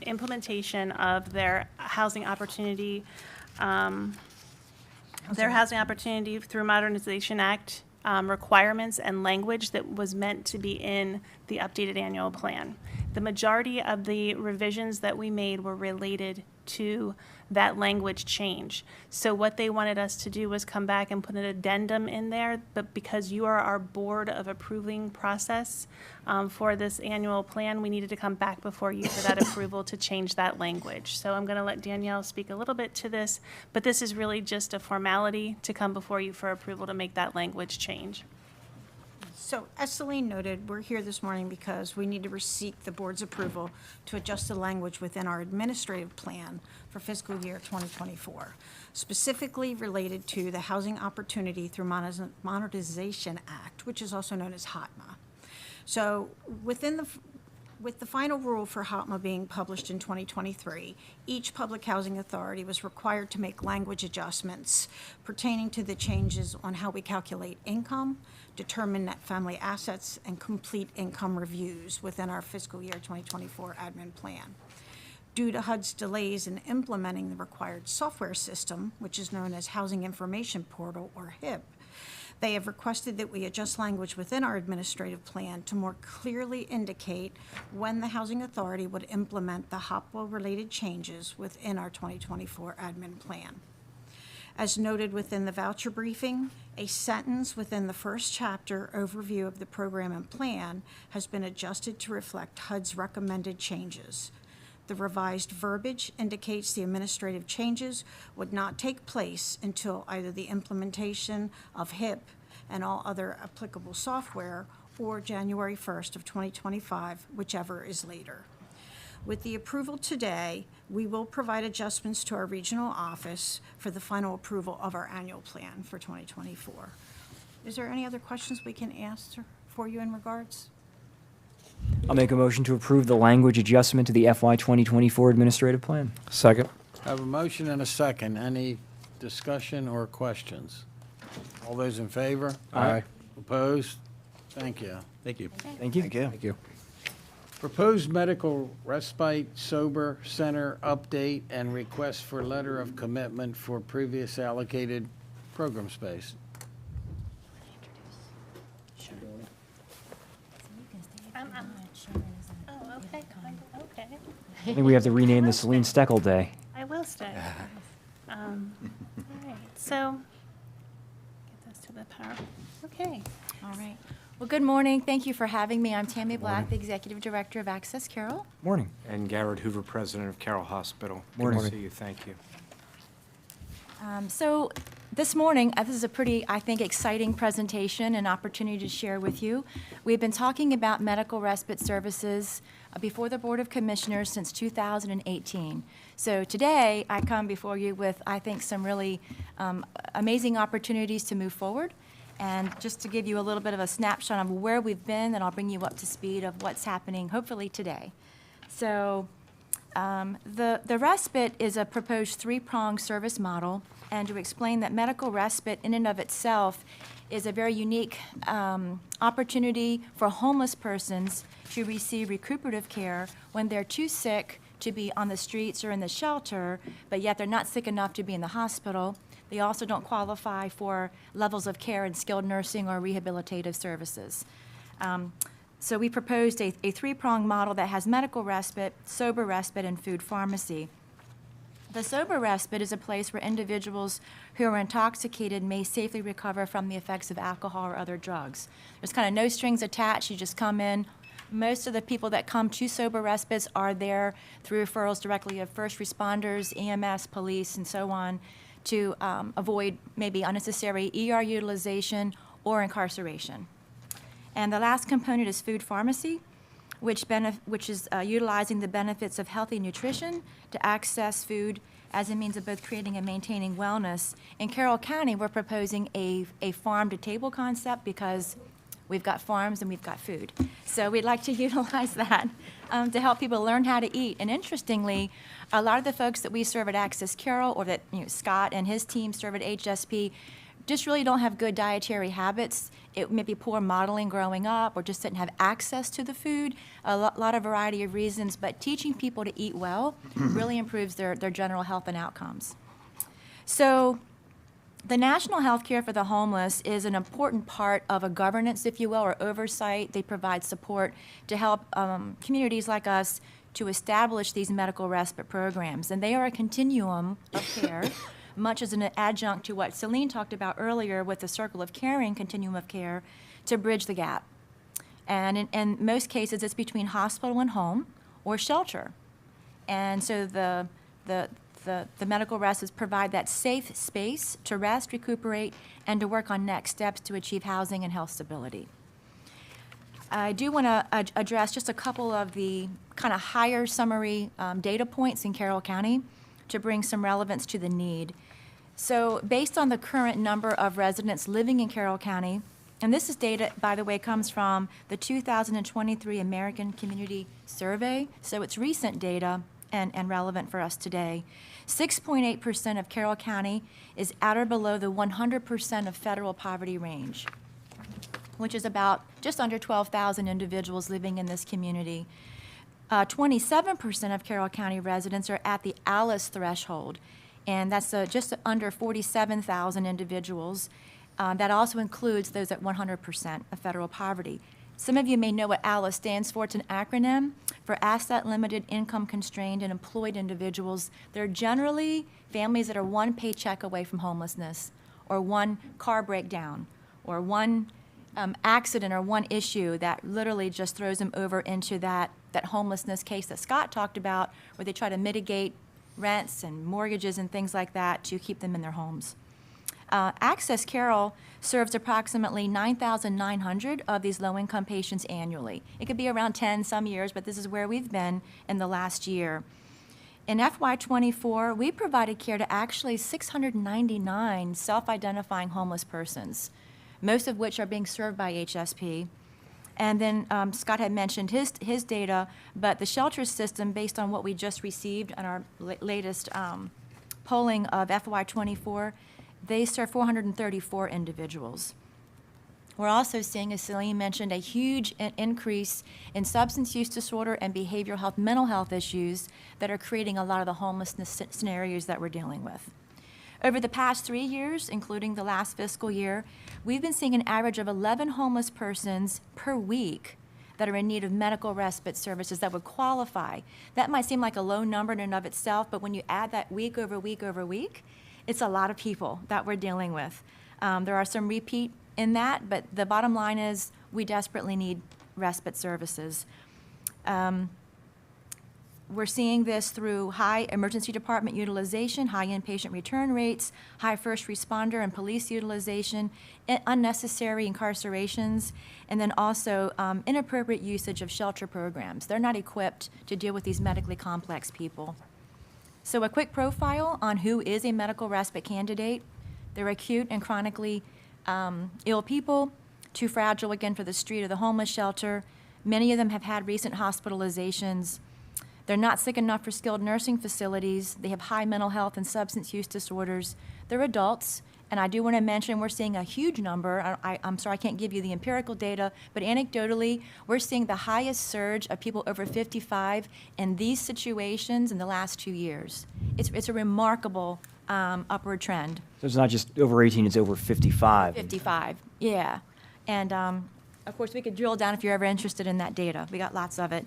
implementation of their housing opportunity through Modernization Act requirements and language that was meant to be in the updated annual plan. The majority of the revisions that we made were related to that language change. So what they wanted us to do was come back and put an addendum in there, but because you are our board of approving process for this annual plan, we needed to come back before you for that approval to change that language. So I'm going to let Danielle speak a little bit to this, but this is really just a formality to come before you for approval to make that language change. So as Celine noted, we're here this morning because we need to seek the board's approval to adjust the language within our administrative plan for fiscal year 2024, specifically related to the Housing Opportunity Through Modernization Act, which is also known as HOTMA. So with the final rule for HOTMA being published in 2023, each public housing authority was required to make language adjustments pertaining to the changes on how we calculate income, determine net family assets, and complete income reviews within our fiscal year 2024 admin plan. Due to HUD's delays in implementing the required software system, which is known as Housing Information Portal, or HIP, they have requested that we adjust language within our administrative plan to more clearly indicate when the Housing Authority would implement the HOPWA-related changes within our 2024 admin plan. As noted within the voucher briefing, a sentence within the first chapter overview of the program and plan has been adjusted to reflect HUD's recommended changes. The revised verbiage indicates the administrative changes would not take place until either the implementation of HIP and all other applicable software or January 1st of 2025, whichever is later. With the approval today, we will provide adjustments to our regional office for the final approval of our annual plan for 2024. Is there any other questions we can answer for you in regards? I'll make a motion to approve the language adjustment to the FY 2024 administrative plan. Second. I have a motion and a second. Any discussion or questions? All those in favor? Aye. Opposed? Thank you. Thank you. Thank you. Thank you. Proposed medical respite sober center update and request for letter of commitment for previous allocated program space. Oh, okay. Okay. I think we have to rename the Celine Steckel Day. I will stay. All right, so get this to the power. Okay. All right. Well, good morning. Thank you for having me. I'm Tammy Black, the Executive Director of Access Carroll. Morning. And Garrett Hoover, President of Carroll Hospital. Morning. Good to see you. Thank you. So this morning, this is a pretty, I think, exciting presentation and opportunity to share with you. We've been talking about medical respite services before the Board of Commissioners since 2018. So today, I come before you with, I think, some really amazing opportunities to move forward. And just to give you a little bit of a snapshot of where we've been, and I'll bring you up to speed of what's happening, hopefully today. So the respite is a proposed three-pronged service model, and to explain that medical respite in and of itself is a very unique opportunity for homeless persons to receive recuperative care when they're too sick to be on the streets or in the shelter, but yet they're not sick enough to be in the hospital. They also don't qualify for levels of care in skilled nursing or rehabilitative services. So we proposed a three-pronged model that has medical respite, sober respite, and food pharmacy. The sober respite is a place where individuals who are intoxicated may safely recover from the effects of alcohol or other drugs. There's kind of no strings attached. You just come in. Most of the people that come to sober respites are there through referrals directly of first responders, EMS, police, and so on, to avoid maybe unnecessary ER utilization or incarceration. And the last component is food pharmacy, which is utilizing the benefits of healthy nutrition to access food as a means of both creating and maintaining wellness. In Carroll County, we're proposing a farm-to-table concept because we've got farms and we've got food. So we'd like to utilize that to help people learn how to eat. And interestingly, a lot of the folks that we serve at Access Carroll, or that Scott and his team serve at HSP, just really don't have good dietary habits. It may be poor modeling growing up, or just didn't have access to the food, a lot of variety of reasons, but teaching people to eat well really improves their general health and outcomes. So the National Health Care for the Homeless is an important part of a governance, if you will, or oversight. They provide support to help communities like us to establish these medical respite programs. And they are a continuum of care, much as an adjunct to what Celine talked about earlier with the Circle of Caring continuum of care, to bridge the gap. And in most cases, it's between hospital and home or shelter. And so the medical rests provide that safe space to rest, recuperate, and to work on next steps to achieve housing and health stability. I do want to address just a couple of the kind of higher summary data points in Carroll County to bring some relevance to the need. So based on the current number of residents living in Carroll County, and this is data, by the way, comes from the 2023 American Community Survey, so it's recent data and relevant for us today. 6.8% of Carroll County is at or below the 100% of federal poverty range, which is about just under 12,000 individuals living in this community. 27% of Carroll County residents are at the ALICE threshold, and that's just under 47,000 individuals. That also includes those at 100% of federal poverty. Some of you may know what ALICE stands for. It's an acronym for Asset Limited, Income Constrained, and Employed Individuals. They're generally families that are one paycheck away from homelessness, or one car breakdown, or one accident, or one issue that literally just throws them over into that homelessness case that Scott talked about, where they try to mitigate rents and mortgages and things like that to keep them in their homes. Access Carroll serves approximately 9,900 of these low-income patients annually. It could be around 10 some years, but this is where we've been in the last year. In FY24, we provided care to actually 699 self-identifying homeless persons, most of which are being served by HSP. And then Scott had mentioned his data, but the shelter system, based on what we just received on our latest polling of FY24, they serve 434 individuals. We're also seeing, as Celine mentioned, a huge increase in substance use disorder and behavioral health, mental health issues that are creating a lot of the homelessness scenarios that we're dealing with. Over the past 3 years, including the last fiscal year, we've been seeing an average of 11 homeless persons per week that are in need of medical respite services that would qualify. That might seem like a low number in and of itself, but when you add that week over week over week, it's a lot of people that we're dealing with. There are some repeat in that, but the bottom line is we desperately need respite services. We're seeing this through high emergency department utilization, high inpatient return rates, high first responder and police utilization, unnecessary incarcerations, and then also inappropriate usage of shelter programs. They're not equipped to deal with these medically complex people. So a quick profile on who is a medical respite candidate. They're acute and chronically ill people, too fragile again for the street or the homeless shelter. Many of them have had recent hospitalizations. They're not sick enough for skilled nursing facilities. They have high mental health and substance use disorders. They're adults, and I do want to mention we're seeing a huge number. I'm sorry I can't give you the empirical data, but anecdotally, we're seeing the highest surge of people over 55 in these situations in the last 2 years. It's a remarkable upward trend. So it's not just over 18, it's over 55. 55, yeah. And of course, we could drill down if you're ever interested in that data. We got lots of it.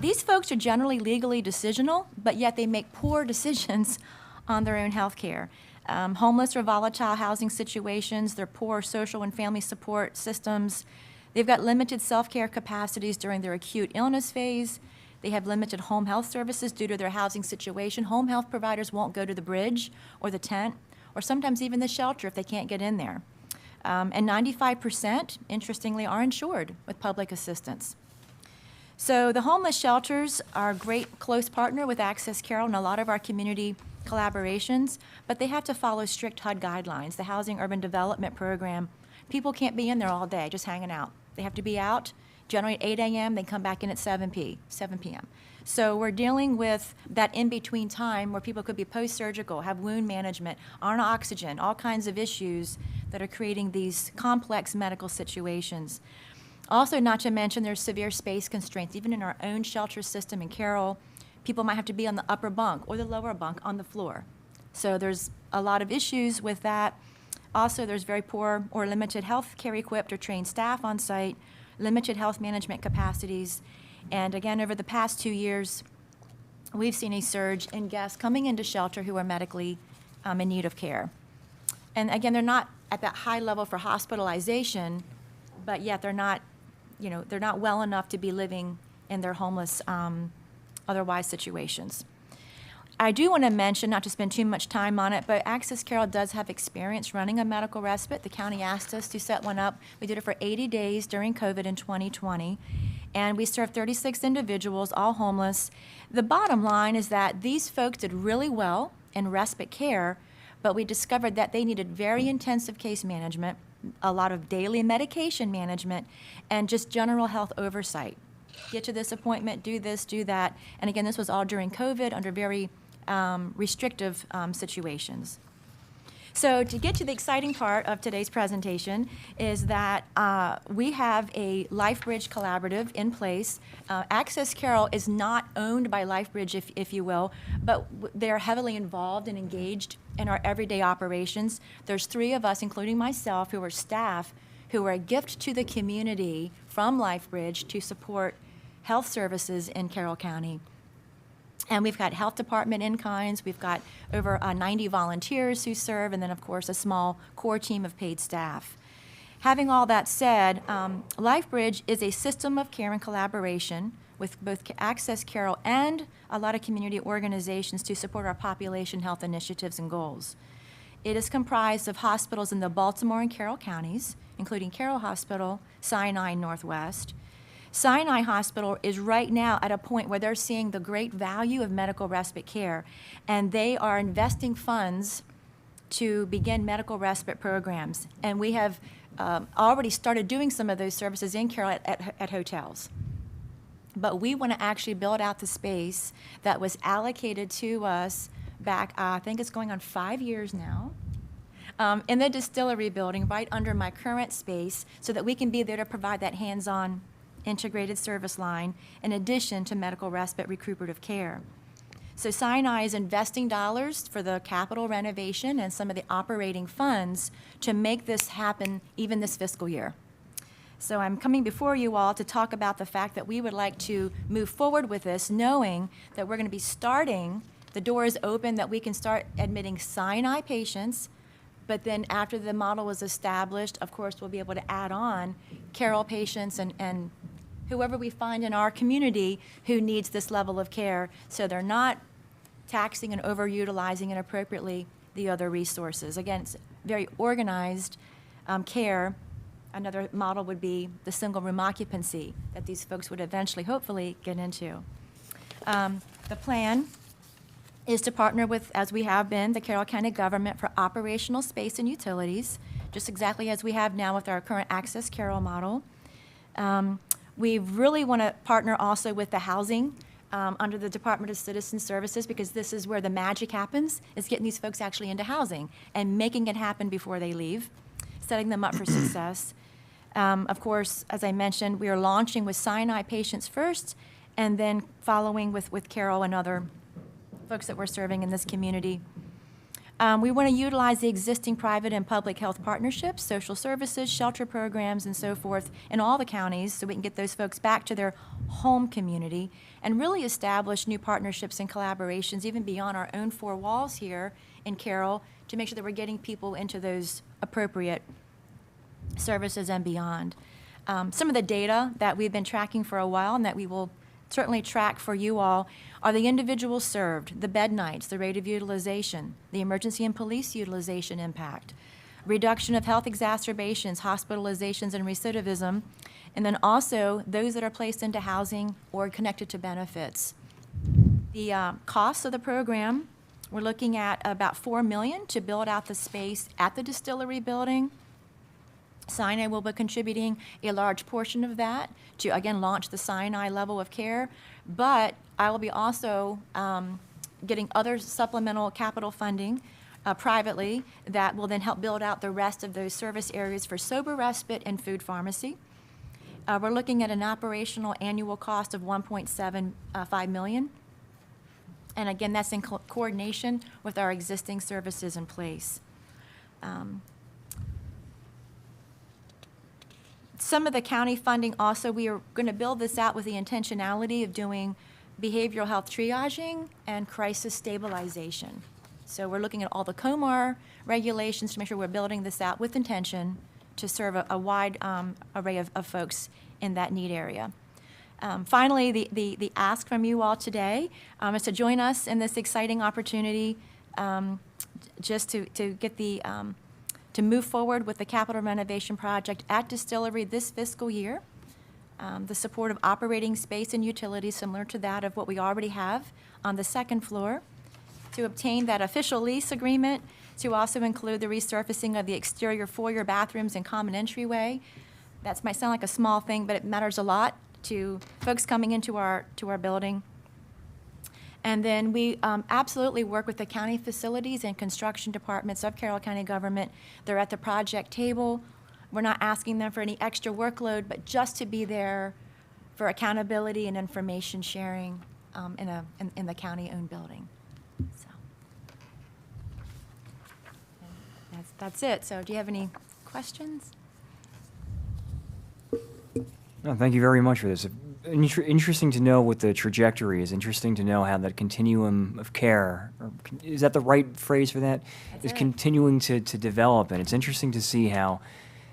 These folks are generally legally decisional, but yet they make poor decisions on their own health care. Homeless or volatile housing situations, they're poor social and family support systems. They've got limited self-care capacities during their acute illness phase. They have limited home health services due to their housing situation. Home health providers won't go to the bridge or the tent, or sometimes even the shelter if they can't get in there. And 95%, interestingly, are insured with public assistance. So the homeless shelters are a great close partner with Access Carroll and a lot of our community collaborations, but they have to follow strict HUD guidelines, the Housing Urban Development Program. People can't be in there all day just hanging out. They have to be out, generally at 8 a.m., they come back in at 7 p.m. So we're dealing with that in-between time where people could be post-surgical, have wound management, on oxygen, all kinds of issues that are creating these complex medical situations. Also, not to mention, there's severe space constraints. Even in our own shelter system in Carroll, people might have to be on the upper bunk or the lower bunk on the floor. So there's a lot of issues with that. Also, there's very poor or limited health care equipped or trained staff on site, limited health management capacities. And again, over the past 2 years, we've seen a surge in guests coming into shelter who are medically in need of care. And again, they're not at that high level for hospitalization, but yet they're not, they're not well enough to be living in their homeless otherwise situations. I do want to mention, not to spend too much time on it, but Access Carroll does have experience running a medical respite. The county asked us to set one up. We did it for 80 days during COVID in 2020, and we served 36 individuals, all homeless. The bottom line is that these folks did really well in respite care, but we discovered that they needed very intensive case management, a lot of daily medication management, and just general health oversight. Get to this appointment, do this, do that. And again, this was all during COVID under very restrictive situations. So to get to the exciting part of today's presentation is that we have a LifeBridge collaborative in place. Access Carroll is not owned by LifeBridge, if you will, but they're heavily involved and engaged in our everyday operations. There's 3 of us, including myself, who are staff, who are a gift to the community from LifeBridge to support health services in Carroll County. And we've got health department in-kinds, we've got over 90 volunteers who serve, and then, of course, a small core team of paid staff. Having all that said, LifeBridge is a system of care and collaboration with both Access Carroll and a lot of community organizations to support our population health initiatives and goals. It is comprised of hospitals in the Baltimore and Carroll counties, including Carroll Hospital, Sinai Northwest. Sinai Hospital is right now at a point where they're seeing the great value of medical respite care, and they are investing funds to begin medical respite programs. And we have already started doing some of those services in Carroll at hotels. But we want to actually build out the space that was allocated to us back, I think it's going on 5 years now, in the distillery building right under my current space so that we can be there to provide that hands-on integrated service line in addition to medical respite recuperative care. So Sinai is investing dollars for the capital renovation and some of the operating funds to make this happen even this fiscal year. So I'm coming before you all to talk about the fact that we would like to move forward with this, knowing that we're going to be starting, the door is open, that we can start admitting Sinai patients, but then after the model is established, of course, we'll be able to add on Carroll patients and whoever we find in our community who needs this level of care, so they're not taxing and overutilizing inappropriately the other resources. Again, it's very organized care. Another model would be the single room occupancy that these folks would eventually, hopefully, get into. The plan is to partner with, as we have been, the Carroll County government for operational space and utilities, just exactly as we have now with our current Access Carroll model. We really want to partner also with the housing under the Department of Citizen Services, because this is where the magic happens, is getting these folks actually into housing and making it happen before they leave, setting them up for success. Of course, as I mentioned, we are launching with Sinai patients first, and then following with Carroll and other folks that we're serving in this community. We want to utilize the existing private and public health partnerships, social services, shelter programs, and so forth in all the counties so we can get those folks back to their home community and really establish new partnerships and collaborations even beyond our own 4 walls here in Carroll to make sure that we're getting people into those appropriate services and beyond. Some of the data that we've been tracking for a while and that we will certainly track for you all are the individuals served, the bed nights, the rate of utilization, the emergency and police utilization impact, reduction of health exacerbations, hospitalizations, and recidivism, and then also those that are placed into housing or connected to benefits. The costs of the program, we're looking at about $4 million to build out the space at the distillery building. Sinai will be contributing a large portion of that to, again, launch the Sinai level of care, but I will be also getting other supplemental capital funding privately that will then help build out the rest of those service areas for sober respite and food pharmacy. We're looking at an operational annual cost of $1.75 million. And again, that's in coordination with our existing services in place. Some of the county funding also, we are going to build this out with the intentionality of doing behavioral health triaging, and crisis stabilization. So we're looking at all the COMAR regulations to make sure we're building this out with intention to serve a wide array of folks in that need area. Finally, the ask from you all today is to join us in this exciting opportunity just to get to move forward with the capital renovation project at Distillery this fiscal year. The support of operating space and utilities similar to that of what we already have on the second floor, to obtain that official lease agreement, to also include the resurfacing of the exterior foyer bathrooms and common entryway. That might sound like a small thing, but it matters a lot to folks coming into our building. And then we absolutely work with the county facilities and construction departments of Carroll County government. They're at the project table. We're not asking them for any extra workload, but just to be there for accountability and information sharing in the county-owned building. So that's it. So do you have any questions? No, thank you very much for this. Interesting to know what the trajectory is. Interesting to know how that continuum of care, or is that the right phrase for that? Is continuing to develop. And it's interesting to see how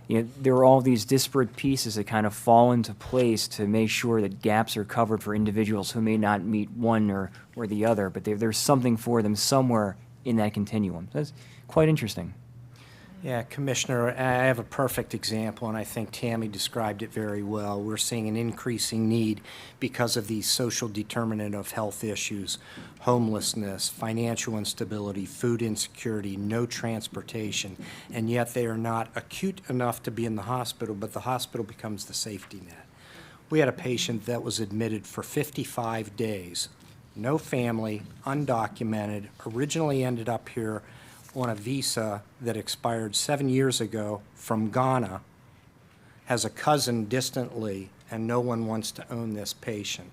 there are all these disparate pieces that kind of fall into place to make sure that gaps are covered for individuals who may not meet one or the other, but there's something for them somewhere in that continuum. That's quite interesting. Yeah, Commissioner, I have a perfect example, and I think Tammy described it very well. We're seeing an increasing need because of these social determinant of health issues, homelessness, financial instability, food insecurity, no transportation, and yet they are not acute enough to be in the hospital, but the hospital becomes the safety net. We had a patient that was admitted for 55 days, no family, undocumented, originally ended up here on a visa that expired 7 years ago from Ghana, has a cousin distantly, and no one wants to own this patient.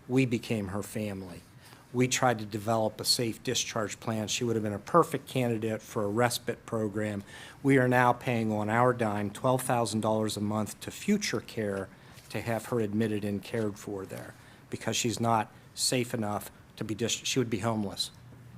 We became her family. We tried to develop a safe discharge plan. She would have been a perfect candidate for a respite program. We are now paying on our dime $12,000 a month to Future Care to have her admitted and cared for there because she's not safe enough to be she would be homeless.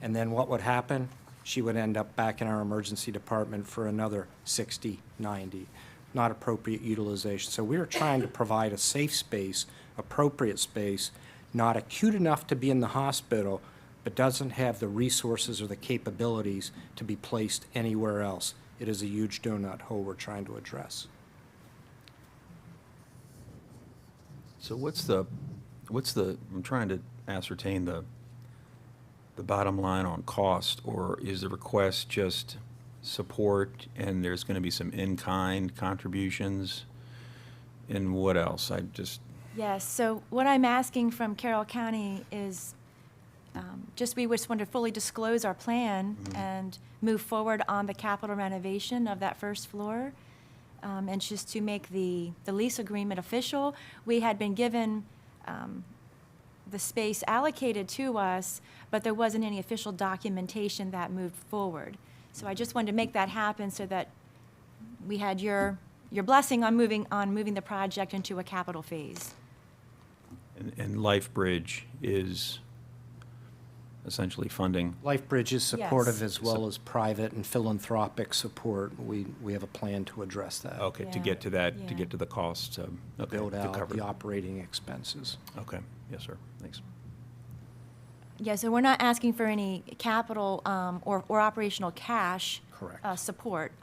And then what would happen? She would end up back in our emergency department for another 60, 90. Not appropriate utilization. So we are trying to provide a safe space, appropriate space, not acute enough to be in the hospital, but doesn't have the resources or the capabilities to be placed anywhere else. It is a huge donut hole we're trying to address. So I'm trying to ascertain the bottom line on cost, or is the request just support and there's going to be some in-kind contributions? And what else? Yes, so what I'm asking from Carroll County is we just want to fully disclose our plan and move forward on the capital renovation of that first floor, and just to make the lease agreement official. We had been given the space allocated to us, but there wasn't any official documentation that moved forward. So I just wanted to make that happen so that we had your blessing on moving the project into a capital phase. And LifeBridge is essentially funding? LifeBridge is supportive Yes. as well as private and philanthropic support. We have a plan to address that. Okay, to Yeah. get to that, to Yeah. get to the costs, okay, Build to out cover. the operating expenses. Okay, yes, sir, thanks. Yeah, so we're not asking for any capital or operational cash Correct. support,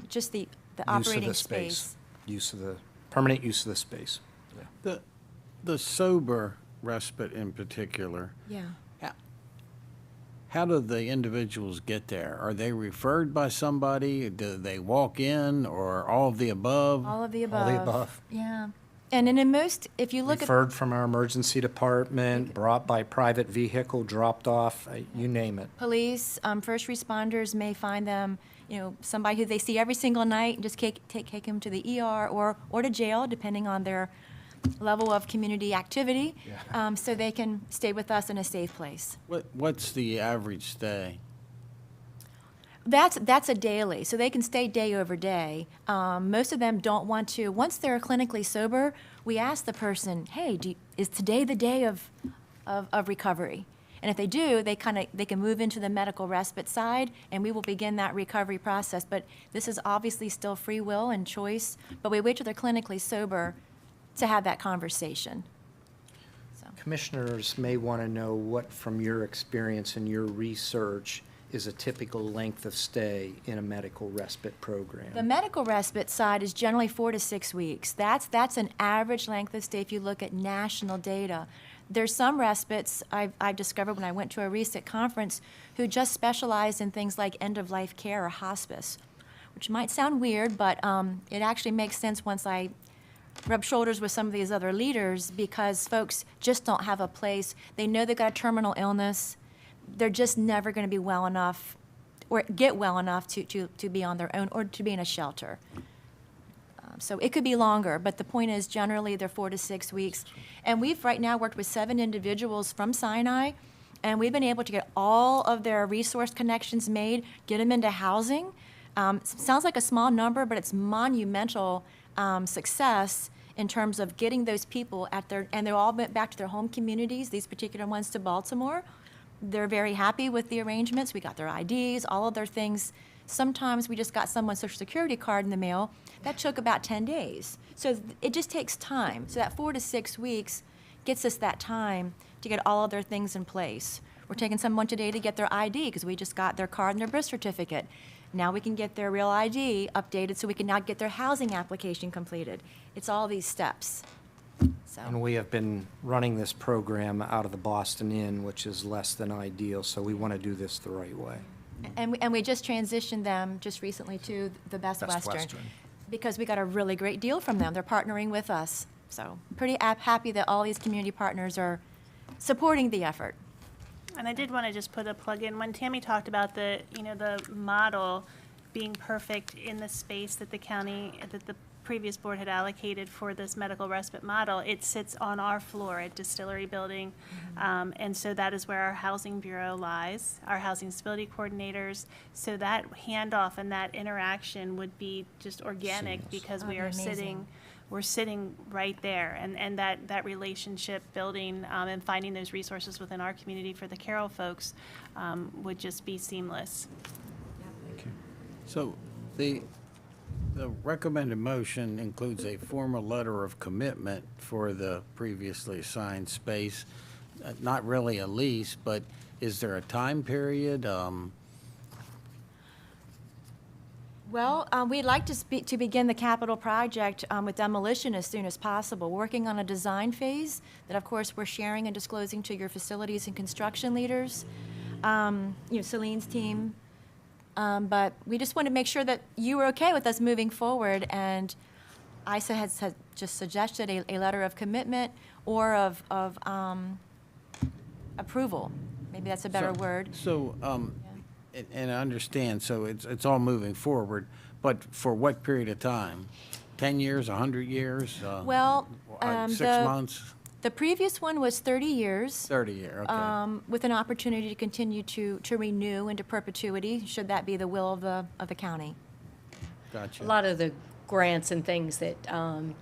just the Use of operating the space. Permanent use of the space. The sober respite in particular, Yeah. how do the individuals get there? Are they referred by somebody? Do they walk in, or all of the above? All of the above. All the above. Yeah. And in most, if you look at, Referred from our emergency department, brought by private vehicle, dropped off, you name it. police, first responders may find them, somebody who they see every single night and just take them to the ER or to jail, depending on their level of community activity, so they can stay with us in a safe place. What's the average stay? That's a daily, so they can stay day over day. Most of them don't want to. Once they're clinically sober, we ask the person, "Hey, is today the day of of recovery. And if they do, they can move into the medical respite side, and we will begin that recovery process. But this is obviously still free will and choice, but we wait till they're clinically sober to have that conversation. Commissioners may want to know what, from your experience and your research, is a typical length of stay in a medical respite program. The medical respite side is generally 4 to 6 weeks. That's an average length of stay if you look at national data. There's some respites I've discovered when I went to a recent conference who just specialize in things like end-of-life care or hospice, which might sound weird, but it actually makes sense once I rub shoulders with some of these other leaders, because folks just don't have a place. They know they've got a terminal illness. They're just never going to be well enough or get well enough to be on their own or to be in a shelter. So it could be longer, but the point is generally they're 4 to 6 weeks. And we've right now worked with 7 individuals from Sinai, and we've been able to get all of their resource connections made, get them into housing. Sounds like a small number, but it's monumental success in terms of getting those people at their, and they all went back to their home communities, these particular ones to Baltimore. They're very happy with the arrangements. We got their IDs, all of their things. Sometimes we just got someone's Social Security card in the mail. That took about 10 days. So it just takes time. So that 4 to 6 weeks gets us that time to get all of their things in place. We're taking someone today to get their ID because we just got their card and their birth certificate. Now we can get their real ID updated so we can now get their housing application completed. It's all these steps. So. And we have been running this program out of the Boston Inn, which is less than ideal, so we want to do this the right way. And we just transitioned them just recently to the Best Western because we got a really great deal from them. They're partnering with us. So pretty happy that all these community partners are supporting the effort. And I did want to just put a plug in. When Tammy talked about the model being perfect in the space that the county, that the previous board had allocated for this medical respite model, it sits on our floor at Distillery Building. And so that is where our housing bureau lies, our housing stability coordinators. So that handoff and that interaction would be just organic because we are we're sitting right there, and that relationship building and finding those resources within our community for the Carroll folks would just be seamless. So the recommended motion includes a formal letter of commitment for the previously assigned space. Not really a lease, but is there a time period? Well, we'd like to begin the capital project with demolition as soon as possible, working on a design phase that, of course, we're sharing and disclosing to your facilities and construction leaders, Celine's team. But we just want to make sure that you were okay with us moving forward, and ISA has just suggested a letter of commitment or of approval. Maybe that's a better word. So, and I understand, so it's all moving forward, but for what period of time? 10 years, 100 years? 6 months? The previous one was 30 years. 30 years, okay. With an opportunity to continue to renew into perpetuity, should that be the will of the county. Gotcha. A lot of the grants and things that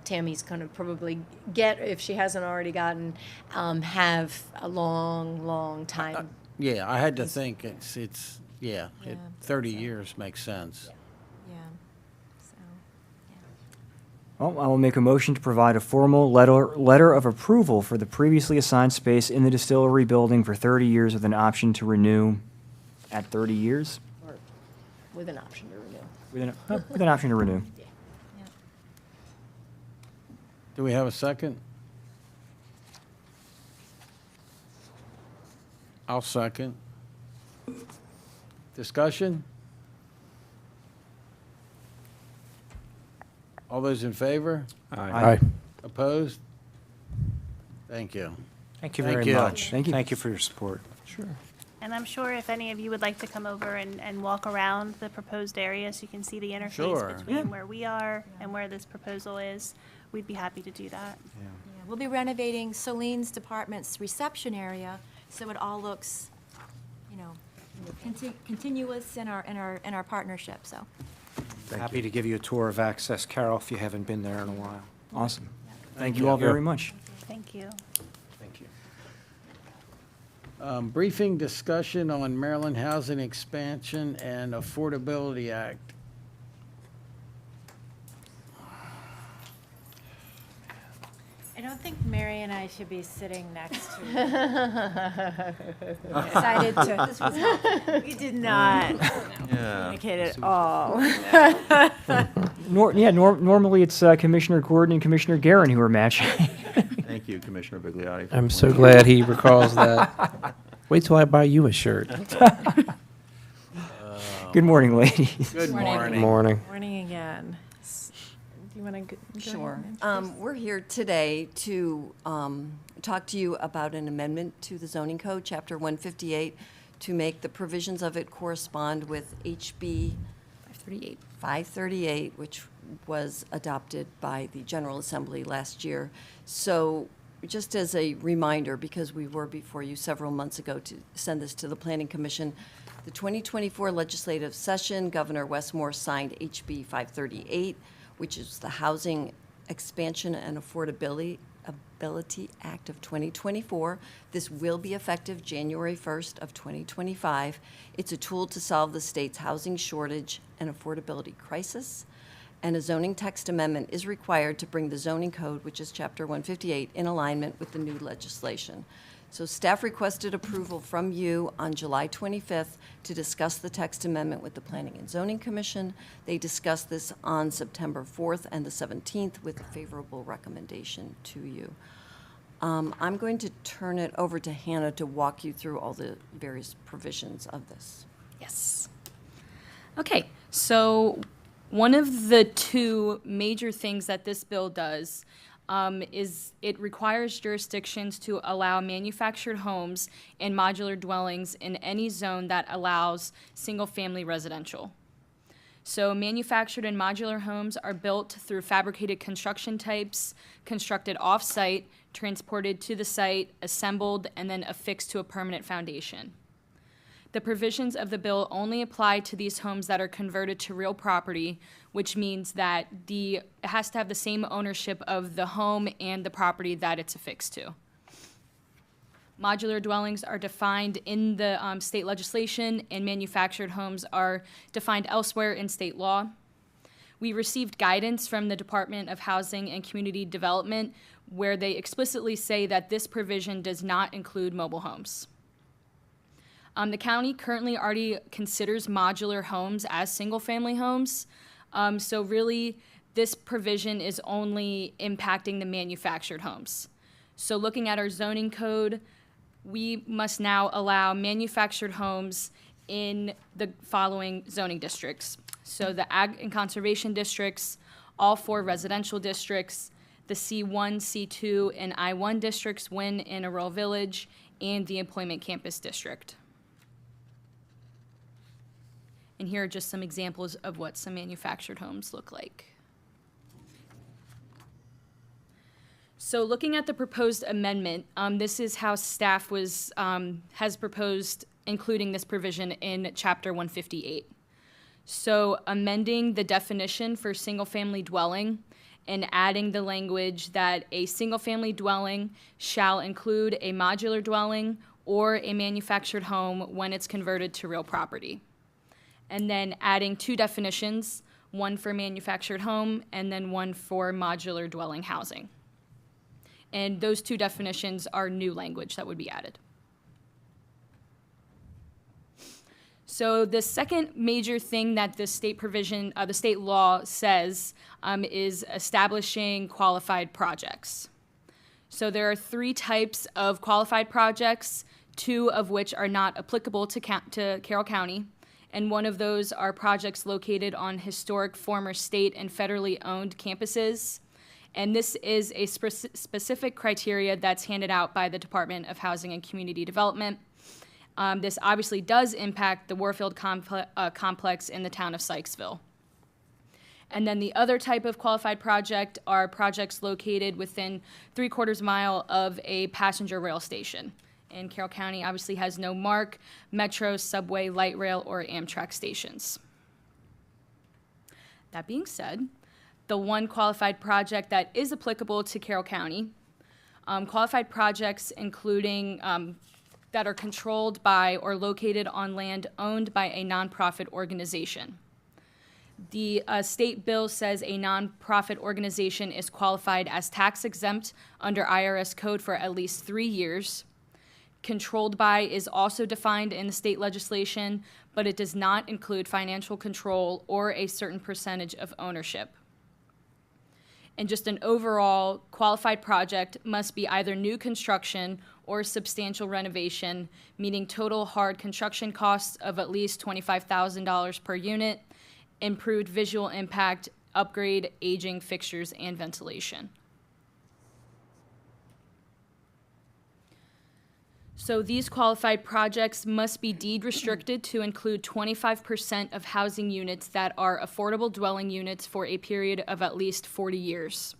Tammy's going to probably get, if she hasn't already gotten, have a long, long time. Yeah, I had to think, 30 years makes sense. Well, I will make a motion to provide a formal letter of approval for the previously assigned space in the Distillery Building for 30 years with an option to renew at 30 years? Or with an option to renew. With an option to renew. Do we have a second? I'll second. Discussion? All those in favor? Aye. Opposed? Thank you. Thank you very much. Thank you for your support. Sure. And I'm sure if any of you would like to come over and walk around the proposed area so you can see the interface between where we are and where this proposal is, we'd be happy to do that. Yeah, we'll be renovating Celine's department's reception area so it all looks, continuous in our partnership. So. Happy to give you a tour of Access Carroll if you haven't been there in a while. Awesome. Thank you all very much. Thank you. Thank you. Briefing discussion on Maryland Housing Expansion and Affordability Act. I don't think Mary and I should be sitting next to you. Decided to. This was helpful. We did not Yeah. communicate at all. Normally it's Commissioner Gordon and Commissioner Guerin who are matching. Thank you, Commissioner Bigliotti. for I'm so pointing glad he recalls that. Wait till I buy you a shirt. Good morning, ladies. Good morning. Morning. Morning again. Do you want to go? Sure. We're here today to talk to you about an amendment to the zoning code, Chapter 158, to make the provisions of it correspond with HB 538, which was adopted by the General Assembly last year. So just as a reminder, because we were before you several months ago to send this to the Planning Commission, the 2024 legislative session, Governor Westmore signed HB 538, which is the Housing Expansion and Affordability Act of 2024. This will be effective January 1st of 2025. It's a tool to solve the state's housing shortage and affordability crisis. And a zoning text amendment is required to bring the zoning code, which is Chapter 158, in alignment with the new legislation. So staff requested approval from you on July 25th to discuss the text amendment with the Planning and Zoning Commission. They discussed this on September 4th and the 17th with a favorable recommendation to you. I'm going to turn it over to Hannah to walk you through all the various provisions of this. Yes. Okay, so one of the two major things that this bill does is it requires jurisdictions to allow manufactured homes and modular dwellings in any zone that allows single-family residential. So manufactured and modular homes are built through fabricated construction types, constructed off-site, transported to the site, assembled, and then affixed to a permanent foundation. The provisions of the bill only apply to these homes that are converted to real property, which means that it has to have the same ownership of the home and the property that it's affixed to. Modular dwellings are defined in the state legislation, and manufactured homes are defined elsewhere in state law. We received guidance from the Department of Housing and Community Development where they explicitly say that this provision does not include mobile homes. The county currently already considers modular homes as single-family homes, so really this provision is only impacting the manufactured homes. So looking at our zoning code, we must now allow manufactured homes in the following zoning districts. So the Ag and Conservation Districts, all 4 residential districts, the C1, C2, and I1 districts when in a rural village, and the Employment Campus District. And here are just some examples of what some manufactured homes look like. So looking at the proposed amendment, this is how staff has proposed including this provision in Chapter 158. So amending the definition for single-family dwelling and adding the language that a single-family dwelling shall include a modular dwelling or a manufactured home when it's converted to real property. And then adding 2 definitions, one for manufactured home and then one for modular dwelling housing. And those 2 definitions are new language that would be added. So the second major thing that the state provision, the state law says is establishing qualified projects. So there are 3 types of qualified projects, 2 of which are not applicable to Carroll County. And one of those are projects located on historic former state and federally owned campuses. And this is a specific criteria that's handed out by the Department of Housing and Community Development. This obviously does impact the Warfield complex in the town of Sykesville. And then the other type of qualified project are projects located within 3/4 mile of a passenger rail station. And Carroll County obviously has no MARC, Metro, Subway, Light Rail, or Amtrak stations. That being said, the one qualified project that is applicable to Carroll County, qualified projects including that are controlled by or located on land owned by a nonprofit organization. The state bill says a nonprofit organization is qualified as tax exempt under IRS code for at least 3 years. Controlled by is also defined in the state legislation, but it does not include financial control or a certain percentage of ownership. And just an overall qualified project must be either new construction or substantial renovation, meaning total hard construction costs of at least $25,000 per unit, improved visual impact, upgrade aging fixtures and ventilation. So these qualified projects must be deed restricted to include 25% of housing units that are affordable dwelling units for a period of at least 40 years.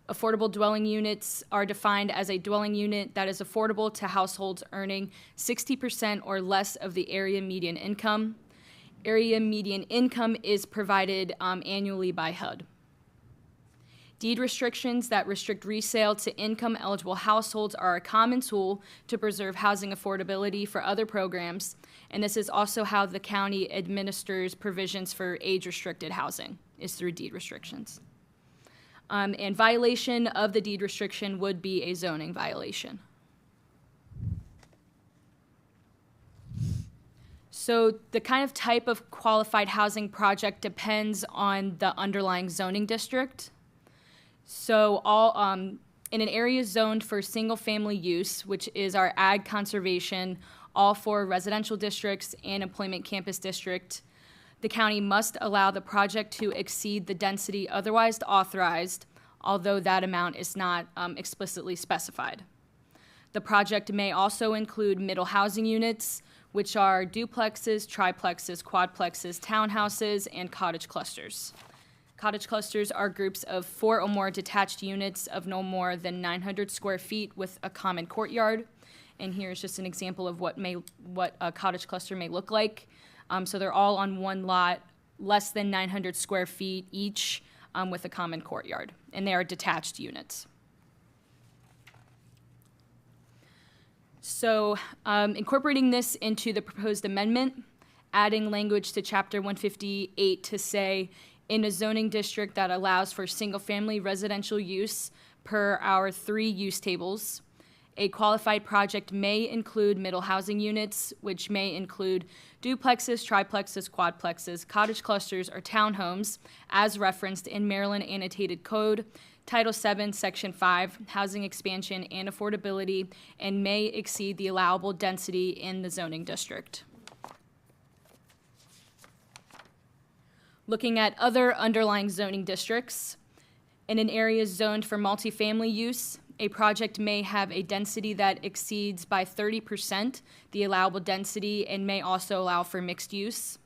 Affordable dwelling units are defined as a dwelling unit that is affordable to households earning 60% or less of the area median income. Area median income is provided annually by HUD. Deed restrictions that restrict resale to income-eligible households are a common tool to preserve housing affordability for other programs, and this is also how the county administers provisions for age-restricted housing, is through deed restrictions. And violation of the deed restriction would be a zoning violation. So the kind of type of qualified housing project depends on the underlying zoning district. So in an area zoned for single-family use, which is our ag conservation, all 4 residential districts and employment campus district, the county must allow the project to exceed the density otherwise authorized, although that amount is not explicitly specified. The project may also include middle housing units, which are duplexes, triplexes, quadplexes, townhouses, and cottage clusters. Cottage clusters are groups of 4 or more detached units of no more than 900 square feet with a common courtyard. And here's just an example of what a cottage cluster may look like. So they're all on one lot, less than 900 square feet each, with a common courtyard. And they are detached units. So incorporating this into the proposed amendment, adding language to Chapter 158 to say, in a zoning district that allows for single-family residential use per our 3 use tables, a qualified project may include middle housing units, which may include duplexes, triplexes, quadplexes, cottage clusters, or townhomes, as referenced in Maryland Annotated Code, Title VII, Section 5, Housing Expansion and Affordability, and may exceed the allowable density in the zoning district. Looking at other underlying zoning districts, in an area zoned for multifamily use, a project may have a density that exceeds by 30% the allowable density and may also allow for mixed use.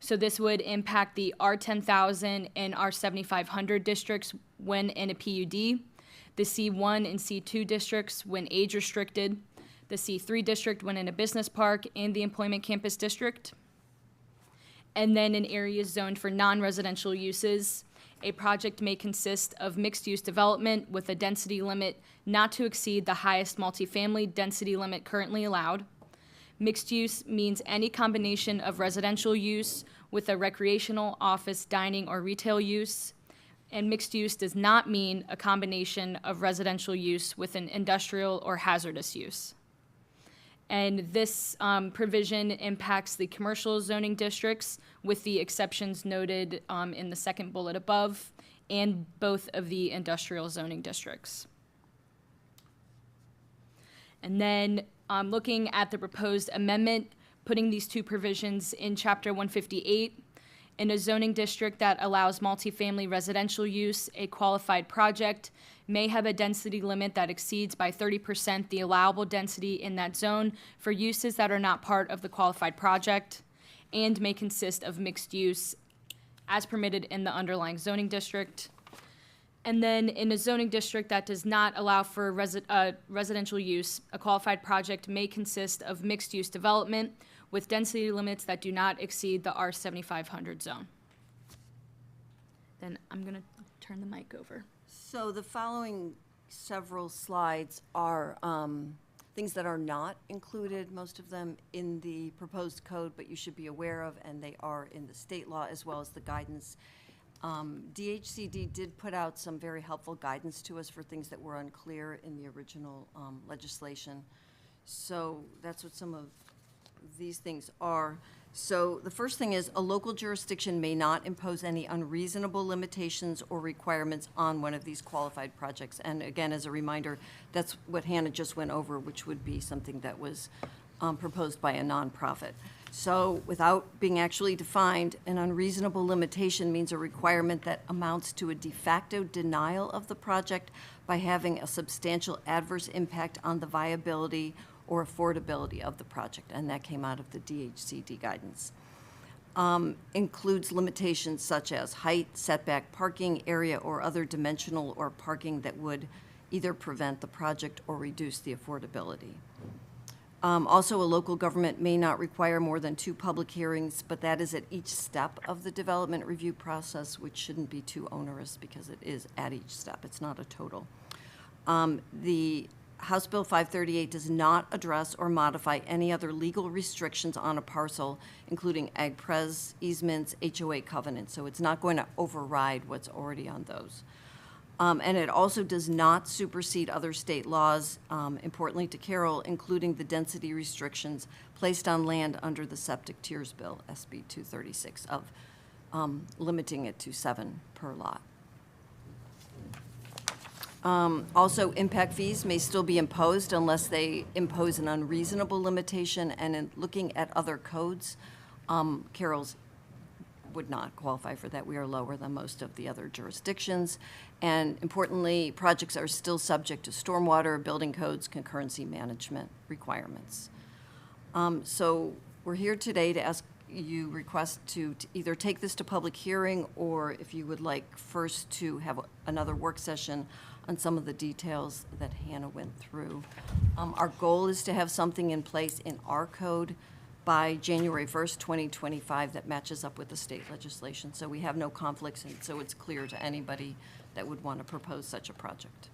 So this would impact the R10,000 and R7500 districts when in a PUD, the C1 and C2 districts when age restricted, the C3 district when in a business park, and the employment campus district. And then in areas zoned for non-residential uses, a project may consist of mixed-use development with a density limit not to exceed the highest multifamily density limit currently allowed. Mixed use means any combination of residential use with a recreational, office, dining, or retail use. And mixed use does not mean a combination of residential use with an industrial or hazardous use. And this provision impacts the commercial zoning districts with the exceptions noted in the second bullet above, and both of the industrial zoning districts. And then looking at the proposed amendment, putting these 2 provisions in Chapter 158, in a zoning district that allows multifamily residential use, a qualified project may have a density limit that exceeds by 30% the allowable density in that zone for uses that are not part of the qualified project, and may consist of mixed use as permitted in the underlying zoning district. And then in a zoning district that does not allow for residential use, a qualified project may consist of mixed use development with density limits that do not exceed the R7500 zone. Then I'm going to turn the mic over. So the following several slides are things that are not included, most of them in the proposed code, but you should be aware of, and they are in the state law as well as the guidance. DHCD did put out some very helpful guidance to us for things that were unclear in the original legislation. So that's what some of these things are. So the first thing is, a local jurisdiction may not impose any unreasonable limitations or requirements on one of these qualified projects. And again, as a reminder, that's what Hannah just went over, which would be something that was proposed by a nonprofit. So without being actually defined, an unreasonable limitation means a requirement that amounts to a de facto denial of the project by having a substantial adverse impact on the viability or affordability of the project, and that came out of the DHCD guidance. Includes limitations such as height, setback, parking area, or other dimensional or parking that would either prevent the project or reduce the affordability. Also, a local government may not require more than 2 public hearings, but that is at each step of the development review process, which shouldn't be too onerous because it is at each step. It's not a total. The House Bill 538 does not address or modify any other legal restrictions on a parcel, including ag-pres, easements, HOA covenants, so it's not going to override what's already on those. And it also does not supersede other state laws, importantly to Carol, including the density restrictions placed on land under the Septic Tiers Bill, SB 236, of limiting it to 7 per lot. Also, impact fees may still be imposed unless they impose an unreasonable limitation, and in looking at other codes, Carol's would not qualify for that. We are lower than most of the other jurisdictions. And importantly, projects are still subject to stormwater, building codes, concurrency management requirements. So we're here today to ask you request to either take this to public hearing, or if you would like first to have another work session on some of the details that Hannah went through. Our goal is to have something in place in our code by January 1st, 2025 that matches up with the state legislation. So we have no conflicts, and so it's clear to anybody that would want to propose such a project.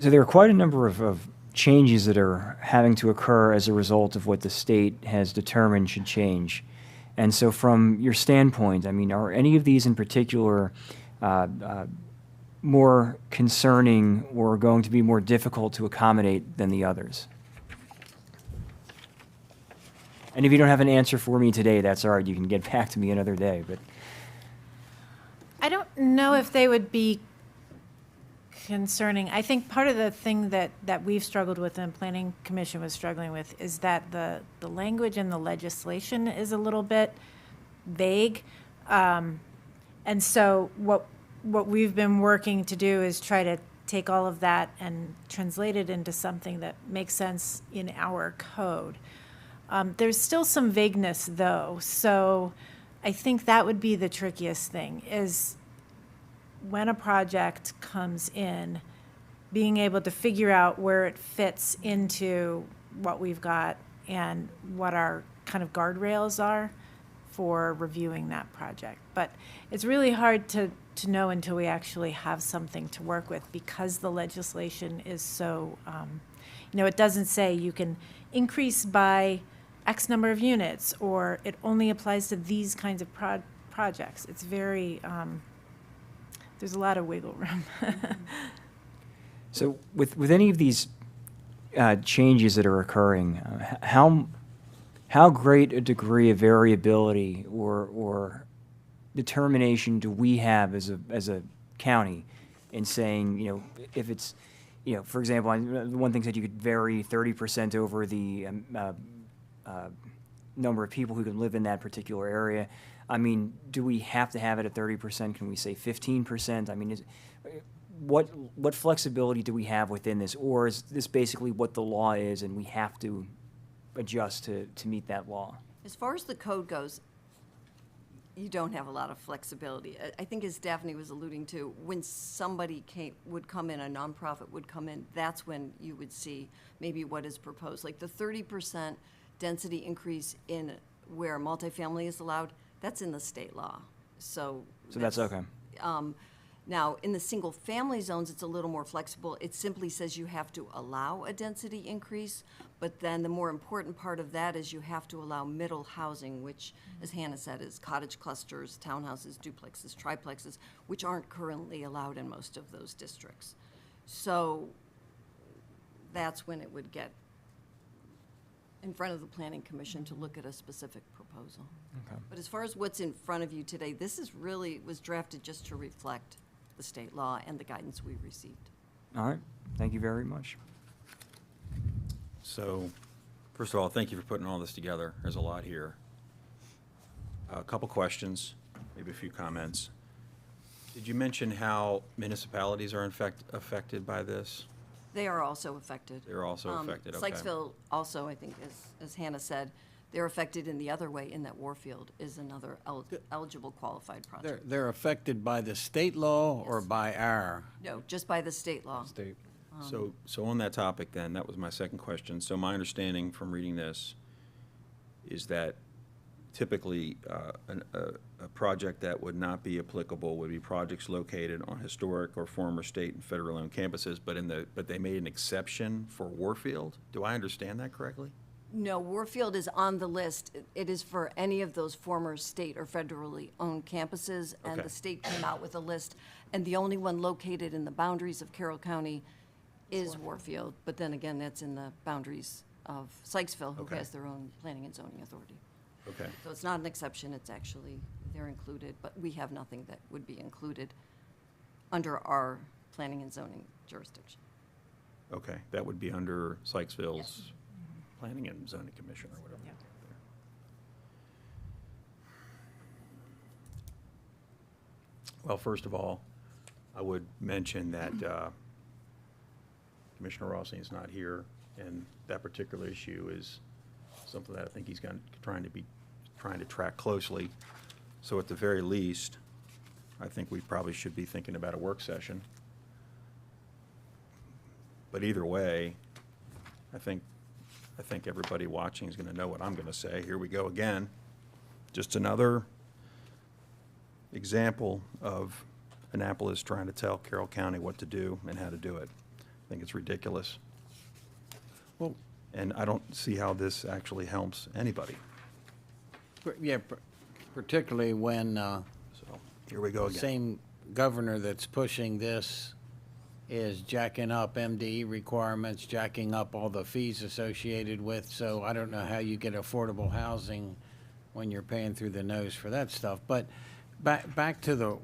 So there are quite a number of changes that are having to occur as a result of what the state has determined should change. And so from your standpoint, I mean, are any of these in particular more concerning or going to be more difficult to accommodate than the others? And if you don't have an answer for me today, that's all right. You can get back to me another day. But I don't know if they would be concerning. I think part of the thing that we've struggled with and Planning Commission was struggling with is that the language in the legislation is a little bit vague. And so what we've been working to do is try to take all of that and translate it into something that makes sense in our code. There's still some vagueness, though, so I think that would be the trickiest thing, is when a project comes in, being able to figure out where it fits into what we've got and what our kind of guardrails are for reviewing that project. But it's really hard to know until we actually have something to work with, because the legislation is so, it doesn't say you can increase by X number of units, or it only applies to these kinds of projects. It's very, there's a lot of wiggle room. so with any of these changes that are occurring, how great a degree of variability or determination do we have as a county in saying, if it's, for example, one thing said you could vary 30% over the number of people who can live in that particular area. I mean, do we have to have it at 30%? Can we say 15%? I mean, what flexibility do we have within this? Or is this basically what the law is and we have to adjust to meet that law? As far as the code goes, you don't have a lot of flexibility. I think, as Daphne was alluding to, when somebody would come in, a nonprofit would come in, that's when you would see maybe what is proposed. Like the 30% density increase in where multifamily is allowed, that's in the state law. So that's okay. Now, in the single-family zones, it's a little more flexible. It simply says you have to allow a density increase, but then the more important part of that is you have to allow middle housing, which, as Hannah said, is cottage clusters, townhouses, duplexes, triplexes, which aren't currently allowed in most of those districts. So that's when it would get in front of the Planning Commission to look at a specific proposal. Okay. But as far as what's in front of you today, this is really, was drafted just to reflect the state law and the guidance we received. All right, thank you very much. So, first of all, thank you for putting all this together. There's a lot here. A couple questions, maybe a few comments. Did you mention how municipalities are affected by this? They are also affected. They're also affected, okay. Sykesville also, I think, as Hannah said, they're affected in the other way, in that Warfield is another eligible qualified project. They're affected by the state law or by our? No, just by the state law. State. So on that topic then, that was my second question. So my understanding from reading this is that typically a project that would not be applicable would be projects located on historic or former state and federal-owned campuses, but they made an exception for Warfield? Do I understand that correctly? No, Warfield is on the list. It is for any of those former state or federally owned campuses, and Okay. the state came out with a list, and the only one located in the boundaries of Carroll County is Warfield, but then again, that's in the boundaries of Sykesville, who Okay. has their own planning and zoning authority. Okay. So it's not an exception, it's actually, they're included, but we have nothing that would be included under our planning and zoning jurisdiction. Okay, that would be under Sykesville's Planning and Zoning Commission or whatever. Well, first of all, I would mention that Commissioner Rothstein is not here, and that particular issue is something that I think he's trying to track closely. So at the very least, I think we probably should be thinking about a work session. But either way, I think everybody watching is going to know what I'm going to say. Here we go again. Just another example of Annapolis trying to tell Carroll County what to do and how to do it. I think it's ridiculous. Well, and I don't see how this actually helps anybody. Yeah, particularly when So here we go the again. same governor that's pushing this is jacking up MDE requirements, jacking up all the fees associated with, so I don't know how you get affordable housing when you're paying through the nose for that stuff. But back to the,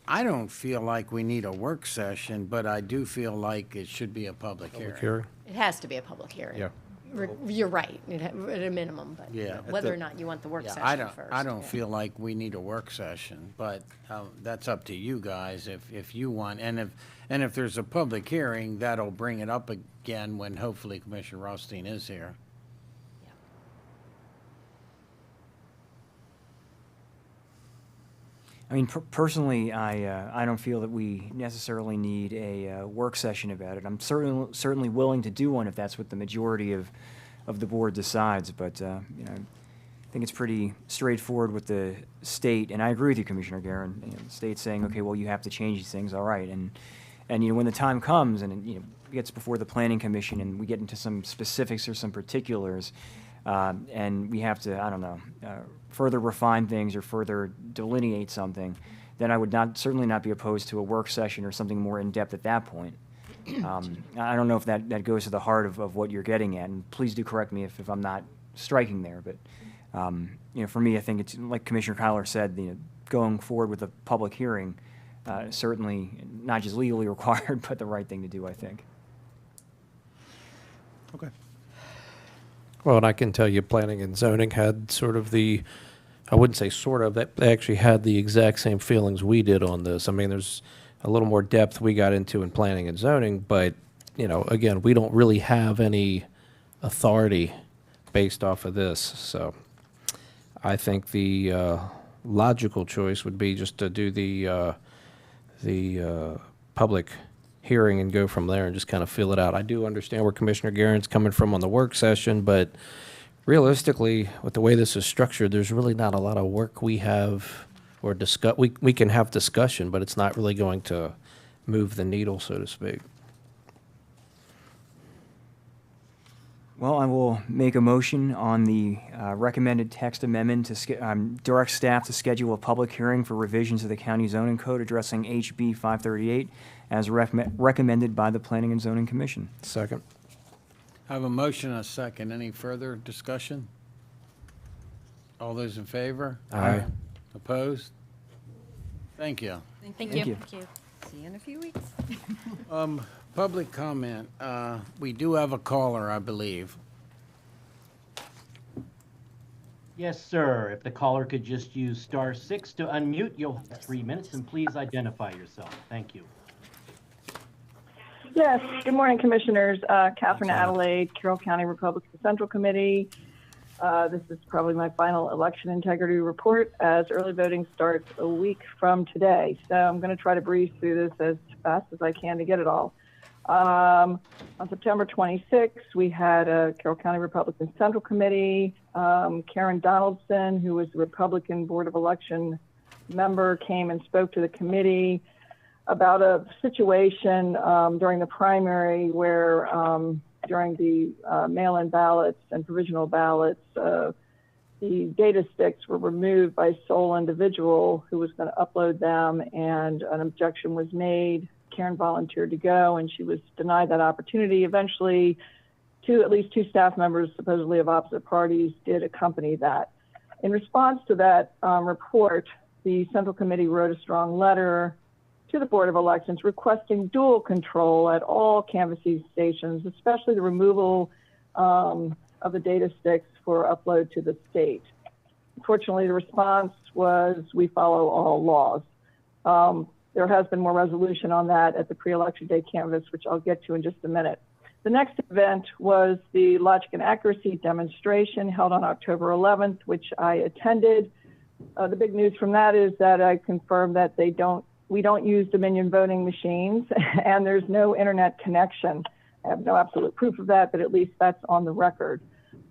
I don't feel like we need a work session, but I do feel like it should be a public hearing. It has to be a public hearing. Yeah. You're right, at a minimum, but Yeah. whether or not you want the work Yeah, session first. I don't feel like we need a work session, but that's up to you guys if you want. And if there's a public hearing, that'll bring it up again when hopefully Commissioner Rothstein is here. I mean, personally, I don't feel that we necessarily need a work session about it. I'm certainly willing to do one if that's what the majority of the board decides, but, I think it's pretty straightforward with the state, and I agree with you, Commissioner Guerin. The state's saying, okay, well, you have to change these things, all right, and when the time comes and, it gets before the Planning Commission and we get into some specifics or some particulars, and we have to, I don't know, further refine things or further delineate something, then I would certainly not be opposed to a work session or something more in-depth at that point. I don't know if that goes to the heart of what you're getting at, and please do correct me if I'm not striking there, but, for me, I think it's, like Commissioner Kyler said, going forward with a public hearing, certainly not just legally required, but the right thing to do, I think. Okay. Well, and I can tell you, planning and zoning had sort of I wouldn't say sort of, they actually had the exact same feelings we did on this. I mean, there's a little more depth we got into in planning and zoning, but, again, we don't really have any authority based off of this. So I think the logical choice would be just to do the public hearing and go from there and just kind of fill it out. I do understand where Commissioner Guerin's coming from on the work session, but realistically, with the way this is structured, there's really not a lot of work we have or discuss, we can have discussion, but it's not really going to move the needle, so to speak. Well, I will make a motion on the recommended text amendment to direct staff to schedule a public hearing for revisions of the county zoning code addressing HB 538 as recommended by the Planning and Zoning Commission. Second. I have a motion and a second. Any further discussion? All those in favor? Aye. Opposed? Thank you. Thank you. you. See you in a few weeks. Public comment. We do have a caller, I believe. Yes, sir. If the caller could just use *6 to unmute, you'll have 3 minutes, and please identify yourself. Thank you. Yes, good morning, Commissioners. Catherine Adelaide, Carroll County Republican Central Committee. This is probably my final election integrity report as early voting starts a week from today. So I'm going to try to breeze through this as fast as I can to get it all. On September 26th, we had a Carroll County Republican Central Committee. Karen Donaldson, who was the Republican Board of Election member, came and spoke to the committee about a situation during the primary where during the mail-in ballots and provisional ballots, the data sticks were removed by sole individual who was going to upload them, and an objection was made. Karen volunteered to go, and she was denied that opportunity. Eventually, at least two staff members, supposedly of opposite parties, did accompany that. In response to that report, the Central Committee wrote a strong letter to the Board of Elections requesting dual control at all canvassing stations, especially the removal of the data sticks for upload to the state. Unfortunately, the response was, we follow all laws. There has been more resolution on that at the pre-election day canvass, which I'll get to in just a minute. The next event was the logic and accuracy demonstration held on October 11th, which I attended. The big news from that is that I confirmed that we don't use Dominion voting machines, and there's no internet connection. I have no absolute proof of that, but at least that's on the record.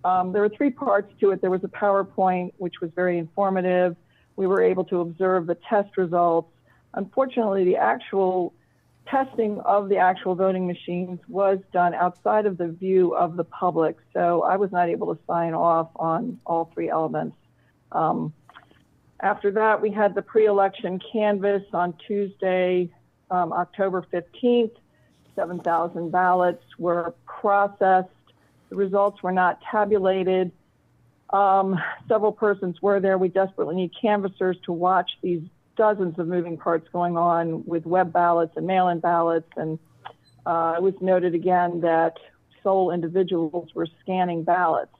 There were three parts to it. There was a PowerPoint, which was very informative. We were able to observe the test results. Unfortunately, the actual testing of the actual voting machines was done outside of the view of the public, so I was not able to sign off on all three elements. After that, we had the pre-election canvass on Tuesday, October 15th. 7,000 ballots were processed. The results were not tabulated. Several persons were there. We desperately need canvassers to watch these dozens of moving parts going on with web ballots and mail-in ballots. And it was noted again that sole individuals were scanning ballots.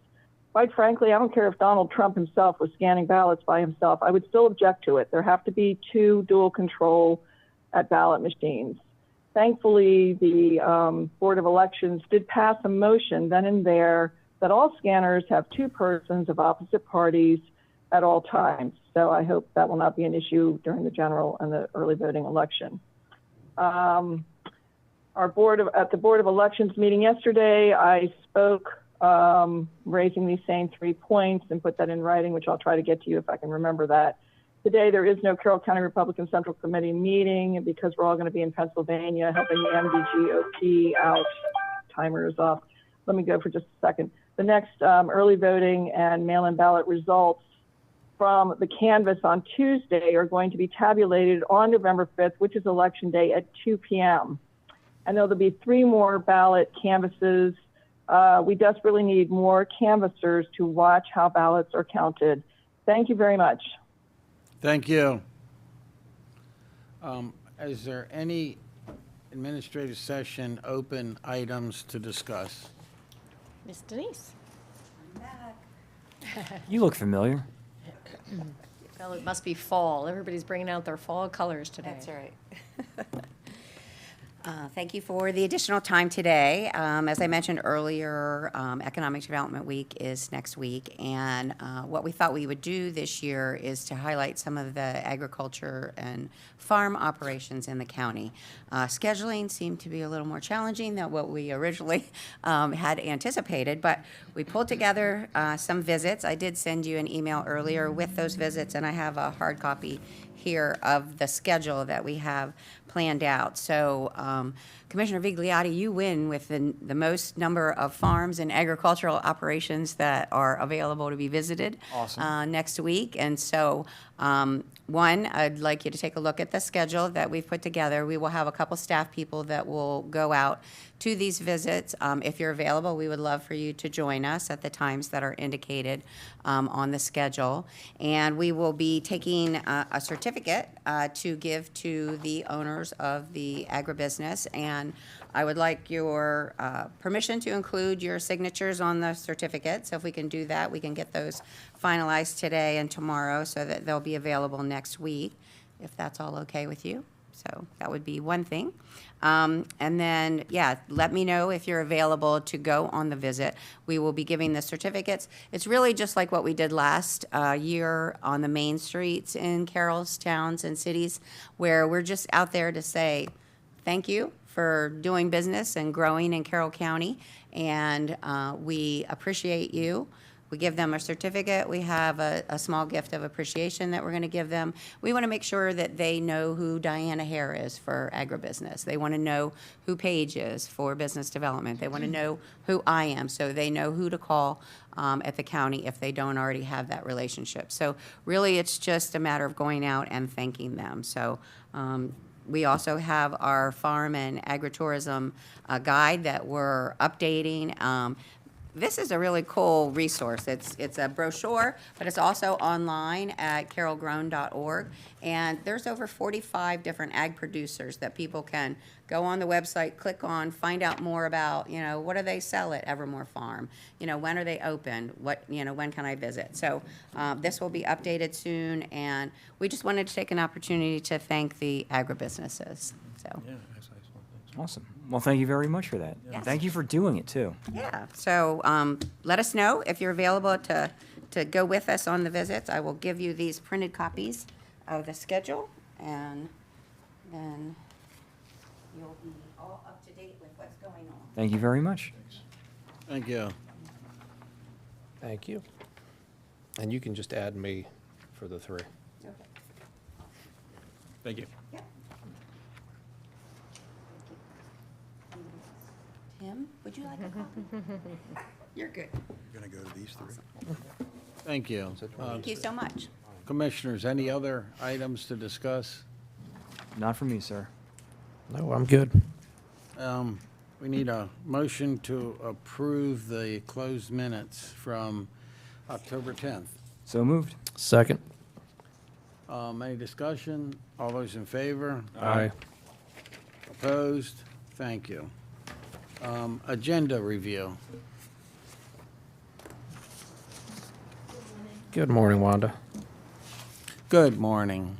Quite frankly, I don't care if Donald Trump himself was scanning ballots by himself. I would still object to it. There have to be two dual control at ballot machines. Thankfully, the Board of Elections did pass a motion then and there that all scanners have two persons of opposite parties at all times. So I hope that will not be an issue during the general and the early voting election. At the Board of Elections meeting yesterday, I spoke raising these same 3 points and put that in writing, which I'll try to get to you if I can remember that. Today, there is no Carroll County Republican Central Committee meeting because we're all going to be in Pennsylvania helping the MDGOP out. Timer is off. Let me go for just a second. The next early voting and mail-in ballot results from the canvass on Tuesday are going to be tabulated on November 5th, which is Election Day at 2 p.m. And there'll be 3 more ballot canvasses. We desperately need more canvassers to watch how ballots are counted. Thank you very much. Thank you. Is there any administrative session open items to discuss? Miss Denise. You look familiar. Well, it must be fall. Everybody's bringing out their fall colors today. That's right. Thank you for the additional time today. As I mentioned earlier, Economic Development Week is next week, and what we thought we would do this year is to highlight some of the agriculture and farm operations in the county. Scheduling seemed to be a little more challenging than what we originally had anticipated, but we pulled together some visits. I did send you an email earlier with those visits, and I have a hard copy here of the schedule that we have planned out. So Commissioner Vigliotti, you win with the most number of farms and agricultural operations that are available to be visited next week. And so one, I'd like you to take a look at the schedule that we've put together. We will have a couple staff people that will go out to these visits. If you're available, we would love for you to join us at the times that are indicated on the schedule. And we will be taking a certificate to give to the owners of the agribusiness. And I would like your permission to include your signatures on the certificate. So if we can do that, we can get those finalized today and tomorrow so that they'll be available next week, if that's all okay with you. So that would be one thing. And then, yeah, let me know if you're available to go on the visit. We will be giving the certificates. It's really just like what we did last year on the main streets in Carroll's towns and cities, where we're just out there to say thank you for doing business and growing in Carroll County, and we appreciate you. We give them a certificate. We have a small gift of appreciation that we're going to give them. We want to make sure that they know who Diana Hare is for agribusiness. They want to know who Paige is for business development. They want to know who I am, so they know who to call at the county if they don't already have that relationship. So really, it's just a matter of going out and thanking them. So we also have our farm and agritourism guide that we're updating. This is a really cool resource. It's a brochure, but it's also online at carrollgrown.org. And there's over 45 different ag producers that people can go on the website, click on, find out more about, what do they sell at Evermore Farm? When are they open? When can I visit? So this will be updated soon, and we just wanted to take an opportunity to thank the agribusinesses. So. Yeah, Awesome. Well, thank you very much for that. Yes. Thank you for doing it, too. Yeah, so let us know if you're available to go with us on the visits. I will give you these printed copies of the schedule, and then you'll be all up to date with what's going on. Thank you very much. Thank you. Thank you. And you can just add me for the 3. Okay. Thank you. Yeah. Tim, would you like a copy? You're good. You're going to go to these 3? Thank you. Thank you so much. Commissioners, any other items to discuss? Not for me, sir. No, I'm good. We need a motion to approve the closed minutes from October 10th. So moved. Second. Any discussion? All those in favor? Aye. Opposed? Thank you. Agenda review. Good morning, Wanda. Good morning.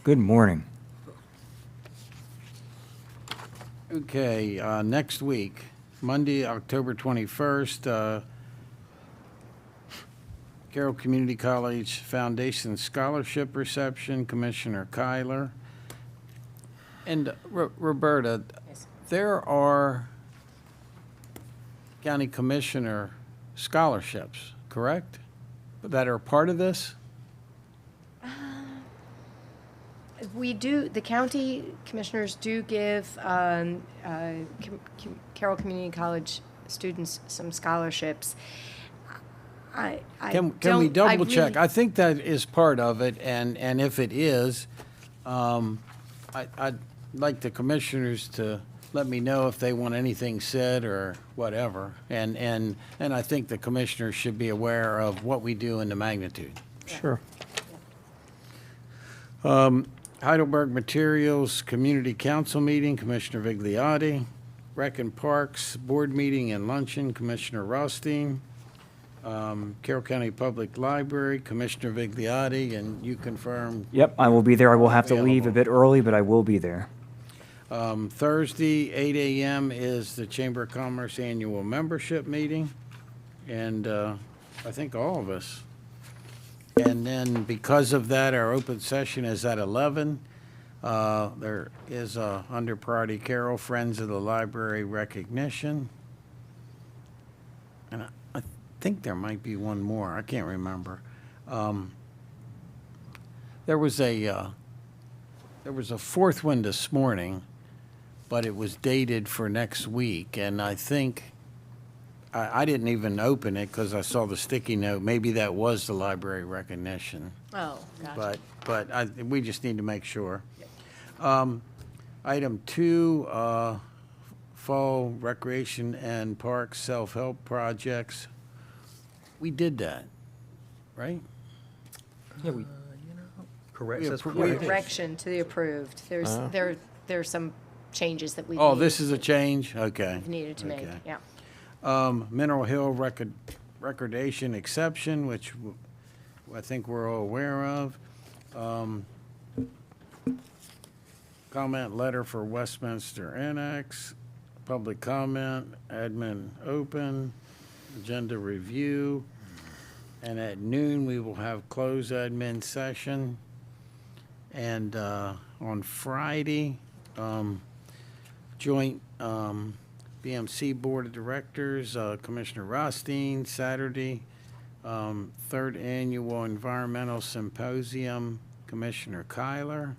Good morning. Okay, next week, Monday, October 21st, Carroll Community College Foundation Scholarship Reception, Commissioner Kyler. And Roberta, there are county commissioner scholarships, correct? That are part of this? We do, the county commissioners do give Carroll Community College students some scholarships. Can we double check? I think that is part of it, and if it is, I'd like the commissioners to let me know if they want anything said or whatever. And I think the commissioners should be aware of what we do and the magnitude. Sure. Heidelberg Materials Community Council meeting, Commissioner Vigliotti. Rec and Parks Board meeting and luncheon, Commissioner Rothstein. Carroll County Public Library, Commissioner Vigliotti, and you confirm. Yep, I will be there. I will have to leave a bit early, but I will be there. Thursday, 8 a.m. is the Chamber of Commerce Annual Membership Meeting, and I think all of us. And then because of that, our open session is at 11. There is a under priority Carol Friends of the Library recognition. And I think there might be one more. I can't remember. There was a fourth one this morning, but it was dated for next week, and I think I didn't even open it because I saw the sticky note. Maybe that was the library recognition. Oh, gotcha. But we just need to make sure. Item 2, fall recreation and park self-help projects. We did that, right? Yeah, we. Correct. Yeah, That's we- correct. Correction to the approved. There's some changes that we. Oh, this is a change? Okay. Needed to make, Okay. yeah. Mineral Hill recordation exception, which I think we're all aware of. Comment letter for Westminster Annex, public comment, admin open, agenda review, and at noon, we will have closed admin session. And on Friday, joint BMC Board of Directors, Commissioner Rothstein. Saturday, third annual Environmental Symposium, Commissioner Kyler.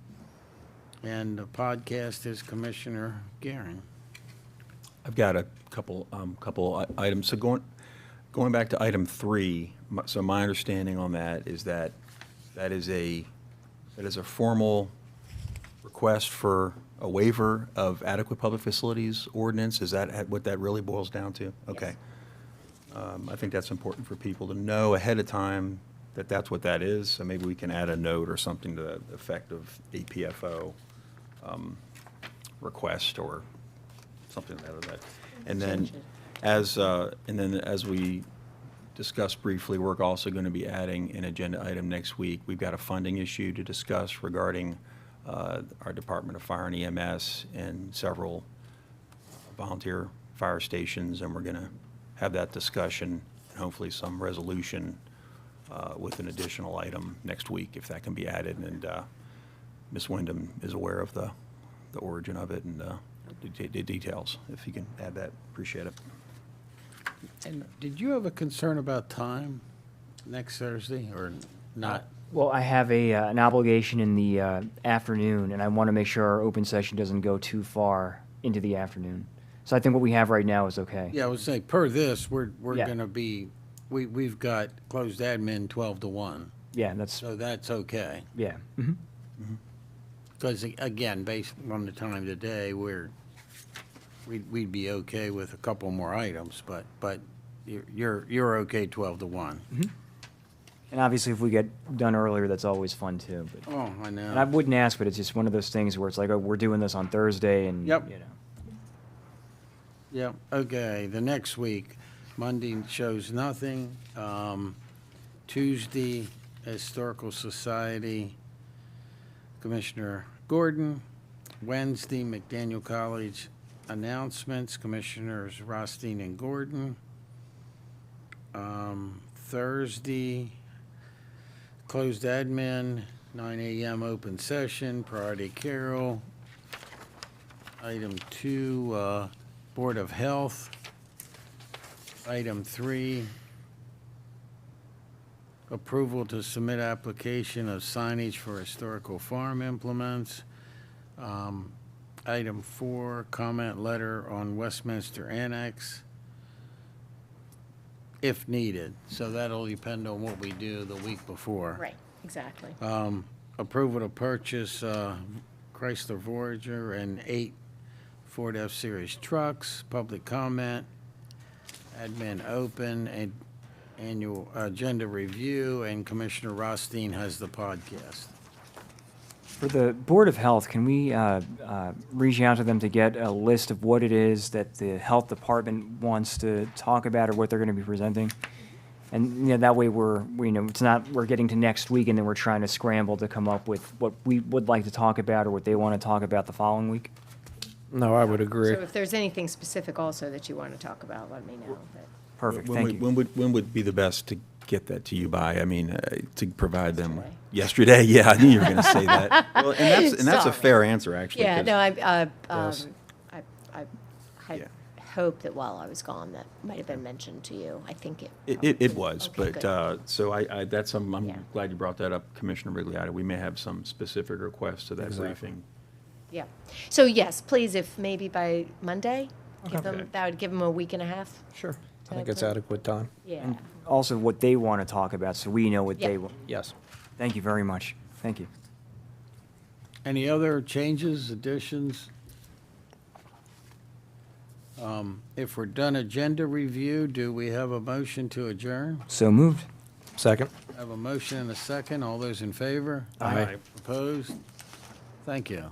And the podcast is Commissioner Guerin. I've got a couple items. So going back to item 3, so my understanding on that is that is a formal request for a waiver of adequate public facilities ordinance. Is that what that really boils down to? Okay. I think that's important for people to know ahead of time that that's what that is. So maybe we can add a note or something to the effect of APFO request or something to that effect. And then as we discussed briefly, we're also going to be adding an agenda item next week. We've got a funding issue to discuss regarding our Department of Fire and EMS and several volunteer fire stations, and we're going to have that discussion and hopefully some resolution with an additional item next week, if that can be added. And Ms. Wyndham is aware of the origin of it and the details. If you can add that, appreciate it. And did you have a concern about time next Thursday or not? Well, I have an obligation in the afternoon, and I want to make sure our open session doesn't go too far into the afternoon. So I think what we have right now is okay. Yeah, I would say per this, we're Yeah. going to be, we've got closed admin 12 to 1. Yeah, that's, So that's okay. yeah. Because again, based on the time today, we'd be okay with a couple more items, but you're okay 12 to 1. And obviously, if we get done earlier, that's always fun too. But, Oh, I know. and I wouldn't ask, but it's just one of those things where it's like, oh, we're doing this on Thursday, and Yep. you know. Yep, okay, the next week, Monday shows nothing. Tuesday, Historical Society, Commissioner Gordon. Wednesday, McDaniel College announcements, Commissioners Rothstein and Gordon. Thursday, closed admin, 9 a.m. open session, priority Carol. Item 2, Board of Health. Item 3, approval to submit application of signage for historical farm implements. Item 4, comment letter on Westminster Annex, if needed. So that'll depend on what we do the week before. Right, exactly. Approval to purchase Chrysler Voyager and 8 Ford F-Series trucks. Public comment, admin open, and annual agenda review, and Commissioner Rothstein has the podcast. For the Board of Health, can we reach out to them to get a list of what it is that the Health Department wants to talk about or what they're going to be presenting? And you know, that way it's not we're getting to next week and then we're trying to scramble to come up with what we would like to talk about or what they want to talk about the following week. No, I would agree. So if there's anything specific also that you want to talk about, let me know. But Perfect, When thank would- you. When would be the best to get that to you by? I mean, to provide them yesterday? Yeah, I knew you were going to say that. Well, and that's a Sorry. fair answer, actually. Yeah, 'cause- no, Yes. I had hoped that while I was gone, that might have been mentioned to you. I think it. It was, Okay, but, good. so that's, I'm Yeah. glad you brought that up, Commissioner Bigliotti. We may have some specific requests to that Exactly. briefing. Yeah. So yes, please, if maybe by Monday, give Okay. them, that would give them a week and a half. Sure. I to think it's put- adequate time. Yeah. And also what they want to talk about, so we know what Yeah. they want. Yes. Thank you very much. Thank you. Any other changes, additions? If we're done agenda review, do we have a motion to adjourn? So moved. Second. Have a motion and a second. All those in favor? Aye. Opposed? Thank you.